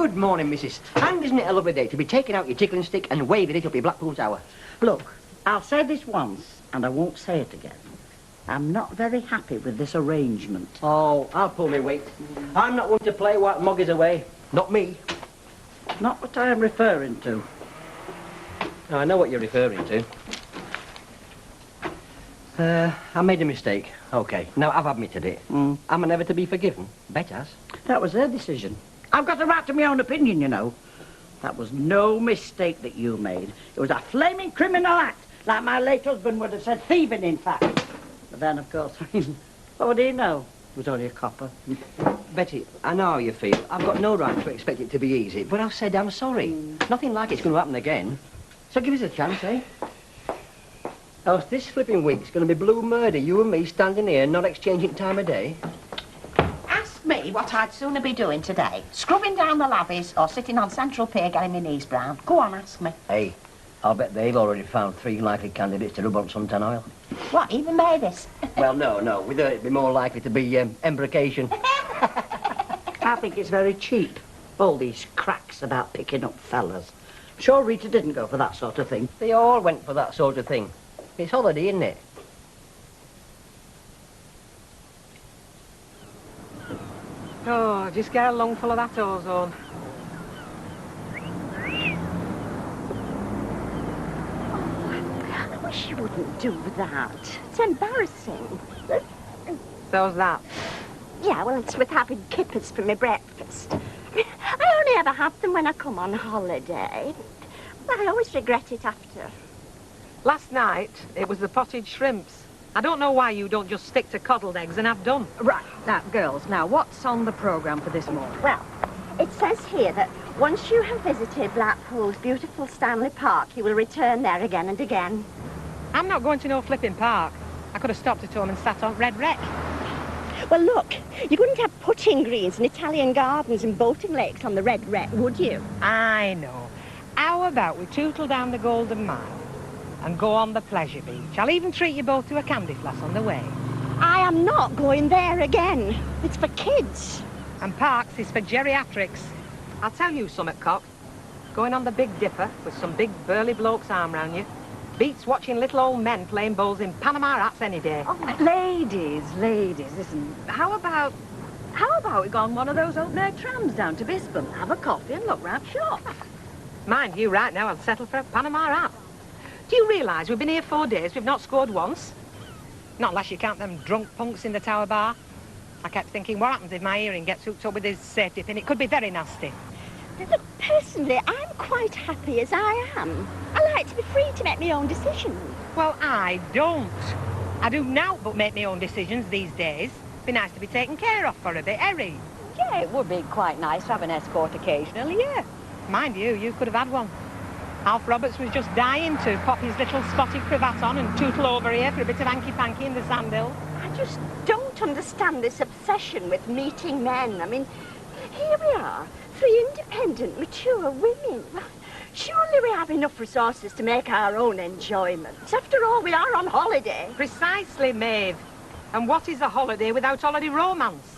Good morning, missus. And isn't it a lovely day to be taking out your tickling stick and waving it up your Blackpool Tower? Look, I'll say this once, and I won't say it again. I'm not very happy with this arrangement. Oh, I'll pull my weight. I'm not one to play while Mog is away. Not me. Not what I am referring to. Oh, I know what you're referring to. I made a mistake. Okay, now I've admitted it. Am I never to be forgiven? Bet has. That was her decision. I've got a right to my own opinion, you know. That was no mistake that you made. It was a flaming criminal act, like my late husband would have said thieving, in fact. But then, of course, what do you know? It was only a copper. Betty, I know how you feel. I've got no right to expect it to be easy, but I've said I'm sorry. Nothing like it's going to happen again. So give us a chance, eh? Else this flipping week's going to be blue murder, you and me standing here not exchanging time of day. Ask me what I'd sooner be doing today. Scrubbing down the lavvies or sitting on Central Pier getting my knees brown. Go on, ask me. Hey, I'll bet they've already found 3 likely candidates to rub on suntan oil. What, even Mavis? Well, no. With her, it'd be more likely to be embrocation. I think it's very cheap, all these cracks about picking up fellas. Sure Rita didn't go for that sort of thing. They all went for that sort of thing. It's holiday, isn't it? Oh, just get a lungful of that ozone. I wish you wouldn't do that. It's embarrassing. So's that. Yeah, well, it's with having kippers for my breakfast. I only ever have them when I come on holiday. But I always regret it after. Last night, it was the potted shrimps. I don't know why you don't just stick to coddled eggs and have done. Right, now, girls, now, what's on the programme for this morning? Well, it says here that once you have visited Blackpool's beautiful Stanley Park, you will return there again and again. I'm not going to no flipping park. I could have stopped at home and sat on Red Wreck. Well, look, you wouldn't have putting greens and Italian gardens and boating lakes on the Red Wreck, would you? I know. How about we tootle down the Golden Mile and go on the pleasure beach? I'll even treat you both to a candy floss on the way. I am not going there again. It's for kids. And parks is for geriatrics. I'll tell you something, Cock. Going on the Big Dipper with some big burly blokes arm round you beats watching little old men playing bowls in Panama hats any day. Oh, ladies, listen, how about we go on one of those open-air trams down to Bispham, have a coffee and look round shop? Mind you, right now I'll settle for a Panama hat. Do you realise we've been here 4 days, we've not scored once? Not unless you count them drunk punks in the Tower Bar. I kept thinking, what happens if my hearing gets hooked up with his safety pin? It could be very nasty. Look, personally, I'm quite happy as I am. I like to be free to make my own decisions. Well, I don't. I do now but make my own decisions these days. Be nice to be taken care of for a bit, Harry. Yeah, it would be quite nice to have an escort occasionally, yeah. Mind you could have had one. Alf Roberts was just dying to pop his little spotted cravat on and tootle over here for a bit of hanky-panky in the sandhill. I just don't understand this obsession with meeting men. I mean, here we are, 3 independent, mature women. Surely we have enough resources to make our own enjoyments. After all, we are on holiday. Precisely, Maeve. And what is a holiday without holiday romance?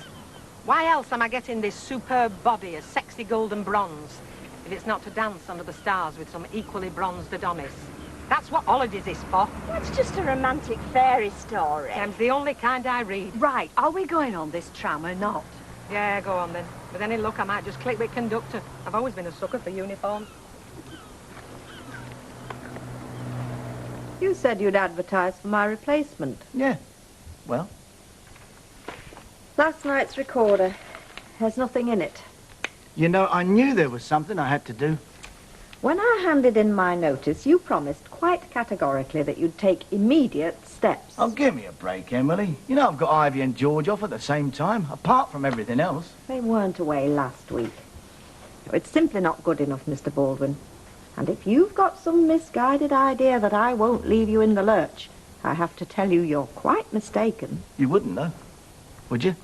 Why else am I getting this superb body, a sexy golden bronze, if it's not to dance under the stars with some equally bronzed Adonis? That's what holidays is for. That's just a romantic fairy story. Them's the only kind I read. Right, are we going on this tram or not? Yeah, go on then. With any luck, I might just click with conductor. I've always been a sucker for uniforms. You said you'd advertise for my replacement. Yeah. Well? Last night's recorder. There's nothing in it. You know, I knew there was something I had to do. When I handed in my notice, you promised quite categorically that you'd take immediate steps. Oh, give me a break, Emily. You know I've got Ivy and George off at the same time, apart from everything else. They weren't away last week. It's simply not good enough, Mr. Baldwin. And if you've got some misguided idea that I won't leave you in the lurch, I have to tell you you're quite mistaken. You wouldn't, though, would you?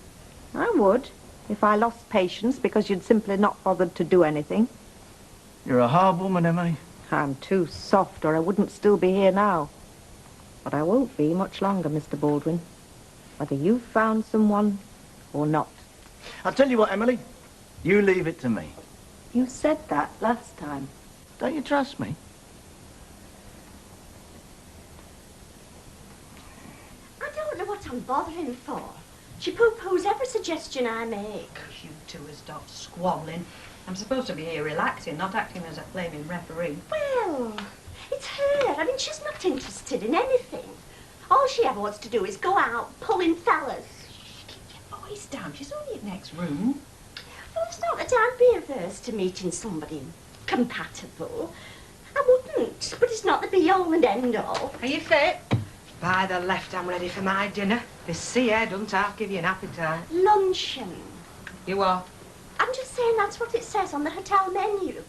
I would, if I lost patience because you'd simply not bothered to do anything. You're a hard woman, Emily. I'm too soft, or I wouldn't still be here now. But I won't be much longer, Mr. Baldwin, whether you've found someone or not. I'll tell you what, Emily. You leave it to me. You said that last time. Don't you trust me? I don't know what I'm bothering for. She poo-poos every suggestion I make. You two has stopped squabbling. I'm supposed to be here relaxing, not acting as a flaming referee. Well, it's her. I mean, she's not interested in anything. All she ever wants to do is go out pulling fellas. Keep your voice down. She's only in next room. Well, it's not that I'd be averse to meeting somebody compatible. I wouldn't, but it's not the be-all and end-all. Are you fit? By the left, I'm ready for my dinner. This sea air doesn't half give you an appetite. Luncheon. You are? I'm just saying that's what it says on the hotel menu.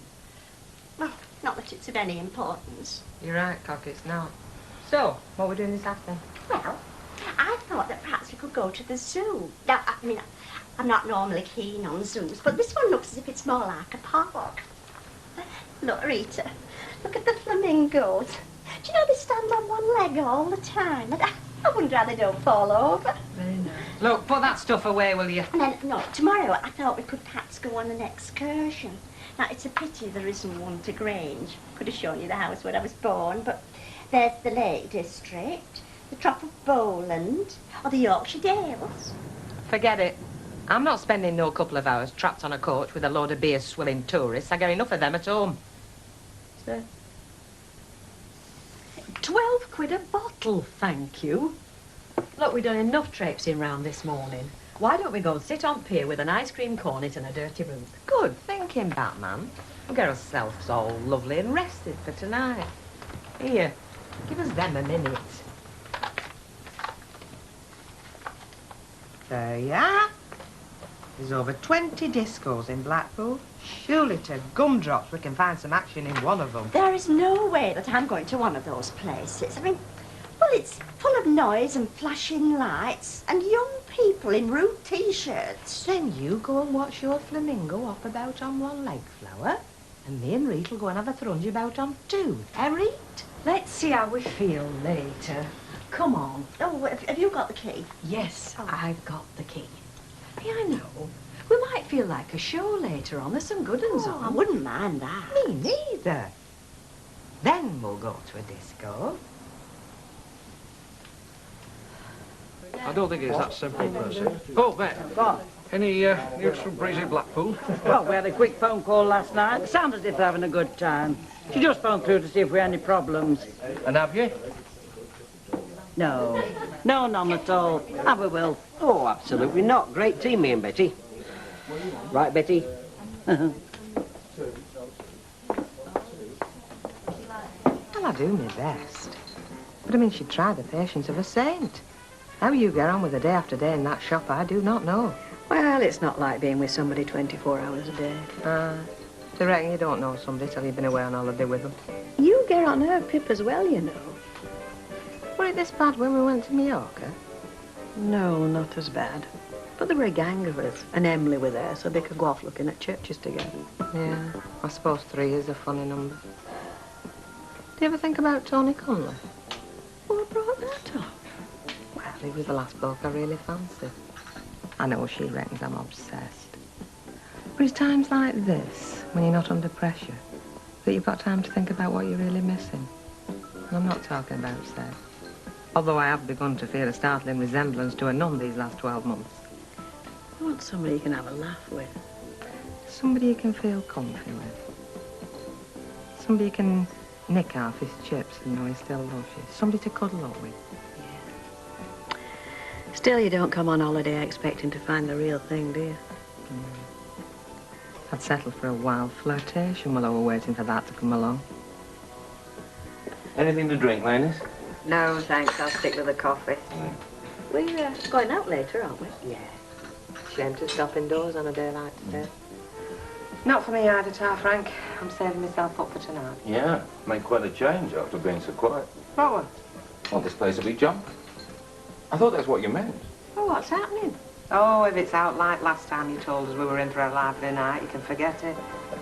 Well, not that it's of any importance. You're right, Cock, it's not. So, what are we doing this afternoon? Well, I thought that perhaps we could go to the zoo. Now, I mean, I'm not normally keen on zoos, but this one looks as if it's more like a park. Look, Rita, look at the flamingos. Do you know they stand on one leg all the time? I wonder how they don't fall over. Very nice. Look, put that stuff away, will you? And then, no, tomorrow I thought we could perhaps go on an excursion. Now, it's a pity there isn't one to Grange. Could have shown you the house where I was born, but there's the Lake District, the Trop of Bowland, or the Yorkshire Dales. Forget it. I'm not spending no couple of hours trapped on a coach with a load of beer-swilling tourists. I get enough of them at home. Sir? 12 quid a bottle, thank you. Look, we've done enough traipsing round this morning. Why don't we go and sit on pier with an ice cream cornet and a dirty room? Good thinking, Batman. We'll get ourselves all lovely and rested for tonight. Here, give us them a minute. There you are. There's over 20 discos in Blackpool. Surely to gumdrops we can find some action in one of them. There is no way that I'm going to one of those places. I mean, well, it's full of noise and flashing lights and young people in rude T-shirts. Then you go and watch your flamingo hop about on one leg, Flower. And me and Reet will go and have a thrunge about on two. Eh, Reet? Let's see how we feel later. Come on. Oh, have you got the key? Yes, Oh. I've got the key. Hey, I know. We might feel like a show later on. There's some good ones Oh, I on. wouldn't mind that. Me neither. Then we'll go to a disco. I don't think it's that simple, Percy. Oh, Matt, any news from Breezy Blackpool? Well, we had a quick phone call last night. It sounded as if they're having a good time. She just phoned through to see if we had any problems. And have you? No, none at all. And we will. Oh, absolutely not. Great team, me and Betty. Right, Betty? Well, I do my best. But I mean, she'd try the patience of a saint. How you get on with her day after day in that shop, I do not know. Well, it's not like being with somebody 24 hours a day. Do you reckon you don't know somebody till you've been away on holiday with them? You get on her pip as well, you know. Was it this bad when we went to Mallorca? No, not as bad. But there were a gang of us, and Emily were there, so they could go off looking at churches together. Yeah, I suppose 3 is a funny number. Do you ever think about Tony Conley? What brought that up? Well, he was the last bloke I really fancied. I know she reckons I'm obsessed. But it's times like this, when you're not under pressure, that you've got time to think about what you're really missing. And I'm not talking about sex. Although I have begun to feel a startling resemblance to a nun these last 12 months. You want somebody you can have a laugh with. Somebody you can feel comfy with. Somebody you can nick half his chips and know he still loves you. Somebody to cuddle up with. Still, you don't come on holiday expecting to find the real thing, do you? I'd settle for a wild flirtation while I were waiting for that to come along. Anything to drink, ladies? No, thanks. I'll stick with the coffee. We're going out later, aren't we? Yeah. Shame to stop indoors on a day like today. Not for me either, Tar Frank. I'm saving myself up for tonight. Yeah, made quite a change after being so quiet. What? Well, this place will be jumping. I thought that's what you meant. Oh, what's happening? Oh, if it's out like last time you told us we were in for a lively night, you can forget it.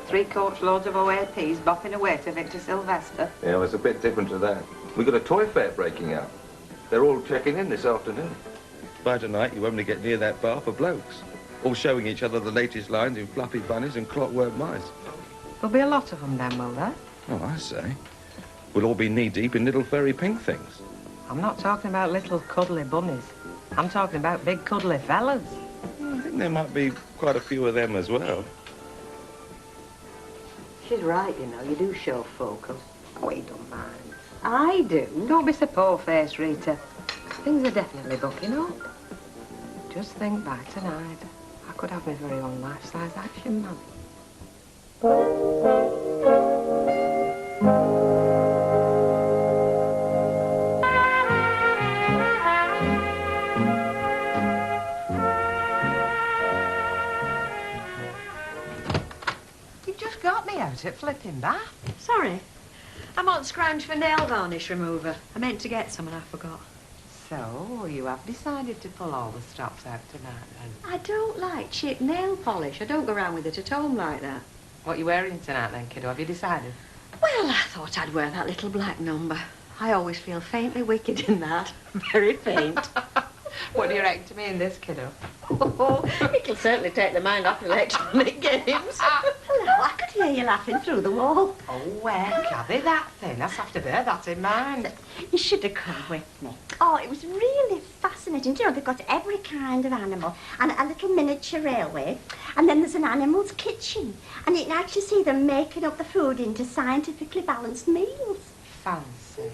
3 coachloads of OAPs bopping away to Victor Sylvester. Yeah, well, it's a bit different to that. We've got a toy fair breaking out. They're all checking in this afternoon. By tonight, you won't get near that bar for blokes. All showing each other the latest lines in fluffy bunnies and clockwork mice. There'll be a lot of them then, will there? Oh, I say. We'll all be knee-deep in little furry pink things. I'm not talking about little cuddly bunnies. I'm talking about big cuddly fellas. I think there might be quite a few of them as well. She's right, you know. You do show focus. We don't mind. I do. Don't be so poor-faced, Rita. Things are definitely booking up. Just think by tonight, I could have my very own life-size action man. You've just got me out at flipping bath. Sorry. I'm on scrounge for nail varnish remover. I meant to get some and I forgot. So, you have decided to pull all the stops out tonight, then? I don't like cheap nail polish. I don't go around with it at home like that. What are you wearing tonight, then, kiddo? Have you decided? Well, I thought I'd wear that little black number. I always feel faintly wicked in that. Very faint. What do you reckon to me in this, kiddo? Oh, it'll certainly take the mind off electronic games. Hello, I could hear you laughing through the wall. Oh, where, Cabby, that thing? That's after bird, that's in mine. You should have come with me. Oh, it was really fascinating. Do you know, they've got every kind of animal and a little miniature railway. And then there's an animal's kitchen. And you can actually see them making up the food into scientifically balanced meals. Fancy.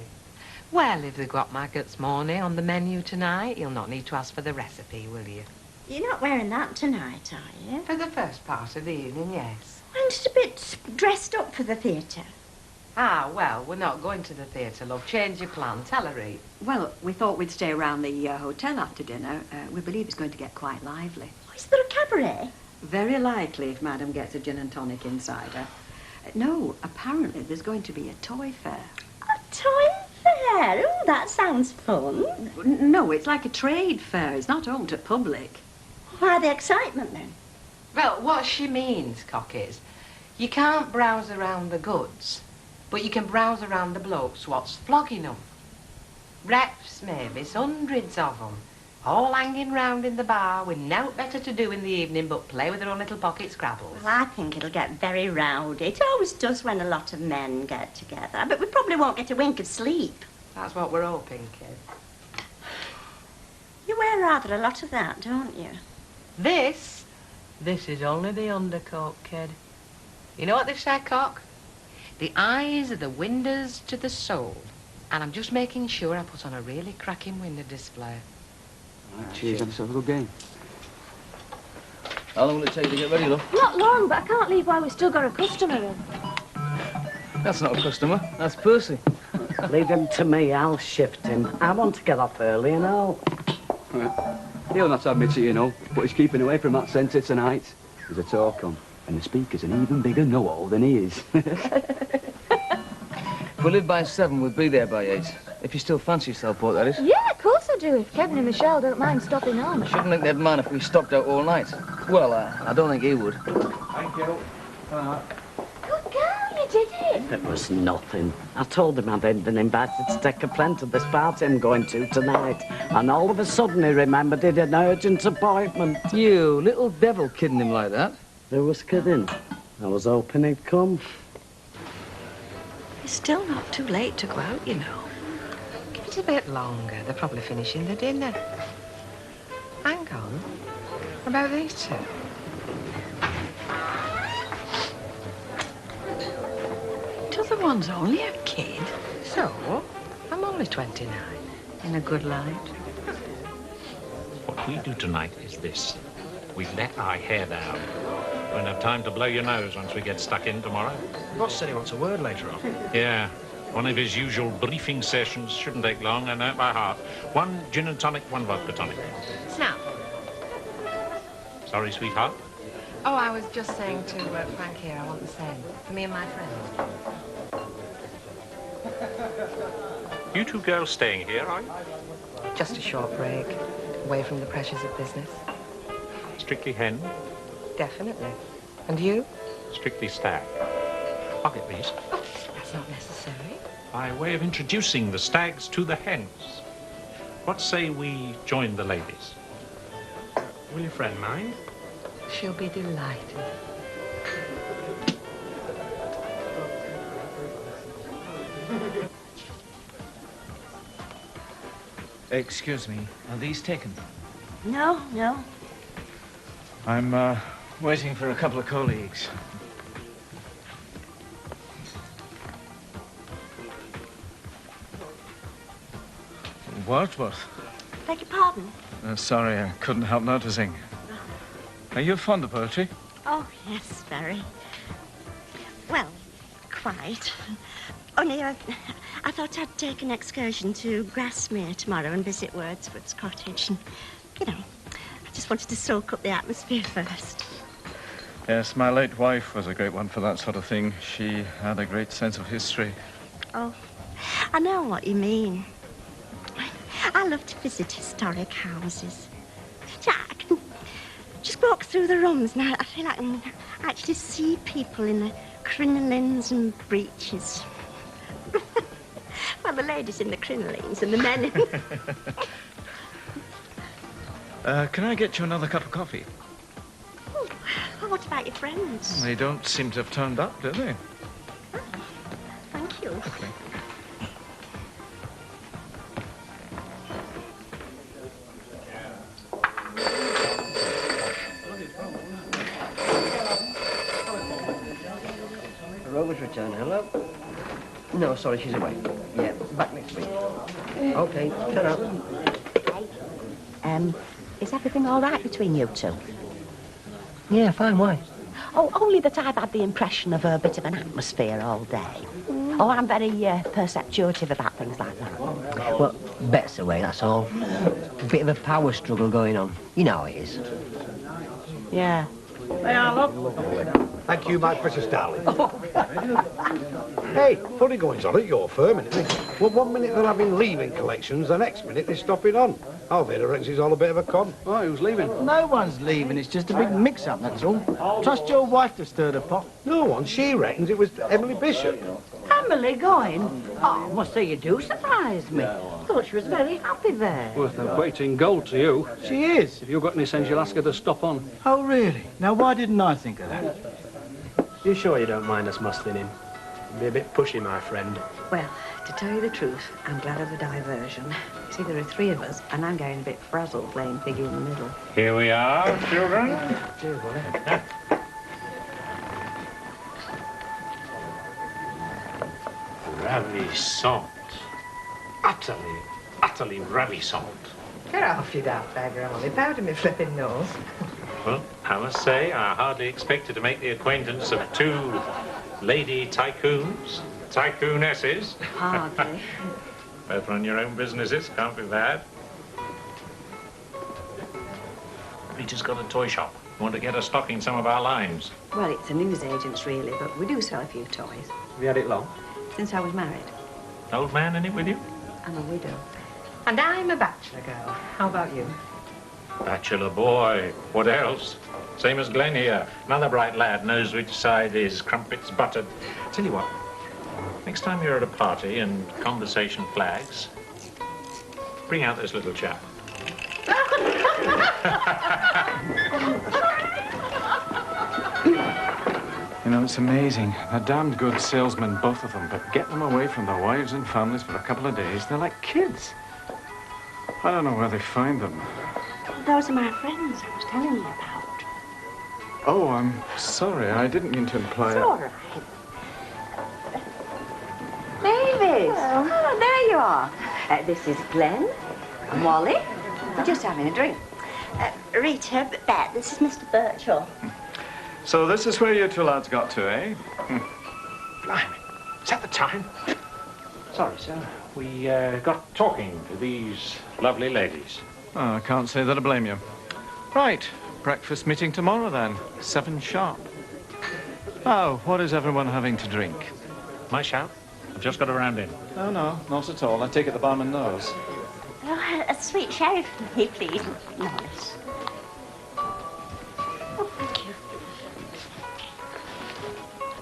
Well, if they've got maggots morning on the menu tonight, you'll not need to ask for the recipe, will you? You're not wearing that tonight, are you? For the first part of the evening, yes. I'm just a bit dressed up for the theatre. Ah, well, we're not going to the theatre, love. Change your plan. Tell her, Ree. Well, we thought we'd stay around the hotel after dinner. We believe it's going to get quite lively. Oh, is there a cabaret? Very likely if Madam gets a gin and tonic inside her. No, apparently there's going to be a toy fair. A toy fair? Oh, that sounds fun. No, it's like a trade fair. It's not open to public. Why the excitement, then? Well, what she means, Cock, is you can't browse around the goods, but you can browse around the blokes what's flogging them. Reps, maybe, hundreds of them, all hanging round in the bar with nought better to do in the evening but play with their own little pocket scrabbles. Well, I think it'll get very rowdy. It always does when a lot of men get together. But we probably won't get a wink of sleep. That's what we're hoping, kid. You wear rather a lot of that, don't you? This is only the undercoat, kid. You know what they say, Cock? The eyes are the windows to the soul. And I'm just making sure I put on a really cracking window display. Cheers, have yourself a good game. How long will it take to get ready, love? Not long, but I can't leave while we've still got a customer in. That's not a customer, that's Percy. Leave him to me, I'll shift him. I want to get off early and all. Right. He'll not admit it, you know, but he's keeping away from that centre tonight. There's a talk on, and the speaker's an even bigger know-all than he is. If we live by 7, we'll be there by 8. If you still fancy yourself, Port, that is. Yeah, of course I do, if Kevin and Michelle don't mind stopping on. I shouldn't think they'd mind if we stopped out all night. Well, I don't think he would. Thank you. Good girl, you did it. It was nothing. I told him I'd been invited to take a friend to this party I'm going to tonight. And all of a sudden he remembered he'd an urgent appointment. You little devil kidding him like that. Who was kidding? I was hoping he'd come. It's still not too late to go out, you know. Give it a bit longer. They're probably finishing the dinner. Hang on. What about these two? The other one's only a kid. So, I'm only 29. In a good light. What we do tonight is this. We let our hair down. Won't have time to blow your nose once we get stuck in tomorrow. Boss said he wants a word later on. Yeah. One of his usual briefing sessions. Shouldn't take long, I know it by heart. 1 gin and tonic, 1 vodka tonic. Snap. Sorry, sweetheart. Oh, I was just saying to Frank here, I want the same. For me and my friend. You two girls staying here, are you? Just a short break. Away from the pressures of business. Strictly hen? Definitely. And you? Strictly stag. I'll get these. Oh, that's not necessary. By way of introducing the stags to the hens. What say we join the ladies? Will your friend mind? She'll be delighted. Excuse me, are these taken? No, no. I'm waiting for a couple of colleagues. Wordsworth? Beg your pardon? Sorry, I couldn't help noticing. Are you fond of poetry? Oh, yes, very. Well, quite. Only I thought I'd take an excursion to Grasmere tomorrow and visit Wordsworth's cottage. And, you know, I just wanted to soak up the atmosphere first. Yes, my late wife was a great one for that sort of thing. She had a great sense of history. Oh, I know what you mean. I love to visit historic houses. I can just walk through the rooms and I feel like I can actually see people in their crinolines and breeches. Well, the ladies in the crinolines and the men in... Can I get you another cup of coffee? Oh, well, what about your friends? They don't seem to have turned up, do they? Oh, thank you. Okay. Rover's return, hello? No, sorry, she's away. Yeah, back next week. Okay, turn up. Is everything all right between you two? Yeah, fine, why? Oh, only that I've had the impression of a bit of an atmosphere all day. Oh, I'm very perceptuative about things like that. Well, Bet's away, that's all. Bit of a power struggle going on. You know how it is. Yeah. They are, look. Thank you, my precious darling. Hey, funny goings on at your firm, isn't it? Well, one minute they're having leaving collections, the next minute they're stopping on. Alveda reckons it's all a bit of a con. Oh, who's leaving? No one's leaving. It's just a big mix-up, that's all. Trust your wife to stir the pot. No one. She reckons it was Emily Bishop. Emily going? Oh, I must say you do surprise me. Thought she was very happy there. Worth her weight in gold to you. She is. If you've got any sense, you'll ask her to stop on. Oh, really? Now, why didn't I think of that? You sure you don't mind us muscling in? Be a bit pushy, my friend. Well, to tell you the truth, I'm glad of the diversion. You see, there are three of us, and I'm getting a bit frazzled playing figure in the middle. Here we are, children. Ravissant. Utterly ravissant. Get off, you daft beggar, Ollie. Powder me flipping nose. Well, I must say, I hardly expected to make the acquaintance of two lady tycoons, tycoonesses. Hardly. Both run your own businesses, can't be bad. Rita's got a toy shop. Want to get her stocking some of our lines. Well, it's a newsagent's, really, but we do sell a few toys. Have you had it long? Since I was married. Old man in it with you? I'm a widow. And I'm a bachelor girl. How about you? Bachelor boy. What else? Same as Glenn here. Another bright lad knows which side his crumpet's buttered. Tell you what, next time you're at a party and conversation flags, bring out this little chap. You know, it's amazing. They're damned good salesmen, both of them, but get them away from their wives and families for a couple of days, they're like kids. I don't know where they find them. Those are my friends I was telling you about. Oh, I'm sorry. I didn't mean to imply... It's all right. Mavis! Oh, there you are. This is Glenn and Wally. We're just having a drink. Rita, Bet, this is Mr. Birchall. So this is where you two lads got to, eh? Blimey, is that the time? Sorry, sir. We got talking to these lovely ladies. Oh, I can't say that I blame you. Right. Breakfast meeting tomorrow, then. 7 sharp. Oh, what is everyone having to drink? My shout? I've just got a round in. Oh, no, not at all. I take it the barman knows. Oh, a sweet sherry for me, please. Nice. Oh, thank you.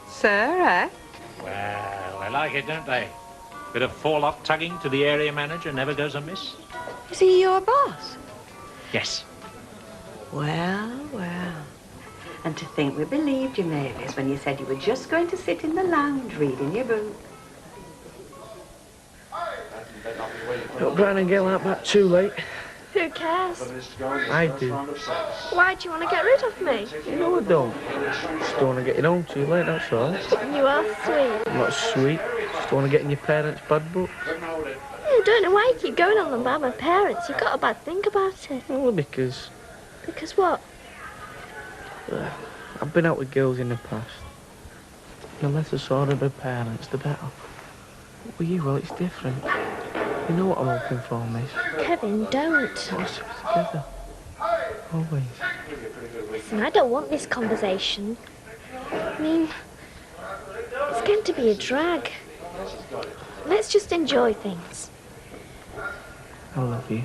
Sir, eh? Well, they like it, don't they? Bit of forelock tugging to the area manager never goes amiss. Is he your boss? Yes. Well, well. And to think we believed you, Mavis, when you said you were just going to sit in the lounge reading your book. Don't try and get like that too late. Who cares? I do. Why do you want to get rid of me? You know I don't. Just don't want to get it home too late, that's all. You are sweet. I'm not sweet. Just don't want to get in your parents' bad books. You don't know why you keep going on them about my parents. You've got a bad think about it. Well, because Because what? I've been out with girls in the past. The less I saw of their parents, the better. But with you, well, it's different. You know what I'm hoping for, miss. Kevin, don't. Let's be together. Always. Listen, I don't want this conversation. I mean, it's going to be a drag. Let's just enjoy things. I love you.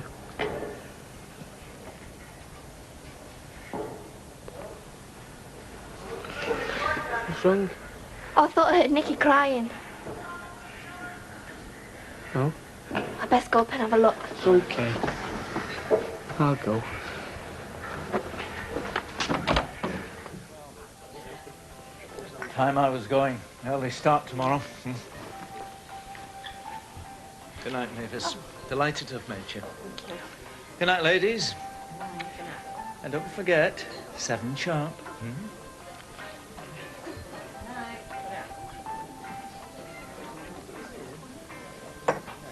What's wrong? Oh, I thought I heard Nicky crying. No? I best go up and have a look. It's okay. I'll go. Time I was going. Early start tomorrow. Good night, Mavis. Delighted to have met you. Good night, ladies. And don't forget, 7 sharp.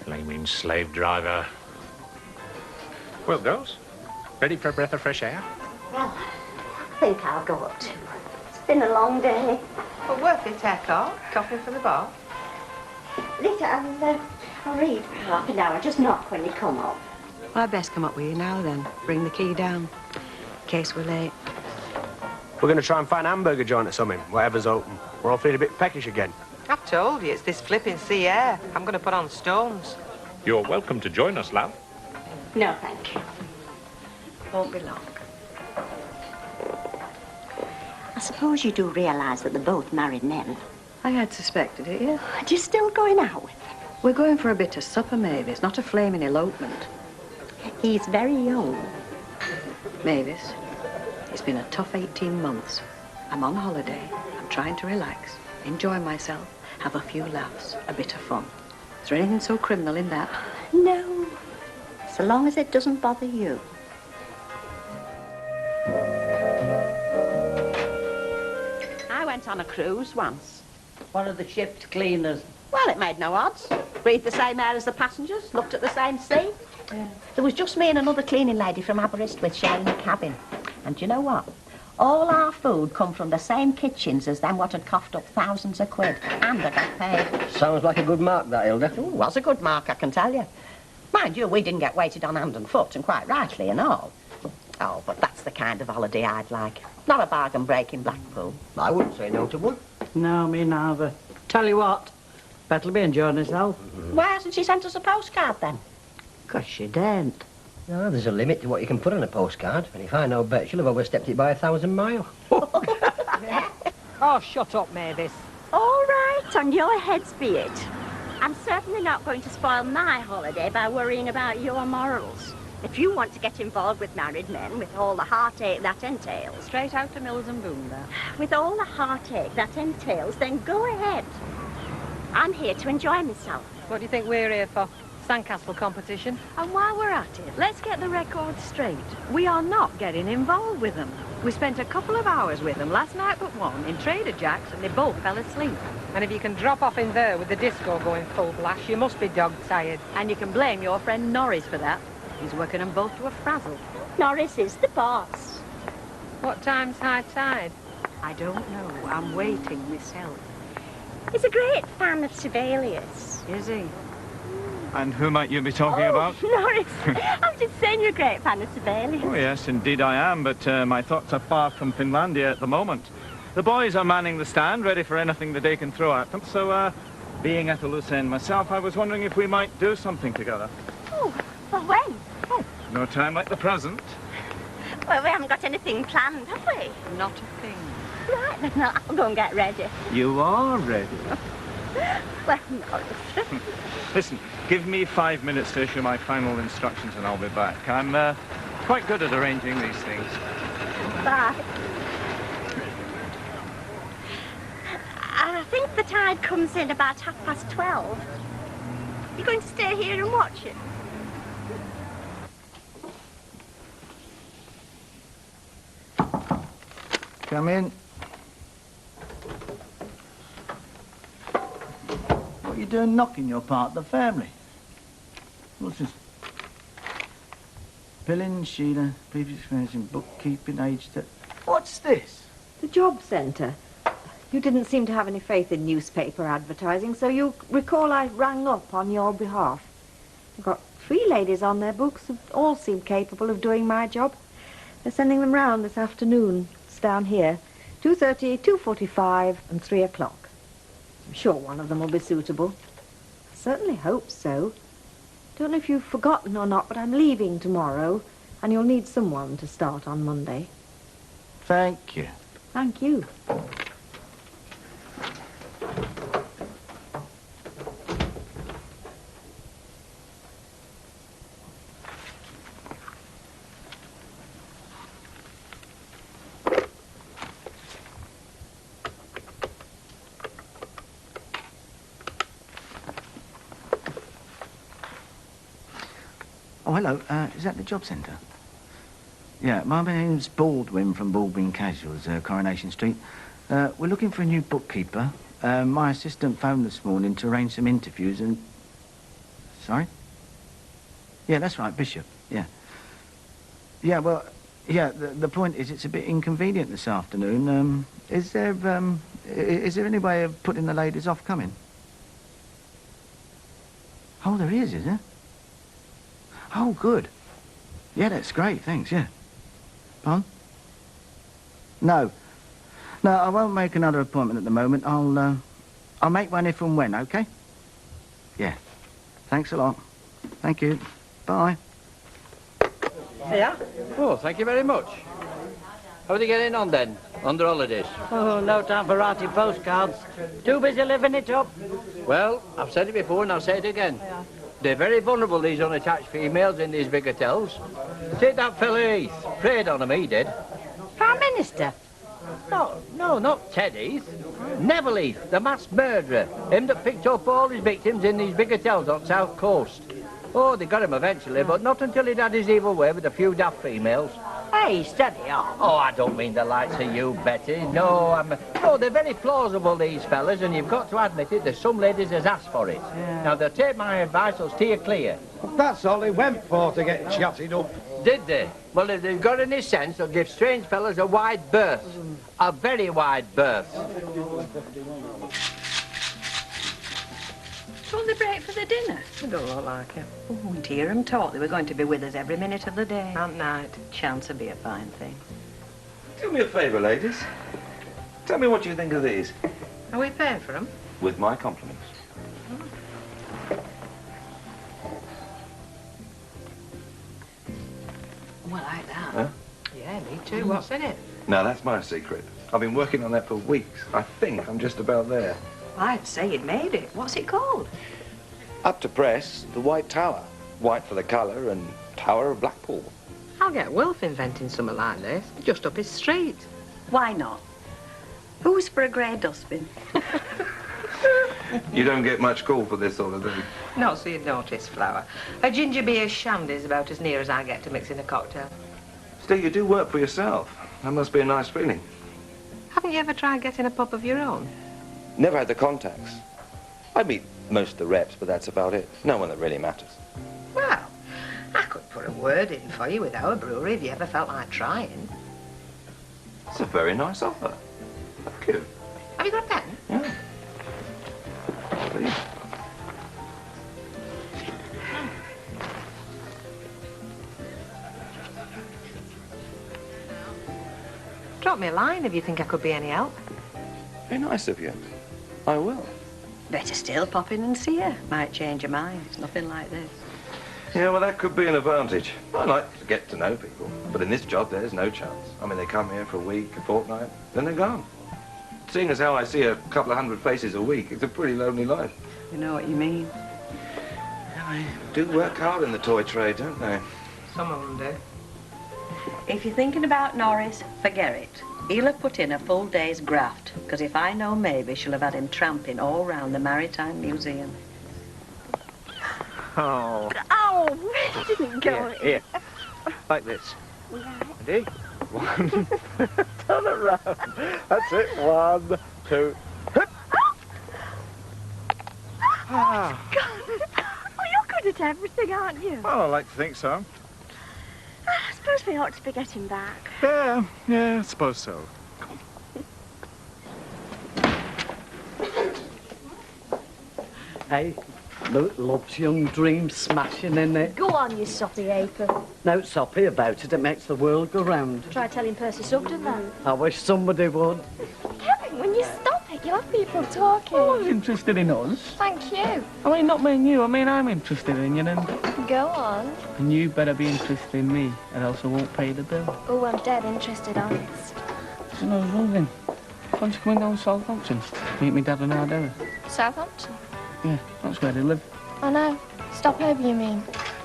Flaming slave driver. Well, girls, ready for a breath of fresh air? Well, I think I'll go up too. It's been a long day. Well, worth it, Echo. Coffee for the bar. Rita, I'll read for half an hour. Just knock when you come up. Well, I'd best come up with you now, then. Bring the key down, in case we're late. We're going to try and find a hamburger joint or something, whatever's open. We're all feeling a bit peckish again. I've told you, it's this flipping sea air. I'm going to put on stones. You're welcome to join us, love. No, thank you. Won't be long. I suppose you do realise that they're both married men. I had suspected it, yeah. And you're still going out with them? We're going for a bit of supper, Mavis, not a flaming elopement. He's very young. Mavis, it's been a tough 18 months. I'm on holiday. I'm trying to relax, enjoy myself, have a few laughs, a bit of fun. Is there anything so criminal in that? No, so long as it doesn't bother you. I went on a cruise once. One of the ship's cleaners. Well, it made no odds. Breathed the same air as the passengers, looked at the same sea. There was just me and another cleaning lady from Aberystwyth sharing a cabin. And do you know what? All our food come from the same kitchens as them what had coughed up thousands of quid. And I got paid. Sounds like a good mark, that, Hilda. Ooh, was a good mark, I can tell you. Mind you, we didn't get waited on hand and foot, and quite rightly and all. Oh, but that's the kind of holiday I'd like. Not a bargain breaking Blackpool. I wouldn't say no to one. No, me neither. Tell you what, Bet'll be enjoying herself. Why hasn't she sent us a postcard then? 'Cause she daren't. No, there's a limit to what you can put on a postcard. And if I know Bet, she'll have overstepped it by 1,000 miles. Oh, shut up, Mavis. All right, on your heads be it. I'm certainly not going to spoil my holiday by worrying about your morals. If you want to get involved with married men with all the heartache that entails... Straight out to Mills and Boone, there. With all the heartache that entails, then go ahead. I'm here to enjoy myself. What do you think we're here for? Sandcastle competition? And while we're at it, let's get the record straight. We are not getting involved with them. We spent a couple of hours with them last night but one in Trader Jack's and they both fell asleep. And if you can drop off in there with the disco going full blast, you must be dog-tired. And you can blame your friend Norris for that. He's working them both to a frazzle. Norris is the boss. What time's high tide? I don't know. I'm waiting myself. He's a great fan of Sibelius. Is he? And who might you be talking about? Norris, I'm just saying you're a great fan of Sibelius. Oh, yes, indeed I am, but my thoughts are far from Finlandia at the moment. The boys are manning the stand, ready for anything the day can throw at them, so, being at a loose end myself, I was wondering if we might do something together. Oh, well, when? Oh. No time like the present. Well, we haven't got anything planned, have we? Not a thing. Right, then I'll go and get ready. You are ready. Well, Norris. Listen, give me 5 minutes to issue my final instructions and I'll be back. I'm quite good at arranging these things. Bye. I think the tide comes in about 12:30. You going to stay here and watch it? Come in. What are you doing knocking your part of the family? What's this? Billing, Sheila, previous experience in bookkeeping, age... What's this? The job centre. You didn't seem to have any faith in newspaper advertising, so you recall I rang up on your behalf. I've got 3 ladies on their books who all seem capable of doing my job. They're sending them round this afternoon. It's down here. 2:30, 2:45 and 3 o'clock. I'm sure one of them will be suitable. I certainly hope so. Don't know if you've forgotten or not, but I'm leaving tomorrow, and you'll need someone to start on Monday. Thank you. Thank you. Oh, hello. Is that the job centre? Yeah, my name's Baldwin from Baldwin Casuals, Coronation Street. We're looking for a new bookkeeper. My assistant phoned this morning to arrange some interviews and... Sorry? Yeah, that's right, Bishop, yeah. Yeah, well, yeah, the point is it's a bit inconvenient this afternoon. Is there any way of putting the ladies off coming? Oh, there is there? Oh, good. Yeah, that's great, thanks, yeah. Pardon? No. No, I won't make another appointment at the moment. I'll make one if and when, OK? Yeah. Thanks a lot. Thank you. Bye. Yeah? Oh, thank you very much. How are they getting on then, on their holidays? Oh, no time for writing postcards. Too busy living it up. Well, I've said it before and I'll say it again. Yeah. They're very vulnerable, these unattached females in these big hotels. Take that fella Heath. Preyed on him, he did. Prime Minister? No, not Ted Heath. Neville Heath, the mass murderer. Him that picked up all his victims in these big hotels on South Coast. Oh, they got him eventually, but not until he'd had his evil way with a few daft females. Hey, steady on. Oh, I don't mean the likes of you, Betty. No, they're very plausible, these fellas, and you've got to admit it, there's some ladies has asked for it. Yeah. Now, they'll take my advice, they'll steer clear. That's all they went for, to get chatted up. Did they? Well, if they've got any sense, they'll give strange fellas a wide berth. A very wide berth. Won't they break for the dinner? They don't look like it. Oh, and hear them talk. They were going to be with us every minute of the day. At night. Chance would be a fine thing. Do me a favour, ladies. Tell me what you think of these. Are we paying for them? With my compliments. Well, like that. Huh? Yeah, me too. What's in it? Now, that's my secret. I've been working on that for weeks. I think I'm just about there. I'd say you'd made it. What's it called? Up to press, the White Tower. White for the colour and Tower of Blackpool. I'll get Wilf inventing something like this, just up his street. Why not? Who's for a grey dustbin? You don't get much call for this sort of thing. Not so you'd notice, Flower. A ginger beer shandy is about as near as I get to mixing a cocktail. Still, you do work for yourself. That must be a nice feeling. Haven't you ever tried getting a pub of your own? Never had the contacts. I meet most of the reps, but that's about it. No one that really matters. Well, I could put a word in for you with our brewery if you ever felt like trying. It's a very nice offer. Thank you. Have you got a pen? Yeah. Please. Drop me a line if you think I could be any help. Very nice of you. I will. Better still pop in and see her. Might change your mind. It's nothing like this. Yeah, well, that could be an advantage. I like to get to know people, but in this job, there's no chance. I mean, they come here for a week, a fortnight, then they're gone. Seeing as how I see a couple of hundred faces a week, it's a pretty lonely life. You know what you mean. They do work hard in the toy trade, don't they? Some of them do. If you're thinking about Norris, forget it. He'll have put in a full day's graft, because if I know Maybe, she'll have had him tramping all round the Maritime Museum. Oh. Oh, where did it go? Here. Like this. Right. Ready? One. Turn around. That's it. 1, 2. Ah. God. Oh, you're good at everything, aren't you? Well, I like to think so. I suppose we ought to be getting back. Yeah, I suppose so. Hey, look, love's young dream smashing, in it? Go on, you soppy apron. No soppy about it, it makes the world go round. Try telling Percy Sugden that. I wish somebody would. Kevin, when you stop it, you'll have people talking. I was interested in us. Thank you. I mean, not me and you. I mean, I'm interested in you, and Go on. you better be interested in me, or else I won't pay the bill. Oh, I'm dead interested, honest. So I was wondering, fancy coming down to Southampton? Meet me dad and Ardella. Southampton? Yeah, that's where they live. I know. Stop over, you mean?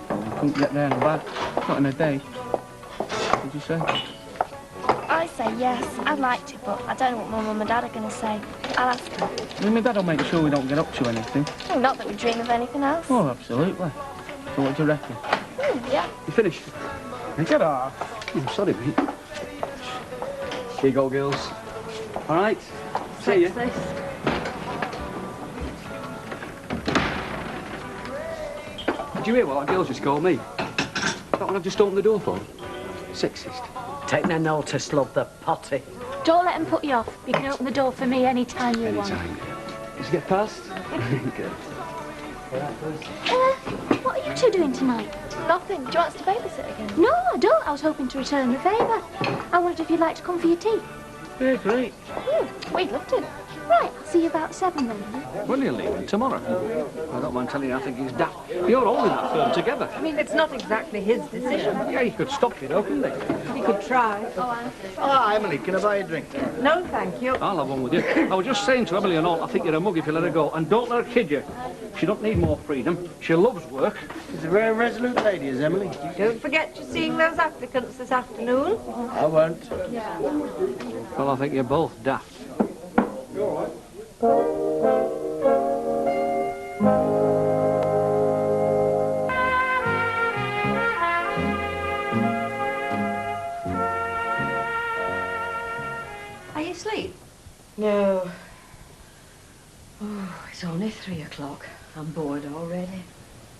Couldn't get there and back. Not in a day. What did you say? I say yes. I'd like to, but I don't know what my mum and dad are going to say. I'll ask them. I mean, my dad'll make sure we don't get up to anything. Oh, not that we dream of anything else. Oh, absolutely. So what do you reckon? Yeah. You finished? Get off. I'm sorry, mate. Here you go, girls. All right. See you. Did you hear what that girl's just called me? That one I've just opened the door for? Sexist. Take no notice, love, the potty. Don't let them put you off. You can open the door for me any time you want. Anytime. Did you get past? Good. What are you two doing tonight? Nothing. Do you want us to babysit again? No, I don't. I was hoping to return the favour. I wondered if you'd like to come for your tea. Yeah, great. We'd love to. Right, I'll see you about 7 then. When are you leaving? Tomorrow? I don't mind telling you, I think he's daft. You're holding that firm together. I mean, it's not exactly his decision. Yeah, you could stop it, couldn't they? He could try. Ah, Emily, can I buy you a drink? No, thank you. I'll have one with you. I was just saying to Emily and all, I think you're a mug if you let her go. And don't let her kid you. She don't need more freedom. She loves work. She's a very resolute lady, is Emily. Don't forget you're seeing those applicants this afternoon. I won't. Well, I think you're both daft. Are you asleep? No. Oh, it's only 3 o'clock. I'm bored already.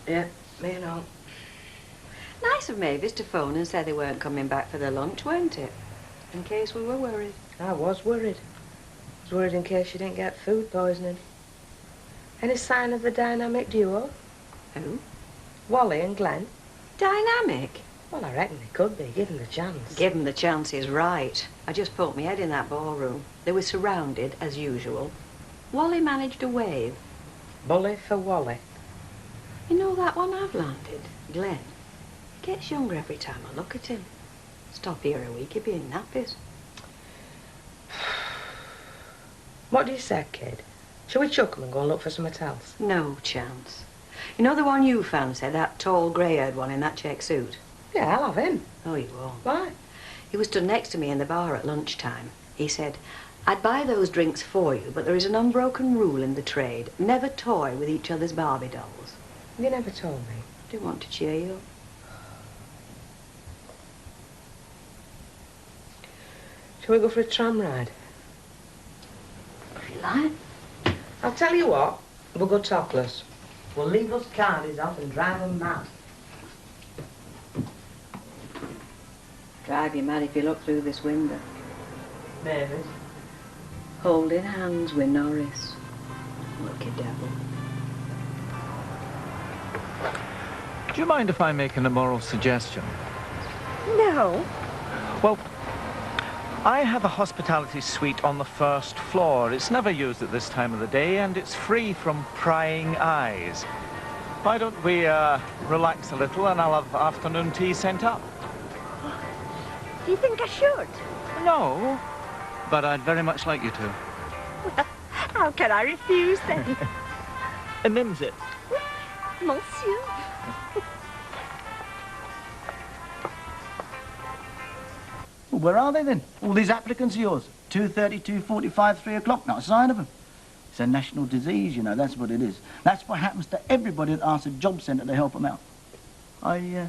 Yeah, me and all. Nice of Mavis to phone and say they weren't coming back for their lunch, weren't it? In case we were worried. I was worried. I was worried in case you didn't get food poisoning. Any sign of the dynamic duo? Who? Wally and Glenn. Dynamic? Well, I reckon they could be, given the chance. Give them the chance is right. I just poked my head in that ballroom. They were surrounded, as usual. Wally managed a wave. Bully for Wally. You know that one I've landed? Glenn. Gets younger every time I look at him. Stop here a week, he'd be in nappies. What do you say, kid? Shall we chuck 'em and go and look for something else? No chance. You know the one you fancy, that tall, grey-haired one in that check suit? Yeah, I'll have him. Oh, you won't. Why? He was stood next to me in the bar at lunchtime. He said, I'd buy those drinks for you, but there is an unbroken rule in the trade. Never toy with each other's Barbie dolls. You never told me. Do want to cheer you up. Shall we go for a tram ride? If you like. I'll tell you what. We'll go topless. We'll leave us cardies off and drive 'em mad. Drive you mad if you look through this window. Mavis. Holding hands with Norris. Lucky devil. Do you mind if I make an immoral suggestion? No. Well, I have a hospitality suite on the first floor. It's never used at this time of the day, and it's free from prying eyes. Why don't we relax a little, and I'll have afternoon tea sent up? Do you think I should? No, but I'd very much like you to. Well, how can I refuse then? Nims it. Monsieur. Well, where are they then? All these applicants of yours? 2:30, 2:45, 3 o'clock, not a sign of them. It's a national disease, you know, that's what it is. That's what happens to everybody that asks a job centre to help them out. I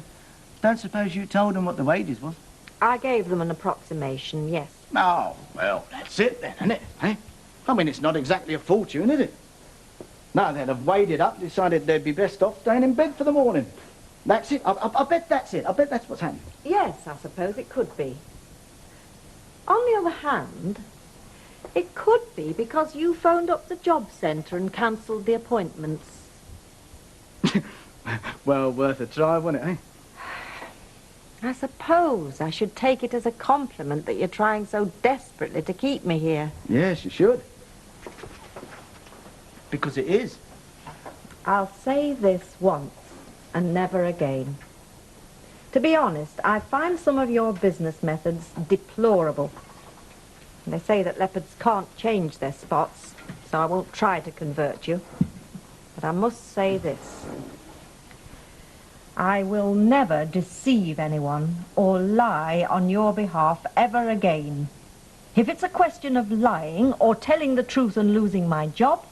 don't suppose you told them what the wages was? I gave them an approximation, yes. Oh, well, that's it then, isn't it? Eh? I mean, it's not exactly a fortune, is it? No, they'd have weighed it up, decided they'd be best off staying in bed for the morning. That's it. I bet that's it. I bet that's what's happened. Yes, I suppose it could be. On the other hand, it could be because you phoned up the job centre and cancelled the appointments. Well, worth a try, wasn't it, eh? I suppose I should take it as a compliment that you're trying so desperately to keep me here. Yes, you should. Because it is. I'll say this once and never again. To be honest, I find some of your business methods deplorable. They say that leopards can't change their spots, so I won't try to convert you. But I must say this. I will never deceive anyone or lie on your behalf ever again. If it's a question of lying or telling the truth and losing my job,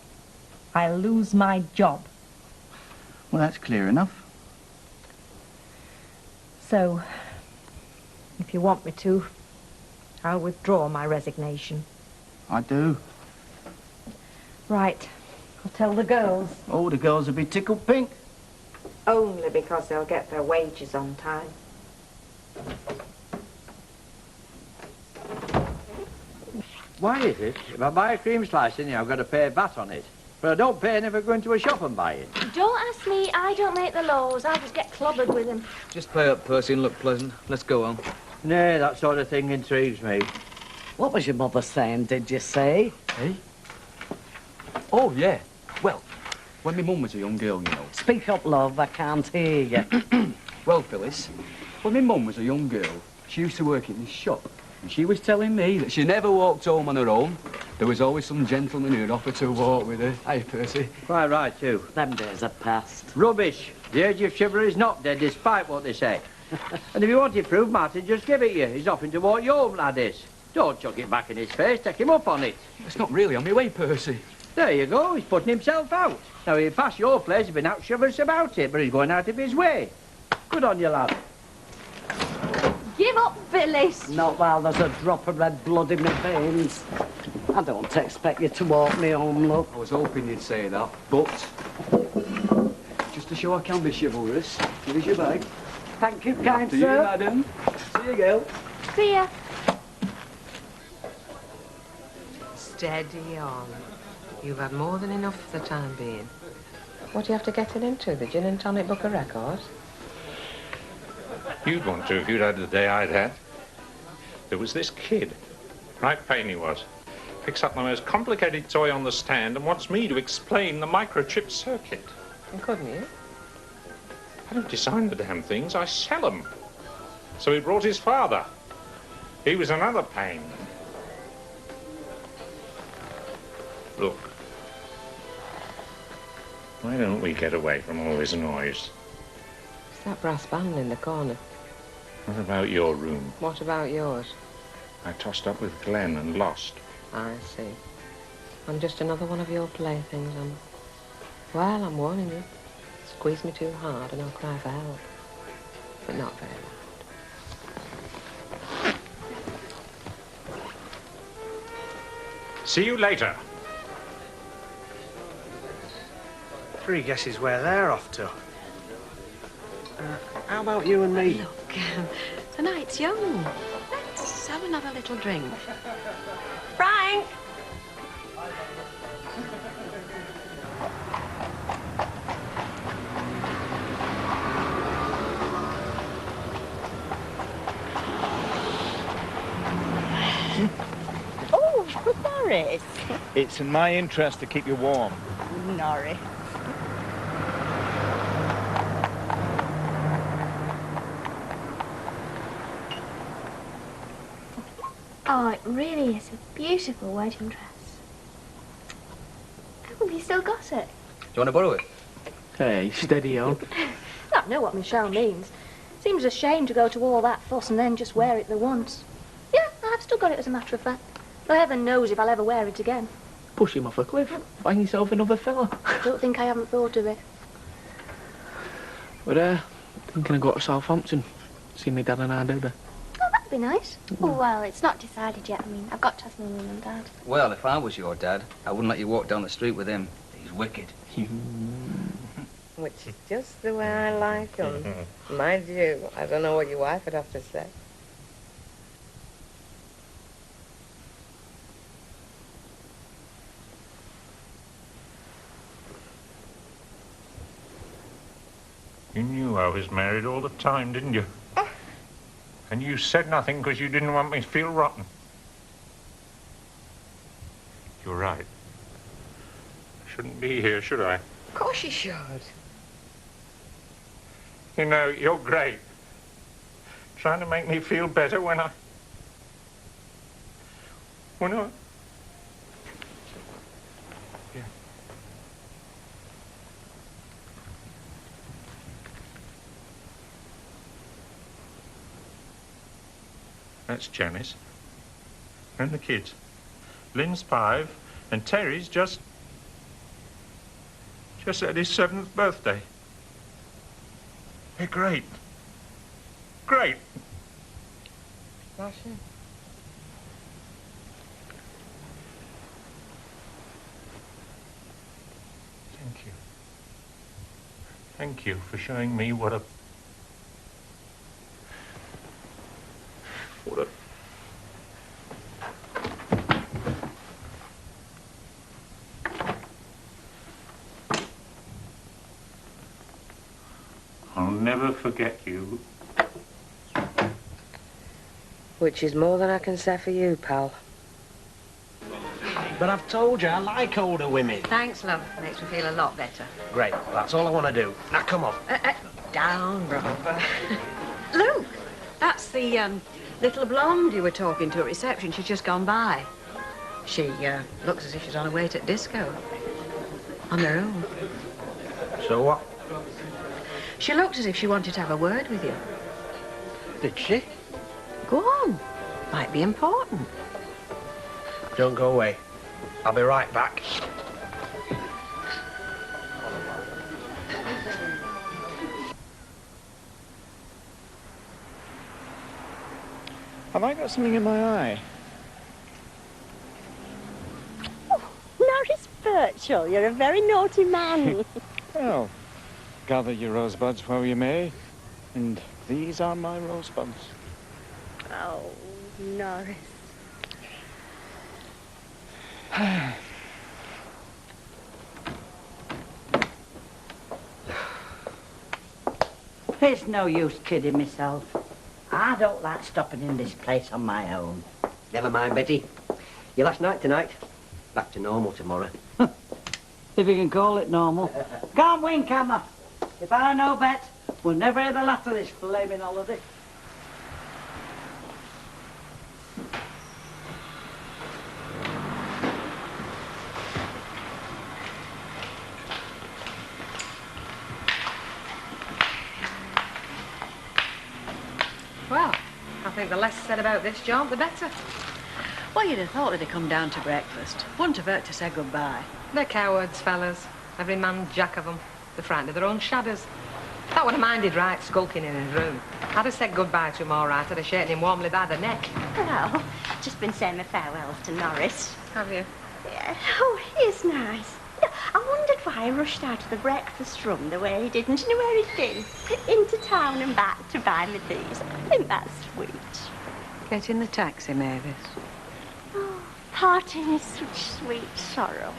I'll lose my job. Well, that's clear enough. So, if you want me to, I'll withdraw my resignation. I do. Right. I'll tell the girls. Oh, the girls will be tickled pink. Only because they'll get their wages on time. Why is it, if I buy a cream slice in here, I've got to pay VAT on it? But I don't pay any if I go into a shop and buy it. Don't ask me, I don't make the laws. I just get clobbered with them. Just play up, Percy, and look pleasant. Let's go on. Nay, that sort of thing intrigues me. What was your mother saying, did you say? Eh? Oh, yeah. Well, when my mum was a young girl, you know. Speak up, love, I can't hear you. Well, Phyllis, when my mum was a young girl, she used to work in this shop. And she was telling me that she never walked home on her own. There was always some gentleman who'd offer to walk with her. Hey, Percy. Quite right, too. Them days are past. Rubbish. The age of chivalry is not dead, despite what they say. And if you want it proved, Martin, just give it you. He's offering to walk you home, laddies. Don't chuck it back in his face. Take him up on it. It's not really on my way, Percy. There you go. He's putting himself out. Now, he'll pass your place, he's been out chivalrous about it, but he's going out of his way. Good on you, lad. Give up, Phyllis. Not while there's a drop of red blood in my veins. I don't expect you to walk me home, look. I was hoping you'd say that, but just to show I can be chivalrous, here is your bag. Thank you, kind To sir. you, madam. See you, girl. See ya. Steady on. You've had more than enough for the time being. What do you have to get it into? The gin and tonic book of records? You'd want to if you'd had the day I'd had. There was this kid, right pain he was, picks up the most complicated toy on the stand and wants me to explain the microchip circuit. And couldn't you? I don't design the damn things, I sell them. So he brought his father. He was another pain. Look, why don't we get away from all this noise? It's that brass band in the corner. What about your room? What about yours? I tossed up with Glenn and lost. I see. I'm just another one of your playthings. Well, I'm warning you. Squeeze me too hard and I'll cry for help. But not very loud. See you later. 3 guesses where they're off to. How about you and me? Look, the night's young. Let's have another little drink. Frank! Oh, Norris. It's in my interest to keep you warm. Norris. Oh, it really is a beautiful wedding dress. Oh, you still got it? Do you want to borrow it? Hey, steady on. I know what Michelle means. Seems a shame to go to all that fuss and then just wear it the once. Yeah, I've still got it as a matter of fact. Though heaven knows if I'll ever wear it again. Push him off a cliff. Find yourself another fella. Don't think I haven't thought of it. But, thinking of go to Southampton. See me dad and our baby. Oh, that'd be nice. Oh, well, it's not decided yet. I mean, I've got to ask my mum and dad. Well, if I was your dad, I wouldn't let you walk down the street with him. He's wicked. Which is just the way I like 'em. Mind you, I don't know what your wife would have to say. You knew I was married all the time, didn't you? And you said nothing because you didn't want me to feel rotten. You're right. I shouldn't be here, should I? Of course you should. You know, you're great. Trying to make me feel better when I... Yeah. That's Janice. And the kids. Lynn's 5, and Terry's just had his 7th birthday. They're great. Great. Smashing. Thank you. Thank you for showing me what a... I'll never forget you. Which is more than I can say for you, pal. But I've told you, I like older women. Thanks, love. Makes me feel a lot better. Great, that's all I want to do. Now, come on. Down, Rover. Luke, that's the little blonde you were talking to at reception. She's just gone by. She looks as if she's on her way to disco. On her own. So what? She looked as if she wanted to have a word with you. Did she? Go on. Might be important. Don't go away. I'll be right back. Have I got something in my eye? Norris Birchall, you're a very naughty man. Well, gather your rosebuds where you may, and these are my rosebuds. Oh, Norris. It's no use kidding myself. I don't like stopping in this place on my own. Never mind, Betty. Your last night tonight. Back to normal tomorrow. If you can call it normal. Can't win, can I? If I know Bet, we'll never hear the last of this flaming holiday. Well, I think the less said about this job, the better. Well, you'd have thought they'd have come down to breakfast. Wouldn't have hurt to say goodbye. They're cowards, fellas. Every man jack of them. They're frightened of their own shadows. That would have minded right, skulking in his room. I'd have said goodbye to him all right. I'd have shaken him warmly by the neck. Well, just been saying my farewells to Norris. Have you? Yeah. Oh, he's nice. I wondered why he rushed out of the breakfast room the way he did. And do you know where he'd been? Into town and back to buy me these. Isn't that sweet? Get in the taxi, Mavis. Oh, parting is such sweet sorrow.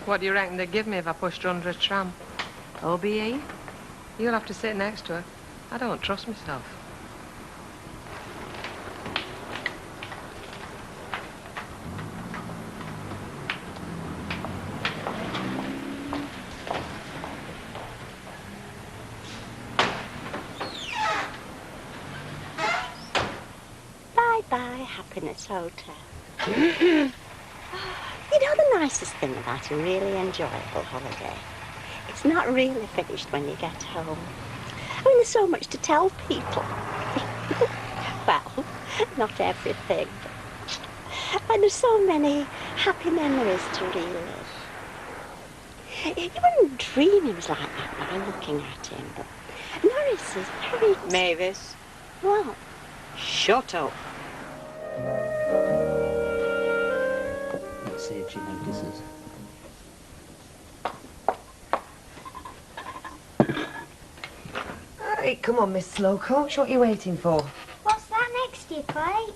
What do you reckon they'd give me if I pushed her under a tram? OBE? You'll have to sit next to her. I don't trust myself. Bye-bye, Happiness Hotel. You know the nicest thing about a really enjoyable holiday? It's not really finished when you get home. I mean, there's so much to tell people. Well, not everything. And there's so many happy memories to relive. You wouldn't dream he was like that by looking at him, but Norris is very... Mavis. What? Shut up. Let's see if she notices. Hey, come on, Miss Slowcoach. What are you waiting for? What's that next to your plate?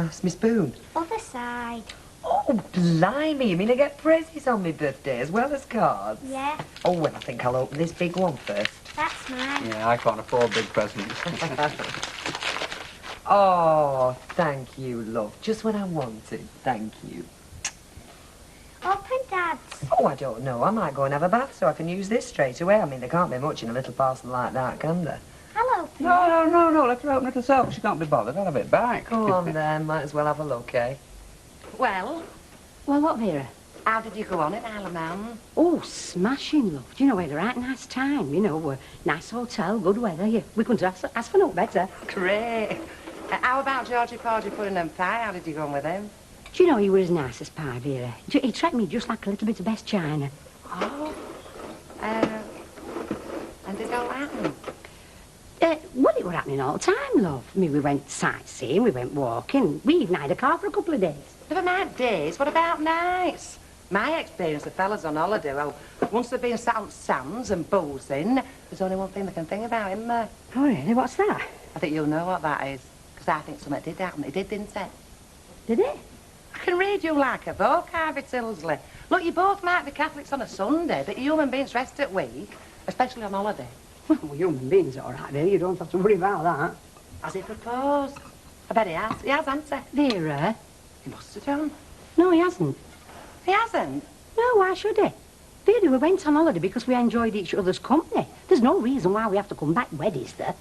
It's Miss Boone. Other side. Oh, blimey. You mean I get presents on my birthday as well as cards? Yeah, Oh, well, I think I'll open this big one first. that's mine. Yeah, I can't afford big presents. Oh, thank you, love. Just when I wanted. Thank you. Open Dad's. Oh, I don't know. I might go and have a bath so I can use this straight away. I mean, there can't be much in a little parcel like that, can there? I'll open No, let her open it herself. She can't be bothered. I'll have it back. Go on then, might as well have a look, eh? Well, what, Vera? How did you go on at Alaman? Oh, smashing, love. Do you know, we had a right nice time, you know. Nice hotel, good weather. Yeah, we couldn't ask for no better. Great. How about Georgie Porgy pudding and pie? How did you go on with him? Do you know, he was as nice as pie, Vera. He treated me just like a little bit of best china. Oh. And did it all happen? Well, it were happening all the time, love. I mean, we went sightseeing, we went walking. We even had a car for a couple of days. Never mind days. What about nights? My experience of fellas on holiday, well, once they've been sat on sands and boozing, there's only one thing they can think about, isn't there? Oh, really? What's that? I think you'll know what that is. Because I think something did happen. It did, didn't it? Did it? I can read you like a book, Harvey Tilsley. Look, you both might be Catholics on a Sunday, but you're human beings rest at week, especially on holiday. Well, human beings, all right, there. You don't have to worry about that. Has he proposed? I bet he has. He has, hasn't he? Vera? He must have done. No, he hasn't. He hasn't? No, why should he? Vera, we went on holiday because we enjoyed each other's company. There's no reason why we have to come back wed, is there?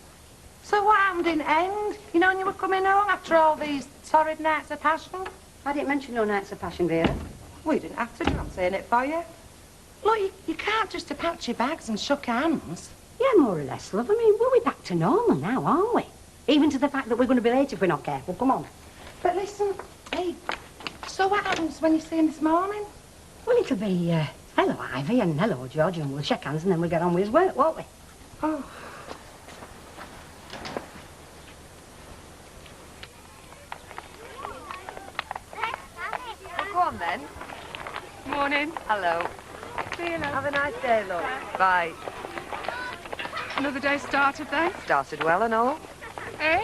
So what happened in end? You know, when you were coming home after all these torrid nights of passion? I didn't mention no nights of passion, Vera. Well, you didn't have to do. I'm saying it for you. Look, you can't just have packed your bags and shook hands. Yeah, more or less, love. I mean, we're back to normal now, aren't we? Even to the fact that we're going to be late if we're not careful. Come on. But listen, hey, so what happens when you see him this morning? Well, it'll be, hello, Ivy, and hello, George, and we'll shake hands and then we'll get on with his work, won't we? Oh. Go on, then. Morning. Hello. See you, love. Have a nice day, love. Bye. Another day started then? Started well and all. Eh?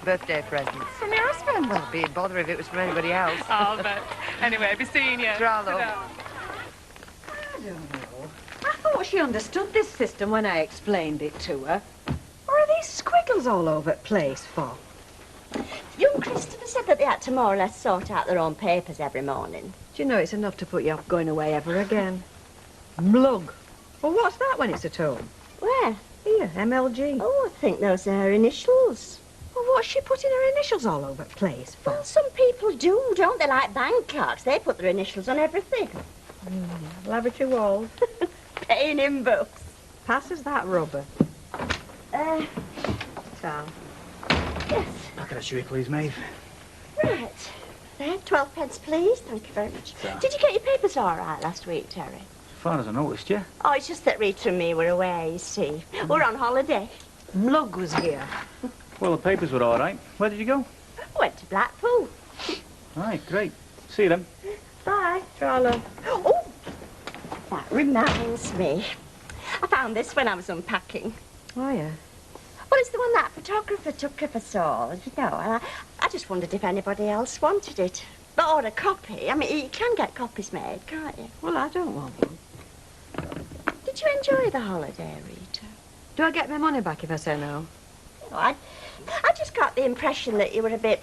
Birthday presents. From your husband? Well, be a bother if it was from anybody else. I'll bet. Anyway, be seeing you. Ta-ra, love. I don't know. I thought she understood this system when I explained it to her. What are these squiggles all over the place for? Young Christopher said that they had to more or less sort out their own papers every morning. Do you know it's enough to put you off going away ever again? Mlug. Well, what's that when it's at home? Where? Here, MLG. Oh, I think those are her initials. Well, what's she putting her initials all over the place for? Well, some people do, don't they? Like bank clerks, they put their initials on everything. Lavatory walls. Paying in books. Passes that rubber. Tom. Yes. I can assure you, please, Maeve. Right. There, 12 pence, please. Thank you very much. Did you get your papers all right last week, Terry? As far as I noticed, yeah. Oh, it's just that Rita and me were away, you see. We're on holiday. Mlug was here. Well, the papers were all right. Where did you go? Went to Blackpool. Right, great. See you then. Bye. Charlotte. Oh, that reminds me. I found this when I was unpacking. Oh, yeah. Well, it's the one that photographer took of us all, you know. And I just wondered if anybody else wanted it. Or a copy. I mean, you can get copies made, can't you? Well, I don't want one. Did you enjoy the holiday, Rita? Do I get my money back if I say no? No, I just got the impression that you were a bit,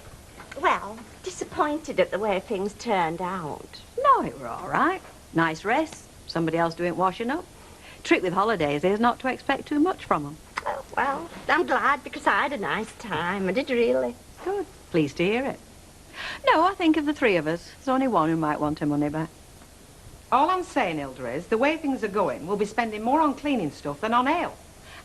well, disappointed at the way things turned out. No, it were all right. Nice rest. Somebody else doing washing up. Trick with holidays is not to expect too much from them. Oh, well, I'm glad because I had a nice time. I did really. Good. Pleased to hear it. No, I think of the three of us, there's only one who might want her money back. All I'm saying, Hilda, is the way things are going, we'll be spending more on cleaning stuff than on ale.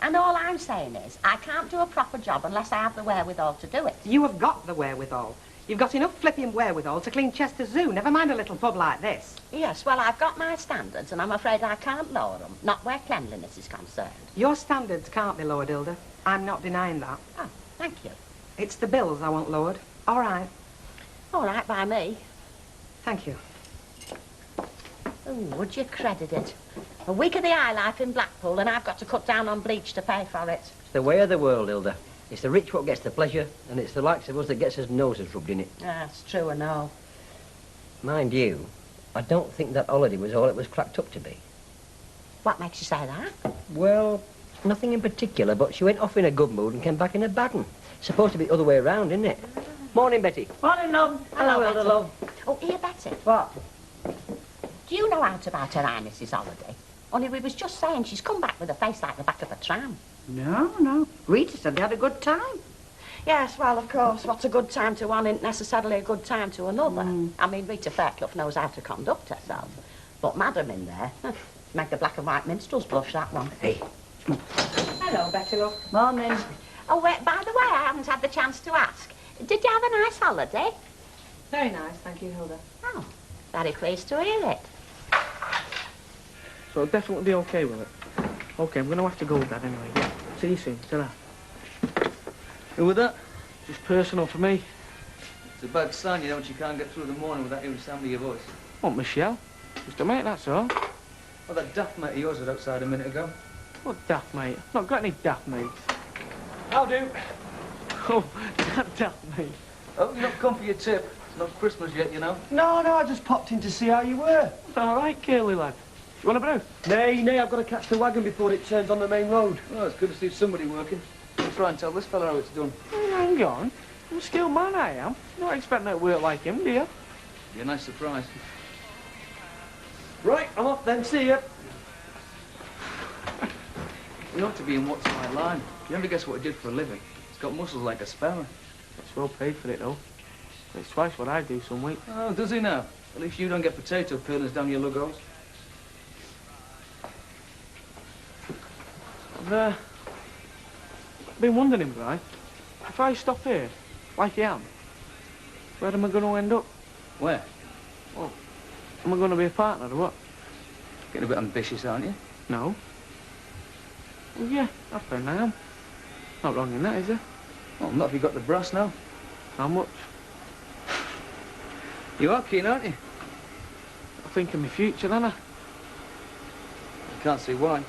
And all I'm saying is, I can't do a proper job unless I have the wherewithal to do it. You have got the wherewithal. You've got enough flipping wherewithal to clean Chester Zoo, never mind a little pub like this. Yes, well, I've got my standards, and I'm afraid I can't lower them, not where cleanliness is concerned. Your standards can't be lowered, Hilda. I'm not denying that. Oh, thank you. It's the bills I want lowered. All right. All right, by me. Thank you. Oh, would you credit it? A week of the high life in Blackpool, and I've got to cut down on bleach to pay for it. It's the way of the world, Hilda. It's the rich what gets the pleasure, and it's the likes of us that gets us noses rubbed in it. That's true, I know. Mind you, I don't think that holiday was all it was cracked up to be. What makes you say that? Well, nothing in particular, but she went off in a good mood and came back in a bad one. Supposed to be the other way around, isn't it? Morning, Betty. Morning, love. Hello, Hilda, Betty. love. Oh, here, Betty. What? Do you know out about Her Highness's holiday? Only we was just saying she's come back with a face like the back of a tram. No. Rita said they had a good time. Yes, well, of course, what's a good time to one isn't necessarily a good time to another. I mean, Rita Fairclough knows how to conduct herself. But Madam in there, make the black and white minstrels blush, that one. Hey. Hello, Betty, love. Morning. Oh, wait, by the way, I haven't had the chance to ask. Did you have a nice holiday? Very nice, thank you, Hilda. Oh, very pleased to hear it. So I'll definitely be okay with it. Okay, I'm going to have to go with that anyway. Yeah. See you soon. Ta-ra. Who with that? Just personal for me. It's a bad sign, you know, when you can't get through the morning without hearing the sound of your voice. What, Michelle? Just a mate, that's all. Oh, that daft mate of yours was outside a minute ago. What daft mate? I've not got any daft mates. How do? Oh, that daft mate. Oh, you're not come for your tip. It's not Christmas yet, you know. No, I just popped in to see how you were. All right, Curly lad. You want a brew? Nay, I've got to catch the wagon before it turns on the main road. Oh, it's good to see somebody working. I'll try and tell this fella how it's done. Hey, hang on. I'm a skilled man, I am. You don't expect me to work like him, do you? Be a nice surprise. Right, I'm off then. See ya. You ought to be in what's my line. You never guess what he did for a living. He's got muscles like a sparrow. It's well paid for it, though. It's twice what I do some weeks. Oh, does he now? At least you don't get potato peelers down your lugos. I've been wondering, Brian, if I stop here, like I am, where am I going to end up? Where? Well, am I going to be a partner or what? Getting a bit ambitious, aren't you? No. Well, yeah, I think I am. Not wrong in that, is there? Well, not if you got the brass now. How much? You are keen, aren't you? I think of my future, then I. You can't see why.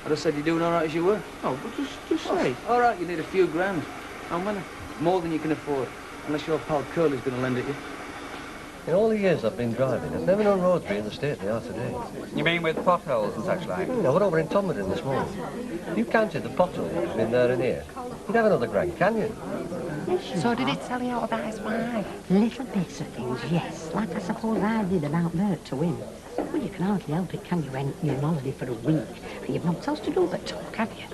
I just said you're doing all right as you were. Oh, but just say. All right, you need a few grand. How many? More than you can afford. Unless your pal Curly's going to lend it you. In all the years I've been driving, I've never known roads be in the state they are today. You mean with potholes and such like? I was over in Tomlin this morning. If you counted the potholes between there and here, you'd have another Grand Canyon. So did it tell you all about his wife? Little bits of things, yes. Like I suppose I did about Bert to him. Well, you can hardly help it, can you, when you're on holiday for a week and you've not else to do but talk, have you?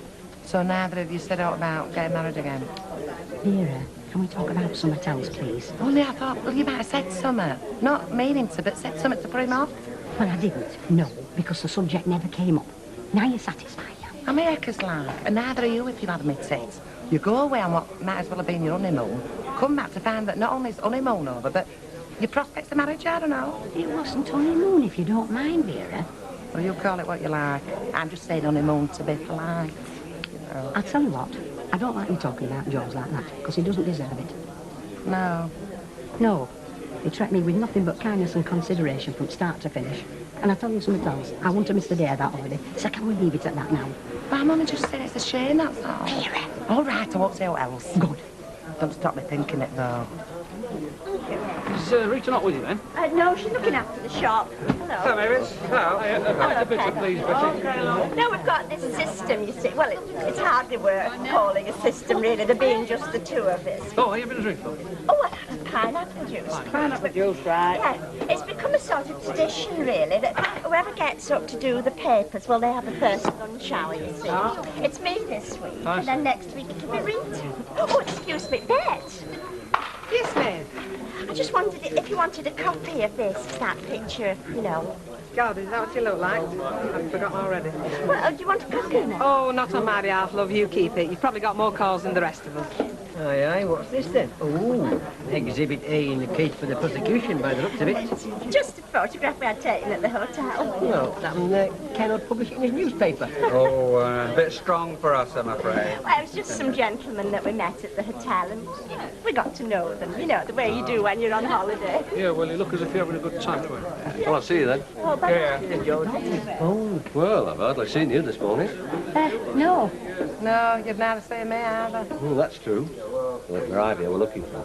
So neither of you said out about getting married again? Vera, can we talk about something else, please? Only I thought, well, you might have said something. Not meaning to, but said something to put him off. Well, I didn't, no, because the subject never came up. Now you're satisfied. America's like, and neither are you if you've had me tits. You go away on what might as well have been your honeymoon, come back to find that not only is honeymoon over, but your prospects of marriage, I don't know. It wasn't honeymoon, if you don't mind, Vera. Well, you call it what you like. I'm just saying honeymoon to be polite. I'll tell you what, I don't like you talking about George like that, because he doesn't deserve it. No. No. He treated me with nothing but kindness and consideration from start to finish. And I tell you something else, I wouldn't have missed a day of that holiday, so can we leave it at that now? But I'm only just saying it's a shame, that's all. Vera! All right, I won't say what else. Good. Don't stop me thinking it, though. Is Rita not with you, then? No, she's looking after the shop. Hello. Hello, Mavis. Hello. A bitter, please, Betty. No, we've got this system, you see. Well, it's hardly worth calling a system, really, there being just the two of us. Oh, are you having a drink, though? Oh, what? Pineapple juice. Pineapple juice, right. Yeah, it's become a sort of tradition, really, that whoever gets up to do the papers, well, they have the first lunch hour, you see. It's me this week, and then next week it'll be Rita. Oh, excuse me, Bet. Yes, Maeve. I just wondered if you wanted a copy of this, that picture, you know. God, is that what you look like? I've forgotten already. Well, do you want a copy now? Oh, not on my behalf, love. You keep it. You've probably got more calls than the rest of us. Aye, aye, what's this then? Oh, Exhibit A in the case for the prosecution by the looks of it. Just a photograph we had taken at the hotel. No, that cannot publish it in his newspaper. Oh, a bit strong for us, I'm afraid. Well, it was just some gentlemen that we met at the hotel, and we got to know them, you know, the way you do when you're on holiday. Yeah, well, you look as if you're having a good time, don't you? Well, I'll see you then. Oh, bye. Oh, well, I've hardly seen you this morning. No. No, you'd never see me either. Oh, that's true. Well, we're Ivy, we're looking for.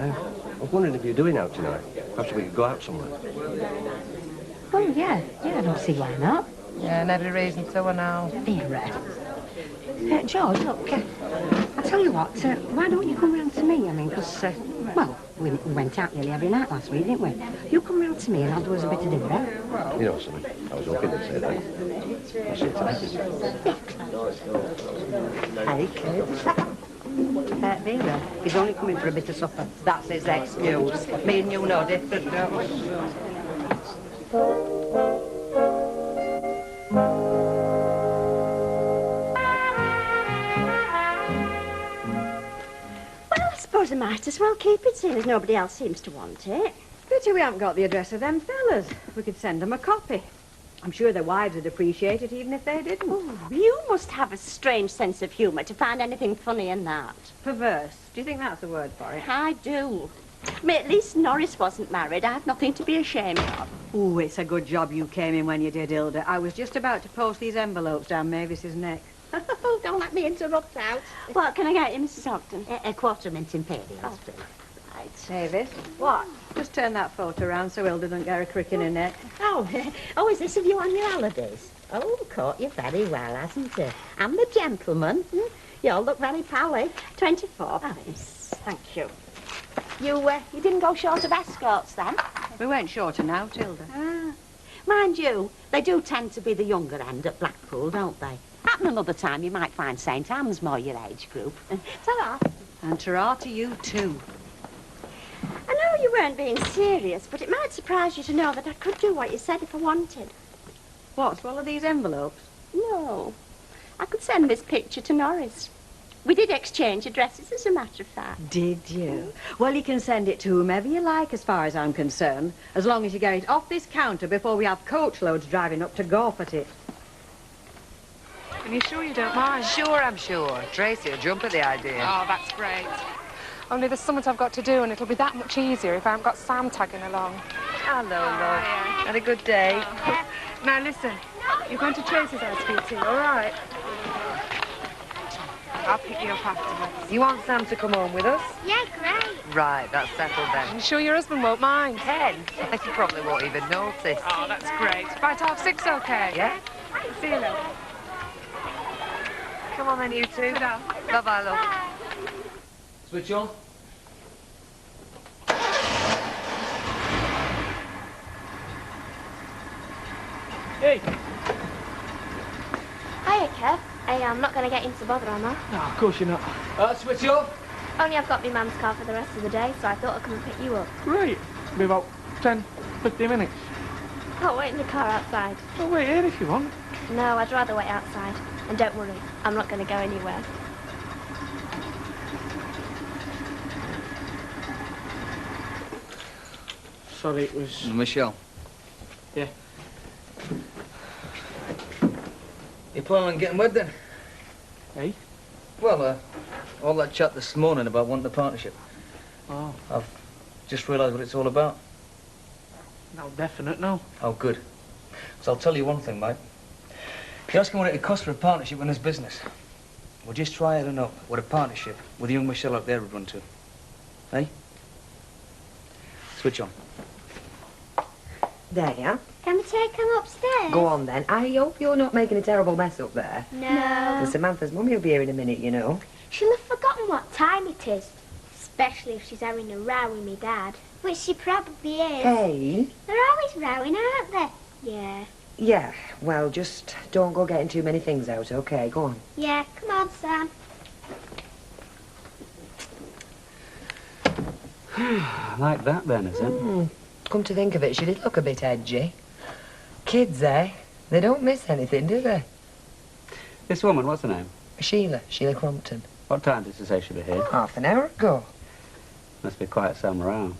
I was wondering if you're doing out tonight. Perhaps we could go out somewhere. Oh, yeah. Yeah, I don't see why not. Yeah, and every reason to now. Vera. George, look, I tell you what, why don't you come round to me? I mean, because, well, we went out nearly every night last week, didn't we? You come round to me and I'll do us a bit of dinner. You know something? I was hoping they'd say that. I'll see you tonight. Hey, kids. Vera, he's only coming for a bit of supper. That's his excuse. Me and you know different, don't we? Well, I suppose I might as well keep it, seeing as nobody else seems to want it. Pity we haven't got the address of them fellas. We could send them a copy. I'm sure their wives would appreciate it even if they didn't. Oh, you must have a strange sense of humour to find anything funny in that. Perverse. Do you think that's the word for it? I do. I mean, at least Norris wasn't married. I have nothing to be ashamed of. Oh, it's a good job you came in when you did, Hilda. I was just about to post these envelopes down Mavis's neck. Oh, don't let me interrupt out. What can I get you, Mrs. Ogden? A quarter mint imperials, please. Right. Mavis, what? Just turn that photo around so Hilda doesn't get a crick in her neck. Oh, is this of you on your holidays? Oh, caught you very well, hasn't it? I'm the gentleman. You all look very pally. 24 pence. Thank you. You didn't go short of escorts, then? We went short of now, Hilda. Mind you, they do tend to be the younger end at Blackpool, don't they? Happen another time you might find St Anne's more your age group. Ta-ra. And ta-ra to you, too. I know you weren't being serious, but it might surprise you to know that I could do what you said if I wanted. What, swallow these envelopes? No. I could send this picture to Norris. We did exchange addresses, as a matter of fact. Did you? Well, you can send it to whomever you like, as far as I'm concerned, as long as you get it off this counter before we have coach loads driving up to golf at it. Are you sure you don't mind? Sure, I'm sure. Tracy will jump at the idea. Oh, that's great. Only there's something I've got to do, and it'll be that much easier if I haven't got Sam tagging along. Hello, love. Had a good day? Now, listen. You're going to Tracy's house for your tea, all right? I'll pick you up afterwards. You want Sam to come home with us? Yeah, great. Right, that's settled then. You sure your husband won't mind? Ken? He probably won't even notice. Oh, that's great. By 6:30, okay? Yeah? See you later. Come on then, you two. Bye-bye, love. Switch on. Hey! Hiya, Kev. Hey, I'm not going to get into bother, am I? No, of course you're not. Switch off. Only I've got my mum's car for the rest of the day, so I thought I'd come and pick you up. Great. It'll be about 10, 15 minutes. I'll wait in the car outside. I'll wait here if you want. No, I'd rather wait outside. And don't worry, I'm not going to go anywhere. Sorry, it was... Michelle. Yeah. You planning on getting wed then? Hey? Well, all that chat this morning about wanting a partnership. Oh. I've just realised what it's all about. No, definite, no. Oh, good. So I'll tell you one thing, mate. You're asking what it'd cost for a partnership in this business. Well, just try it up what a partnership with young Michelle out there would run to. Hey? Switch on. There you are. Can we take him upstairs? Go on then. I hope you're not making a terrible mess up there. No. And Samantha's mummy will be here in a minute, you know. She'll have forgotten what time it is. Especially if she's having a row with me dad. Which she probably is. Hey? They're always rowing, aren't they? Yeah. Yeah, well, just don't go getting too many things out, okay? Go on. Yeah, come on, Sam. Like that then, is it? Come to think of it, she did look a bit edgy. Kids, eh? They don't miss anything, do they? This woman, what's her name? Sheila Crompton. What time did she say she'd be here? Half an hour ago. Must be quite some around.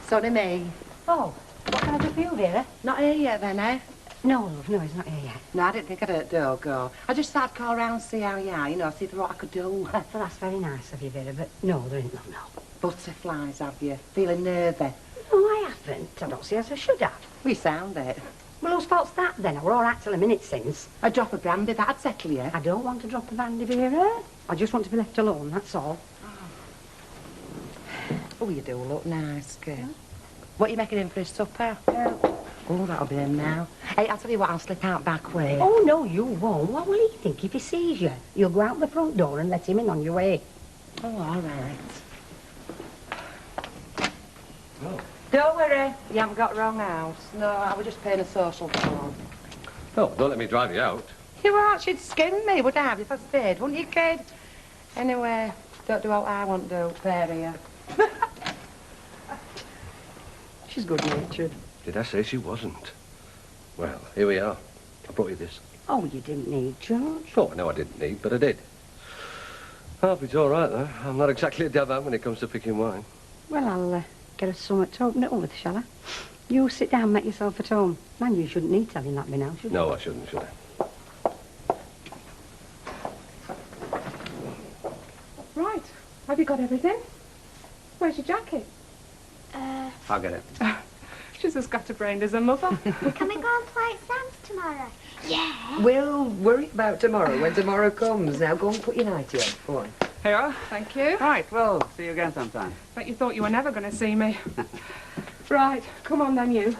Sorry, me. Oh, what can I do for you, Vera? Not here yet, then, eh? No, love, no, he's not here yet. No, I didn't think I'd do go. I just thought I'd call round and see how you are, you know, see if there's what I could do. Well, that's very nice of you, Vera, but no, there ain't none, no. Butterflies, have you? Feeling nervy? No, I haven't. I don't see as I should have. We sound it. Well, whose fault's that, then? We're all right till a minute since. A drop of brandy, that'd settle you. I don't want a drop of brandy, Vera. I just want to be left alone, that's all. Oh, you do look nice, girl. What are you making him for his supper? Oh, that'll be him now. Hey, I'll tell you what, I'll slip out back way. Oh, no, you won't. What will he think if he sees you? You'll go out the front door and let him in on your way. Oh, all right. Oh. Don't worry, you haven't got wrong house. No, I was just paying a social call. Oh, don't let me drive you out. You what? You'd skin me, would I have, if I stayed, wouldn't you, kid? Anyway, don't do what I want to do, fair here. She's good-natured. Did I say she wasn't? Well, here we are. I brought you this. Oh, you didn't need, George. Oh, no, I didn't need, but I did. Hope it's all right, though. I'm not exactly a devant when it comes to picking wine. Well, I'll get us something to open it up with, shall I? You sit down and make yourself at home. Man, you shouldn't need telling that me now, should you? No, I shouldn't, should I? Right. Have you got everything? Where's your jacket? I'll get it. She's as scatterbrained as her mother. Can we go and play at Sam's tomorrow? Yeah. We'll worry about tomorrow when tomorrow comes. Now go and put your nightie on. Go on. Here. Thank you. Right, well, see you again sometime. Bet you thought you were never going to see me. Right, come on then, you.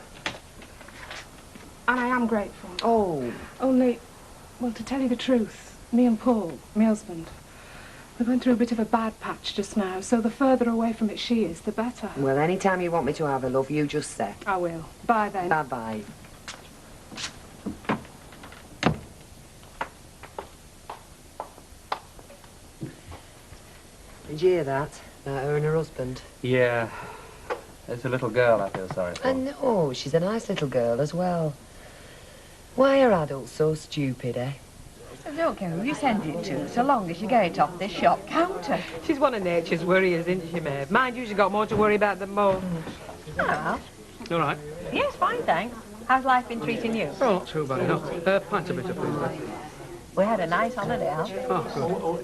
And I am grateful. Oh. Only, well, to tell you the truth, me and Paul, my husband, we went through a bit of a bad patch just now, so the further away from it she is, the better. Well, any time you want me to have a love, you just say. I will. Bye then. Bye-bye. Did you hear that? About her and her husband? Yeah. It's a little girl I feel sorry for. I know. She's a nice little girl as well. Why are adults so stupid, eh? I don't care who you send it to, so long as you get it off this shop counter. She's one of nature's worriers, isn't she, Maeve? Mind you, she's got more to worry about than Mo. Ah, All right. yes, fine, thanks. How's life been treating you? Oh, not too bad enough. Pint of bitter, please. We had a nice holiday, Al. Oh,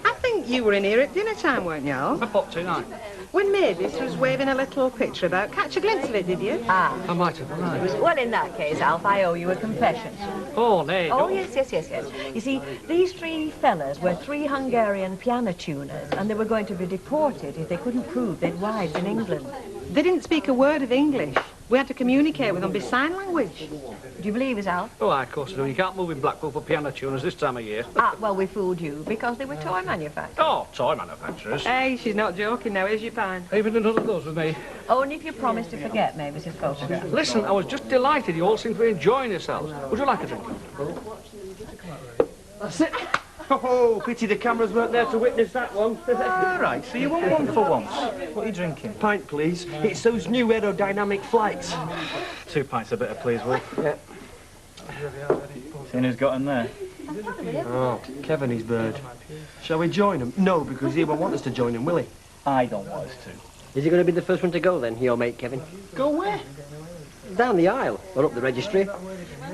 I think you were in here at dinner time, weren't you, Al? good. I popped tonight. When Mavis was waving a little picture about. Catch a glimpse of it, did you? Ah. I might have, right. Well, in that case, Alf, I owe you a confession. Oh, nay. Oh, yes. You see, these three fellas were three Hungarian piano tuners, and they were going to be deported if they couldn't prove they'd wives in England. They didn't speak a word of English. We had to communicate with them by sign language. Do you believe us, Alf? Oh, of course I do. You can't move in Blackpool for piano tuners this time of year. Ah, well, we fooled you, because they were toy manufacturers. Oh, toy manufacturers. Hey, she's not joking now, is your pine? Even another of those with me. Only if you promise to forget Mavis's photograph. Listen, I was just delighted you all seem to be enjoying yourselves. Would you like a drink? That's it. Oh, pity the cameras weren't there to witness that one. All right, so you want one for once. What are you drinking? Pint, please. It's those new aerodynamic flights. 2 pints of bitter, please, Wolf. Yeah. Seen who's got in there? Oh, Kevin, his bird. Shall we join him? No, because he won't want us to join him, will he? I don't want us to. Is he going to be the first one to go then, your mate Kevin? Go where? Down the aisle, or up the registry.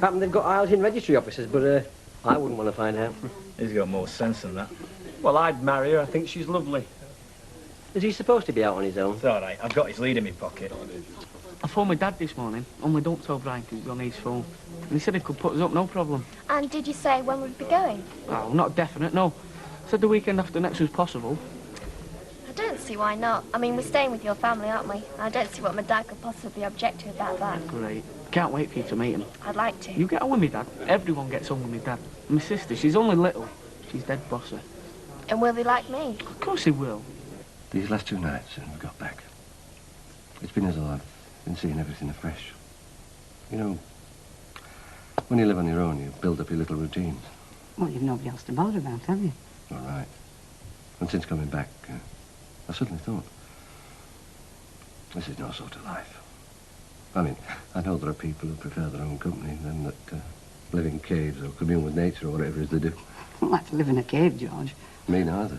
Happen they've got aisles in registry offices, but I wouldn't want to find out. He's got more sense than that. Well, I'd marry her. I think she's lovely. Is he supposed to be out on his own? It's all right. I've got his lead in my pocket. I phoned my dad this morning, only don't tell Brian 'cause he's on his phone. And he said he could put us up, no problem. And did you say when we'd be going? Oh, not definite, no. Said the weekend after next was possible. I don't see why not. I mean, we're staying with your family, aren't we? I don't see what my dad could possibly object to about that. Great. Can't wait for you to meet him. I'd like to. You get on with me, Dad. Everyone gets on with me, Dad. My sister, she's only little. She's dead bossy. And will they like me? Of course he will. These last 2 nights since we got back, it's been as though I've been seeing everything afresh. You know, when you live on your own, you build up your little routines. Well, you've nobody else to bother about, have you? All right. And since coming back, I suddenly thought, this is no sort of life. I mean, I know there are people who prefer their own company than that live in caves or commune with nature or whatever it is they do. I don't like to live in a cave, George. Me neither.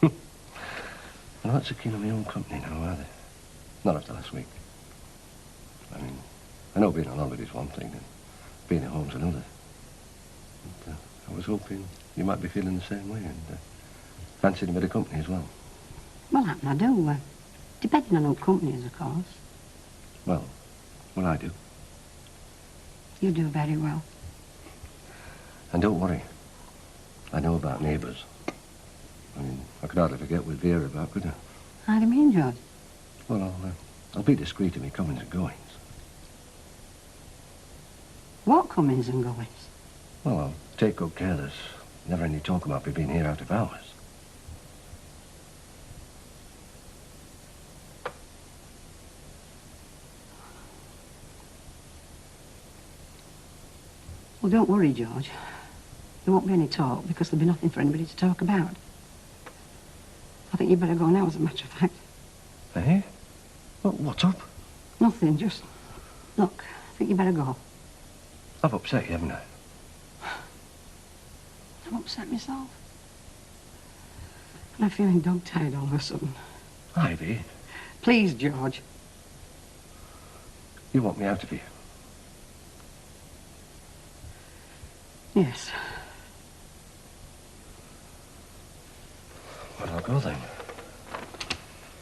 I'm not so keen on my own company now, are they? Not after last week. I mean, I know being on holiday's one thing and being at home's another. But, I was hoping you might be feeling the same way and fancied a bit of company as well. Well, I do. Depending on who company is, of course. Well, I do. You do very well. And don't worry. I know about neighbours. I mean, I could hardly forget with Vera about, could I? How do you mean, George? Well, I'll be discreet in my comings and goings. What comings and goings? Well, I'll take good care there's never any talk about me being here out of hours. Well, don't worry, George. There won't be any talk because there'll be nothing for anybody to talk about. I think you better go now, as a matter of fact. Eh? Well, what's up? Nothing, just... Look, I think you better go. I've upset you, haven't I? I've upset myself. And I'm feeling dog-tired all of a sudden. Ivy, Please, George. you want me out of here? Yes. Well, I'll go then.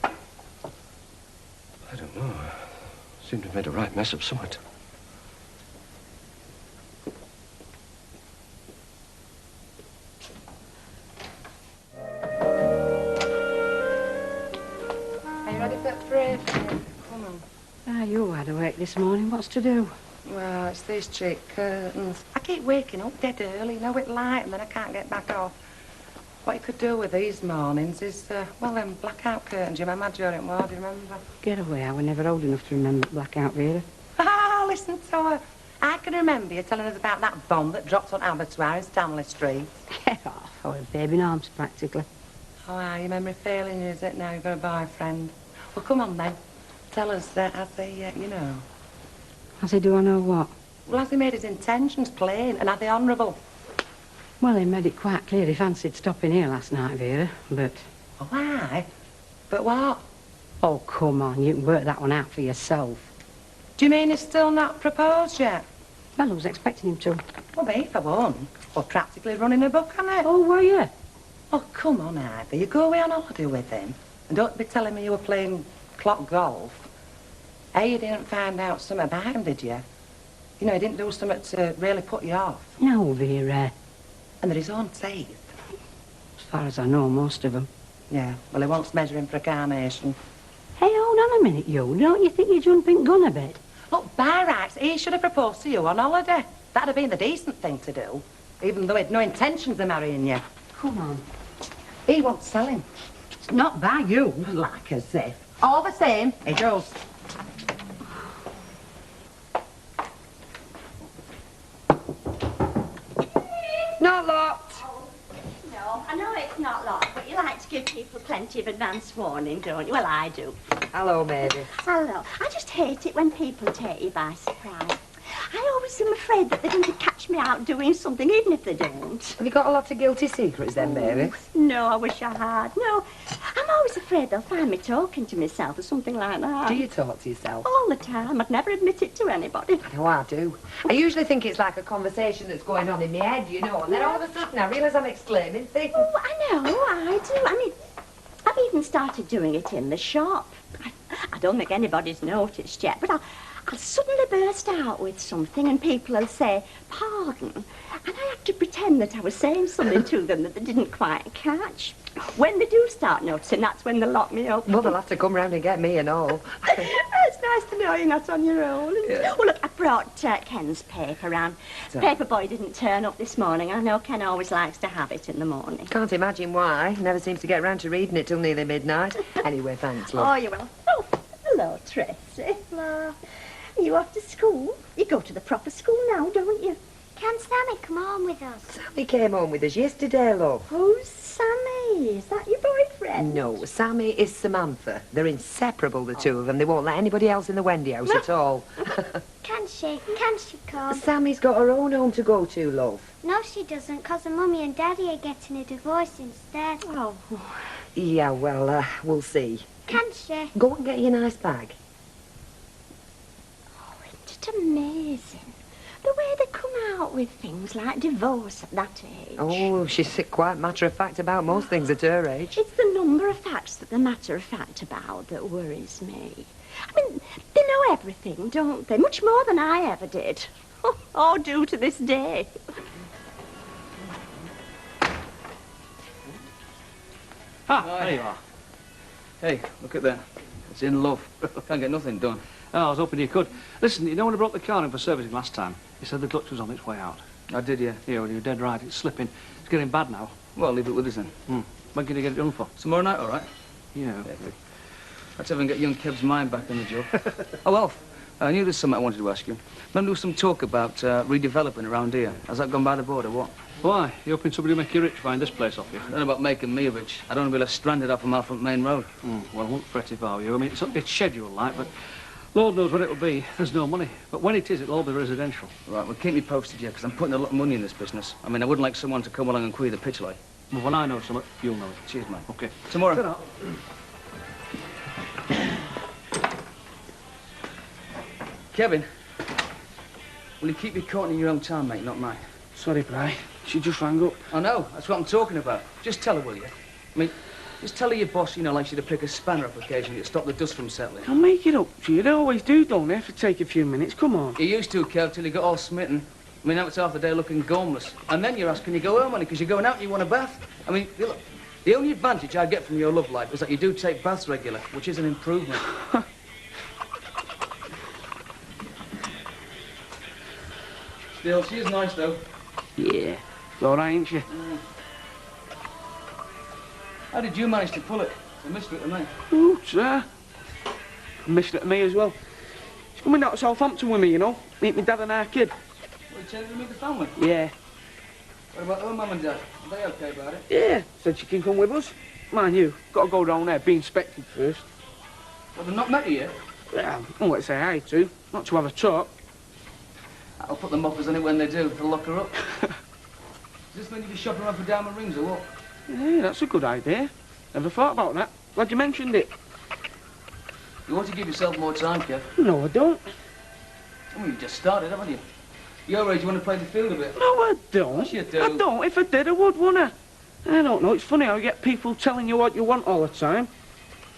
I don't know. I seem to have made a right mess of something. Are you ready for prayer? Come on. Ah, you're wide awake this morning. What's to do? Well, it's these cheap curtains. I keep waking up dead early, you know, at light, and then I can't get back off. What you could do with these mornings is, well, them blackout curtains you remember during war, do you remember? Get away. I was never old enough to remember blackout, Vera. Ah, listen to her. I can remember you telling us about that bomb that dropped on Abattoir in Stanley Street. Get off. I was a baby in arms, practically. Oh, your memory failing you, is it, now you've got a boyfriend? Well, come on, then. Tell us that as they, you know. Has he do I know what? Well, has he made his intentions plain, and are they honourable? Well, he made it quite clear he fancied stopping here last night, Vera, but... Oh, why? But what? Oh, come on, you can work that one out for yourself. Do you mean he's still not proposed yet? Well, I was expecting him to. Well, me, for one. Well, practically running a book on it. Oh, were you? Oh, come on, Ivy. You go away on holiday with him. And don't be telling me you were playing clock golf. Hey, you didn't find out something about him, did you? You know, he didn't do something to really put you off. No, Vera. And that he's on teeth. As far as I know, most of them. Yeah, well, he wants measuring for a carnation. Hey, hold on a minute, you. Don't you think you're jumping gun a bit? Look, by rights, he should have proposed to you on holiday. That'd have been the decent thing to do, even though he'd no intentions of marrying you. Come on. He won't sell him. It's not by you. Like as if. All the same, he does. Not locked. No, I know it's not locked, but you like to give people plenty of advance warning, don't you? Well, I do. Hello, Mavis. Hello. I just hate it when people take you by surprise. I always am afraid that they're going to catch me out doing something, even if they don't. Have you got a lot of guilty secrets then, Mavis? No, I wish I had. No, I'm always afraid they'll find me talking to myself or something like that. Do you talk to yourself? All the time. I'd never admit it to anybody. No, I do. I usually think it's like a conversation that's going on in my head, you know, and then all of a sudden I realise I'm exclaiming things. Oh, I know, I do. I mean, I've even started doing it in the shop. I don't think anybody's noticed yet, but I'll suddenly burst out with something and people will say, pardon, and I have to pretend that I was saying something to them that they didn't quite catch. When they do start noticing, that's when they lock me up. Well, they'll have to come round and get me and all. It's nice to know you're not on your own. Yeah. Well, look, I brought Ken's paper round. So- Paperboy didn't turn up this morning. I know Ken always likes to have it in the morning. Can't imagine why. Never seems to get round to reading it till nearly midnight. Anyway, thanks, love. Oh, you're welcome. Oh, hello, Tracy. Hello. Are you off to school? You go to the proper school now, don't you? Can Sammy come home with us? Sammy came home with us yesterday, love. Who's Sammy? is that your boyfriend? No, Sammy is Samantha. They're inseparable, the two of them. They won't let anybody else in the Wendy house at all. Can she? Can she come? Sammy's got her own home to go to, love. No, she doesn't, because her mummy and daddy are getting a divorce instead. Oh. Yeah, well, we'll see. Can she? Go and get your nice bag. Isn't it amazing? The way they come out with things like divorce at that age. Oh, she's quite matter-of-fact about most things at her age. It's the number of facts that they're matter-of-fact about that worries me. I mean, they know everything, don't they? Much more than I ever did. Or do to this day. There you are. Hey, look at that. It's in love. Can't get nothing done. Oh, I was hoping you could. Listen, you know when I brought the car in for servicing last time, you said the clutch was on its way out. I did, yeah. Yeah, well, you're dead right. It's slipping. It's getting bad now. Well, leave it with us then. When can you get it done for? Tomorrow night, all right? Yeah. Let's have and get young Kev's mind back on the job. Oh, Alf, I knew there's something I wanted to ask you. Remember there was some talk about redeveloping around here. Has that gone by the board or what? Why? You hoping somebody will make you rich buying this place off you? I don't know about making me rich. I don't want to be left stranded off a mile front main road. Well, I won't fret if I were you. I mean, it's scheduled like, but Lord knows when it'll be. There's no money. But when it is, it'll all be residential. Right, well, keep me posted, yeah, because I'm putting a lot of money in this business. I mean, I wouldn't like someone to come along and queer the pitch like. Well, when I know something, you'll know it. Cheers, mate. Okay. Tomorrow. Kevin, will you keep your coat in your own time, mate, not mine? Sorry, Bri. She just rang up. I know, that's what I'm talking about. Just tell her, will you? I mean, just tell her your boss, you know, likes you to pick a spanner up occasionally to stop the dust from settling. I'll make it up to you. They always do, don't they? If it take a few minutes. Come on. You used to, Kev, till you got all smitten. I mean, now it's half the day looking gormless. And then you're asking you go home, honey, because you're going out and you want a bath. I mean, look, the only advantage I get from your love life is that you do take baths regular, which is an improvement. Still, she is nice, though. Yeah. All right, ain't she? How did you manage to pull it? It's a mystery to me. Oh, sir. A mystery to me as well. She's coming out to Southampton with me, you know. Meet my dad and our kid. Well, you changed to meet the family? Yeah. What about her mum and dad? Are they okay about it? Yeah. Said she can come with us. Mind you, got to go down there, be inspected first. Well, they've not met you yet? Yeah, I'm going to say hi to. Not to have a talk. I'll put the moppers on it when they do. They'll lock her up. Does this mean you'll be shopping around for diamond rings or what? Yeah, that's a good idea. Never thought about that. Glad you mentioned it. You want to give yourself more time, Kev? No, I don't. I mean, you just started, haven't you? Your age, you want to play the field a bit? No, I don't. Yes, you do. I don't. If I did, I would, wouldn't I? I don't know. It's funny how you get people telling you what you want all the time.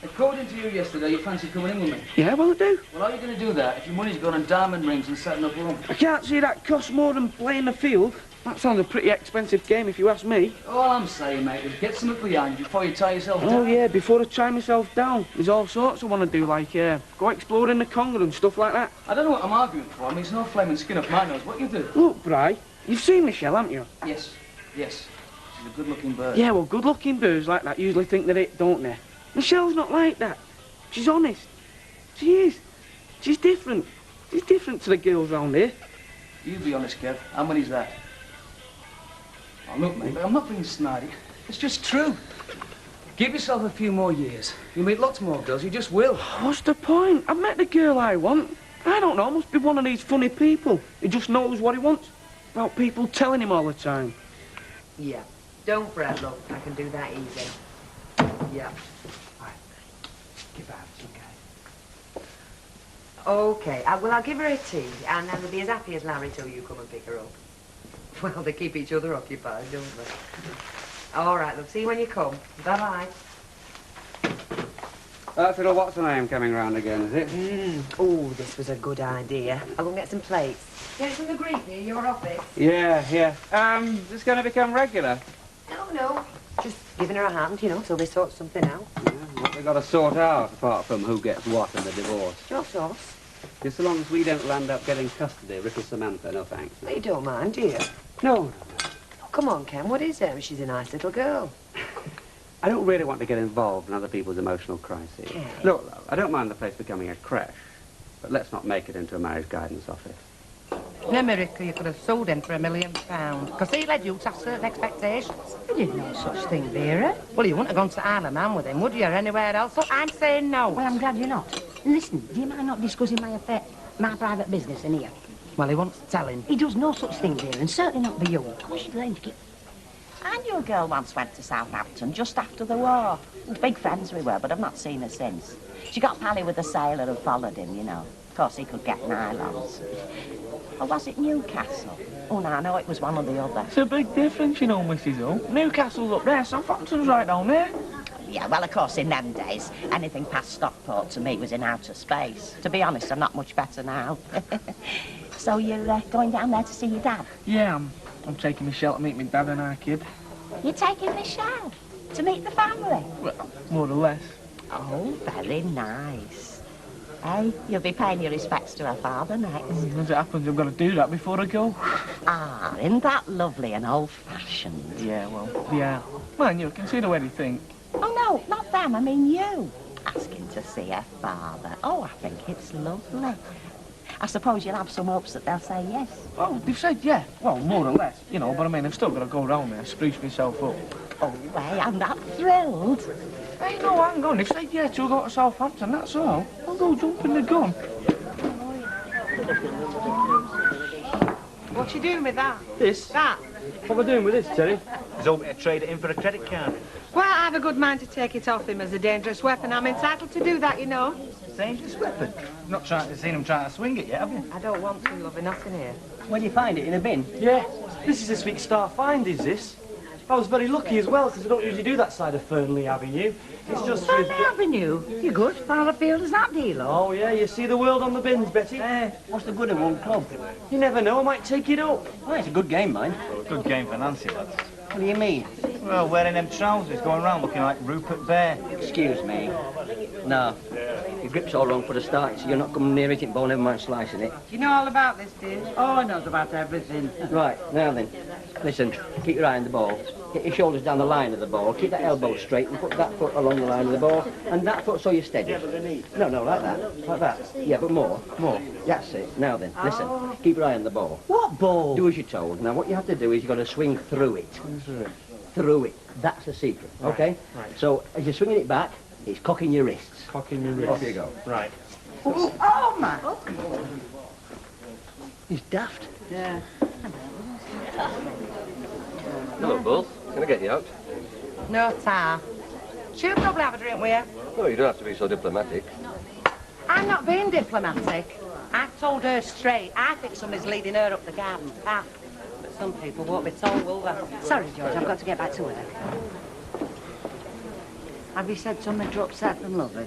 According to you yesterday, you fancy coming in with me. Yeah, well, I do. Well, how are you going to do that if your money's gone on diamond rings and setting up home? I can't see that costs more than playing the field. That sounds a pretty expensive game, if you ask me. All I'm saying, mate, is get something behind you before you tie yourself down. Oh, yeah, before I tie myself down. There's all sorts I want to do, like go exploring the Congo and stuff like that. I don't know what I'm arguing for. I mean, it's no flaming skin off my nose. What you do? Look, Bri, you've seen Michelle, haven't you? Yes, yes. She's a good-looking bird. Yeah, well, good-looking birds like that usually think they're it, don't they? Michelle's not like that. She's honest. She is. She's different. She's different to the girls round here. You be honest, Kev. How many's that? Oh, look, mate, I'm not being snidey. It's just true. Give yourself a few more years. You'll meet lots more girls. You just will. What's the point? I've met the girl I want. I don't know. I must be one of these funny people. He just knows what he wants. About people telling him all the time. Yeah. Don't fret, love. I can do that easy. Yeah. Give out, okay? Okay. Well, I'll give her a tea, and then they'll be as happy as Larry till you come and pick her up. Well, they keep each other occupied, don't they? All right, love. See you when you come. Bye-bye. That's little what's her name coming round again, is it? Oh, this was a good idea. I'll go and get some plates. Get it from the Greek near your office. Yeah, yeah. Is this going to become regular? No. Just giving her a hand, you know, till they sort something out. Yeah, what they got to sort out, apart from who gets what in the divorce? Your sauce. Just so long as we don't land up getting custody, Rick or Samantha, no thanks. You don't mind, do you? No. Oh, come on, Ken, what is it? She's a nice little girl. I don't really want to get involved in other people's emotional crises. Okay. Look, love, I don't mind the place becoming a creche, but let's not make it into a marriage guidance office. In America, you could have sold him for £1 million. Because he led you to have certain expectations. You did no such thing, Vera. Well, you wouldn't have gone to Isle of Man with him, would you, or anywhere else? So I'm saying no. Well, I'm glad you're not. Listen, do you mind not discussing my affair, my private business in here? Well, he wants to tell him. He does no such thing, Vera, and certainly not for you. I wish you'd learn to keep... I knew a girl once went to Southampton just after the war. Big friends we were, but I've not seen her since. She got pally with a sailor who followed him, you know. Of course, he could get nylons. Or was it Newcastle? Oh, no, no, it was one or the other. It's a big difference, you know, Mrs. O. Newcastle's up there, Southampton's right down there. Yeah, well, of course, in them days, anything past Stockport to me was in outer space. To be honest, I'm not much better now. So you're going down there to see your dad? Yeah, I'm taking Michelle to meet my dad and our kid. You're taking Michelle to meet the family? Well, more or less. Oh, very nice. Hey, you'll be paying your respects to her father next. As it happens, I've got to do that before I go. Ah, isn't that lovely and old-fashioned? Yeah, well, yeah. Man, you can see the way they think. Oh, no, not them, I mean you. Asking to see her father. Oh, I think it's lovely. I suppose you'll have some hopes that they'll say yes. Oh, they've said yeah. Well, more or less, you know, but I mean, I've still got to go round there, spruce myself up. Oh, well, I'm not thrilled. Hey, no, hang on. They've said yeah to go to Southampton, that's all. I'll go jumping the gun. What you doing with that? This? That? What am I doing with this, Terry? He's hoping to trade it in for a credit card. Well, I have a good mind to take it off him as a dangerous weapon. I'm entitled to do that, you know. Dangerous weapon? You've not seen him trying to swing it yet, have you? I don't want to, lovey, nothing here. Where do you find it? In a bin? Yeah. This is this week's Star Find, is this? I was very lucky as well, because I don't usually do that side of Fernley Avenue. It's just Fernley Avenue? You good? Far afield as that deal? Oh, yeah, you see the world on the bins, Betty. What's the good of one club? You never know, I might take it up. Well, it's a good game, mine. Good game for Nancy, lads. What do you mean? Well, wearing them trousers, going round looking like Rupert Bear. Excuse me. No. Your grip's all wrong for the start, so you're not coming near eating bone, never mind slicing it. Do you know all about this, dear? Oh, he knows about everything. Right, now then. Listen, keep your eye on the ball. Get your shoulders down the line of the ball. Keep that elbow straight and put that foot along the line of the ball. And that foot so you're steady. No, like that. Like that. Yeah, but more. That's it. Now then, listen. Keep your eye on the ball. What ball? Do as you're told. Now, what you have to do is you've got to swing through it. Through it. That's the secret, okay? Right. So, as you're swinging it back, it's cocking your wrists. Cocking your wrists. Off you go. Right. Oh, man. He's daft. Yeah. Hello, both. Can I get you out? No, tar. She'll probably have a drink with you. No, you don't have to be so diplomatic. I'm not being diplomatic. I've told her straight. I think somebody's leading her up the garden path. But some people won't be told, will they? Sorry, George, I've got to get back to work. Have you said something to upset them, lovey?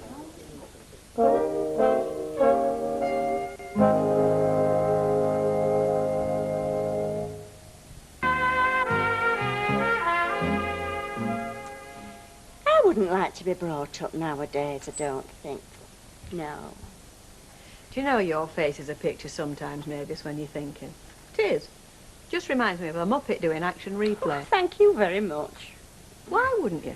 I wouldn't like to be brought up nowadays, I don't think. No. Do you know your face is a picture sometimes, Mavis, when you're thinking? It is. Just reminds me of a Muppet doing action replay. Oh, thank you very much. Why wouldn't you?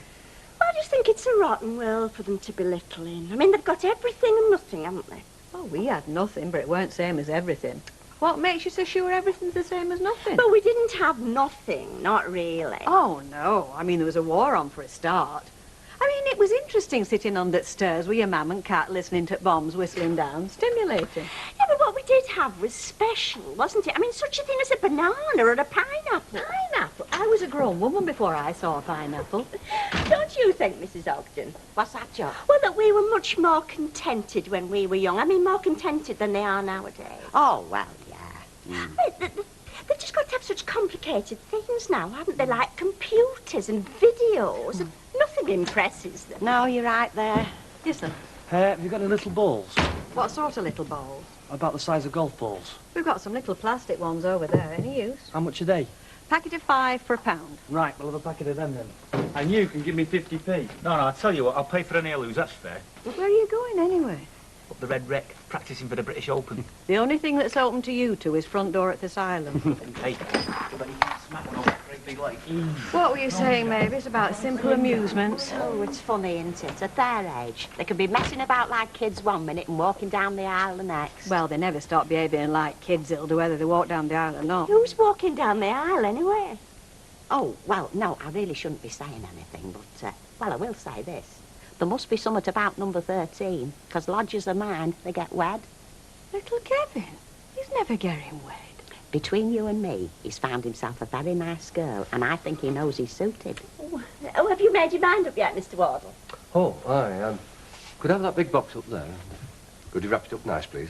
Well, I just think it's a rotten world for them to be little in. I mean, they've got everything and nothing, haven't they? Oh, we had nothing, but it weren't same as everything. What makes you so sure everything's the same as nothing? But we didn't have nothing, not really. Oh, no. I mean, there was a war on for a start. I mean, it was interesting sitting under the stairs with your mam and cat listening to bombs whistling down. Stimulating. Yeah, but what we did have was special, wasn't it? I mean, such a thing as a banana or a pineapple. Pineapple? I was a grown woman before I saw a pineapple. Don't you think, Mrs. Ogden? What's that, Joe? Well, that we were much more contented when we were young. I mean, more contented than they are nowadays. Oh, well, yeah. They've just got to have such complicated things now, haven't they? Like computers and videos. And nothing impresses them. No, you're right there. Yes, sir. Have you got any little balls? What sort of little balls? About the size of golf balls. We've got some little plastic ones over there. Any use? How much are they? Packet of 5 for £1. Right, we'll have a packet of them then. And you can give me 50p. No, I'll tell you what, I'll pay for any lose, that's fair. But where are you going anyway? Up the Red Wreck, practising for the British Open. The only thing that's open to you two is front door at this island. Hey, but you can't smack one over the creek. be like. What were you saying, Mavis, about simple amusements? Oh, it's funny, isn't it? At their age, they can be messing about like kids one minute and walking down the aisle the next. Well, they never stop behaving like kids, Hilda, whether they walk down the aisle or not. Who's walking down the aisle, anyway? Oh, well, no, I really shouldn't be saying anything, but, well, I will say this. There must be something about number 13, because lodgers of mine, they get wed. Little Kevin, he's never getting wed. Between you and me, he's found himself a very nice girl, and I think he knows he's suited. Oh, have you made your mind up yet, Mr. Wardle? Oh, aye. Could I have that big box up there? Could you wrap it up nice, please?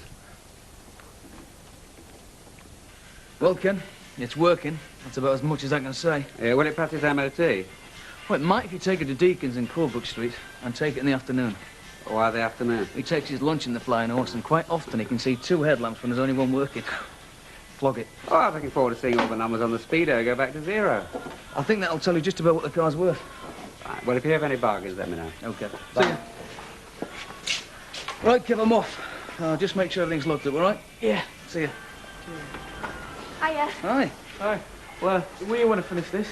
Well, Ken, it's working. That's about as much as I can say. Yeah, will it pass his MOT? Well, it might if you take it to Deacon's in Colebrook Street and take it in the afternoon. Why the afternoon? He takes his lunch in the Flying Horse, and quite often he can see 2 headlamps when there's only one working. Flog it. Oh, I'm looking forward to seeing all the numbers on the speedo go back to 0. I think that'll tell you just about what the car's worth. Right, well, if you have any bargains, let me know. OK. See ya. Right, Kev, I'm off. Just make sure everything's locked up, all right? Yeah. See ya. Hiya. Hi. Hi. Well, where you want to finish this?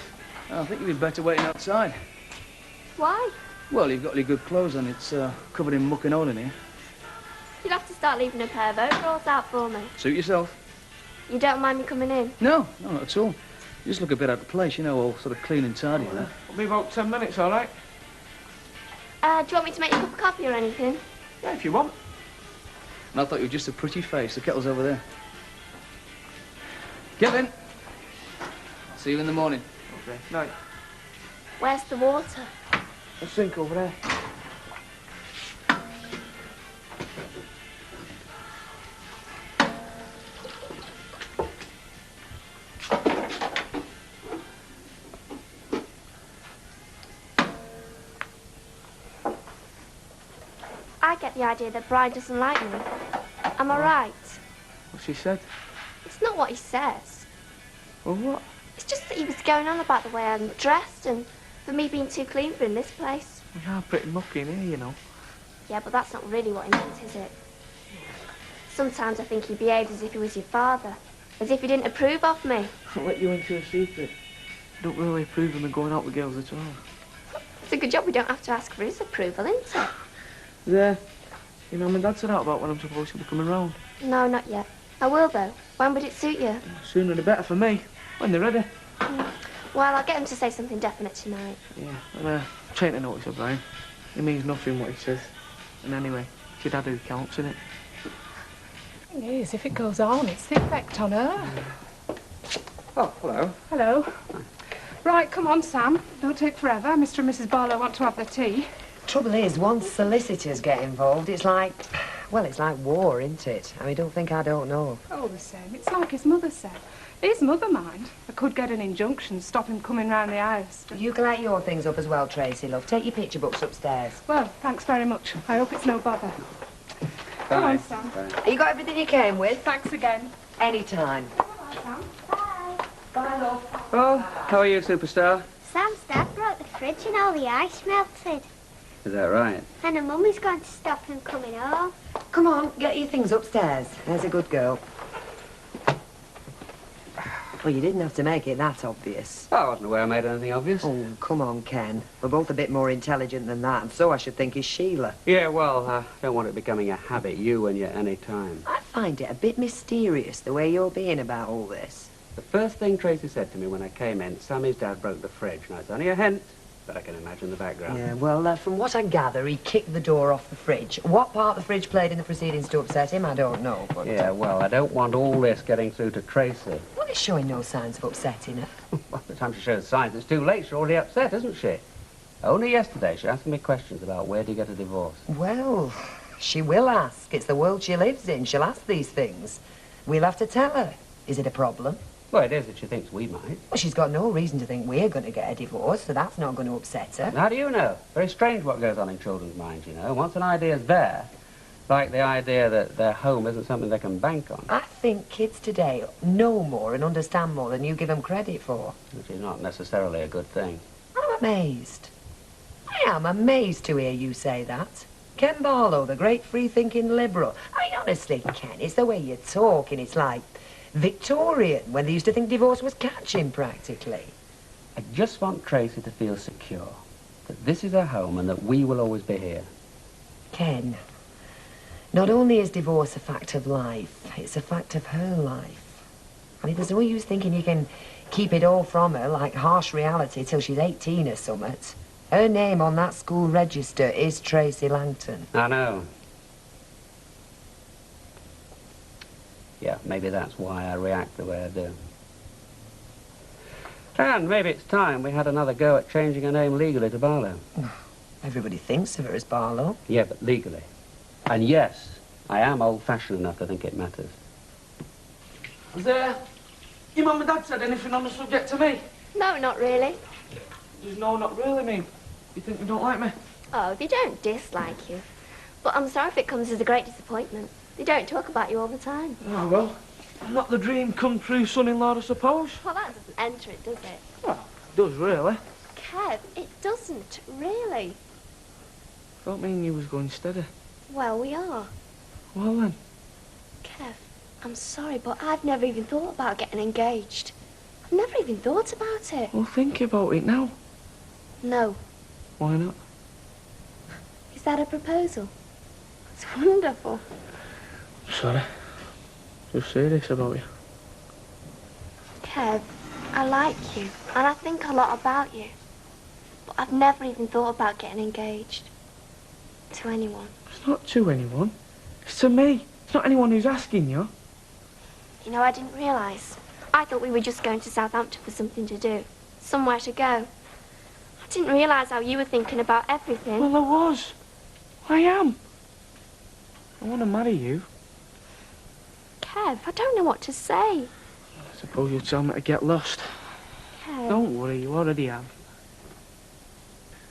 I think you'd be better waiting outside. Why? Well, you've got any good clothes on. It's covered in muck and oil in here. You'd have to start leaving a pair of overalls out for me. Suit yourself. You don't mind me coming in? No, not at all. You just look a bit out of place, you know, all sort of clean and tidy and that. It'll be about 10 minutes, all right? Do you want me to make you a cup of coffee or anything? Yeah, if you want. And I thought you were just a pretty face. The kettle's over there. Kevin! See you in the morning. Okay, night. Where's the water? The sink over there. I get the idea that Brian doesn't like me. Am I right? What she said? It's not what he says. Well, what? It's just that he was going on about the way I'm dressed and for me being too clean for in this place. We are pretty mucky in here, you know. Yeah, but that's not really what he meant, is it? Sometimes I think he behaved as if he was your father. As if he didn't approve of me. I'll let you into a secret. I don't really approve of me going out with girls at all. It's a good job we don't have to ask for his approval, isn't it? There. You know, my dad said out about when I'm supposed to be coming round. No, not yet. I will, though. When would it suit you? Sooner the better for me. When they're ready. Well, I'll get him to say something definite tonight. Yeah, and take the notice of Brian. It means nothing what he says. And anyway, it's your dad who counts, innit? Thing is, if it goes on, it's the effect on her. Oh, hello. Hello. Right, come on, Sam. Don't take forever. Mr. and Mrs. Barlow want to have their tea. Trouble is, once solicitors get involved, it's like, well, it's like war, isn't it? I mean, don't think I don't know. Oh, the same. It's like his mother said. His mother, mind. I could get an injunction, stop him coming round the house. You collect your things up as well, Tracy, love. Take your picture books upstairs. Well, thanks very much. I hope it's no bother. Come on, Sam. You got everything you came with? Thanks again. Anytime. Bye, love. Oh, how are you, superstar? Sam's dad broke the fridge and all the ice melted. Is that right? And her mummy's going to stop him coming home. Come on, get your things upstairs. There's a good girl. Well, you didn't have to make it that obvious. Oh, I wasn't aware I made anything obvious. Oh, come on, Ken. We're both a bit more intelligent than that, and so I should think is Sheila. Yeah, well, I don't want it becoming a habit, you and your any time. I find it a bit mysterious, the way you're being about all this. The first thing Tracy said to me when I came in, Sammy's dad broke the fridge. Now, it's only a hint, but I can imagine the background. Yeah, well, from what I gather, he kicked the door off the fridge. What part the fridge played in the proceedings to upset him, I don't know, but... Yeah, well, I don't want all this getting through to Tracy. Well, he's showing no signs of upsetting her. Well, by the time she shows signs, it's too late. She's already upset, isn't she? Only yesterday, she asked me questions about where do you get a divorce. Well, she will ask. It's the world she lives in. She'll ask these things. We'll have to tell her. Is it a problem? Well, it is if she thinks we might. Well, she's got no reason to think we're going to get a divorce, so that's not going to upset her. How do you know? Very strange what goes on in children's minds, you know. Once an idea's there, like the idea that their home isn't something they can bank on. I think kids today know more and understand more than you give them credit for. Which is not necessarily a good thing. I'm amazed. I am amazed to hear you say that. Ken Barlow, the great free-thinking liberal. I mean, honestly, Ken, it's the way you talk, and it's like Victorian, when they used to think divorce was catching, practically. I just want Tracy to feel secure, that this is her home and that we will always be here. Ken, not only is divorce a fact of life, it's a fact of her life. I mean, there's no use thinking you can keep it all from her like harsh reality till she's 18 or something. Her name on that school register is Tracy Langton. I know. Yeah, maybe that's why I react the way I do. And maybe it's time we had another go at changing her name legally to Barlow. Everybody thinks of her as Barlow. Yeah, but legally. And yes, I am old-fashioned enough to think it matters. Has your mum and dad said anything on the subject to me? No, not really. There's no, not really, mean. You think you don't like me? Oh, they don't dislike you. But I'm sorry if it comes as a great disappointment. They don't talk about you all the time. Oh, well, not the dream come true son-in-law, I suppose. Well, that doesn't enter it, does it? Well, it does, really. Kev, it doesn't, really. Don't mean you was going steady. Well, we are. Well, then. Kev, I'm sorry, but I've never even thought about getting engaged. I've never even thought about it. Well, think about it now. No. Why not? Is that a proposal? It's wonderful. Sorry. Just serious about you. Kev, I like you, and I think a lot about you. But I've never even thought about getting engaged. To anyone. It's not to anyone. It's to me. It's not anyone who's asking you. You know, I didn't realise. I thought we were just going to Southampton for something to do. Somewhere to go. I didn't realise how you were thinking about everything. Well, I was. I am. I want to marry you. Kev, I don't know what to say. I suppose you'll tell me to get lost. Kev. Don't worry, you already have.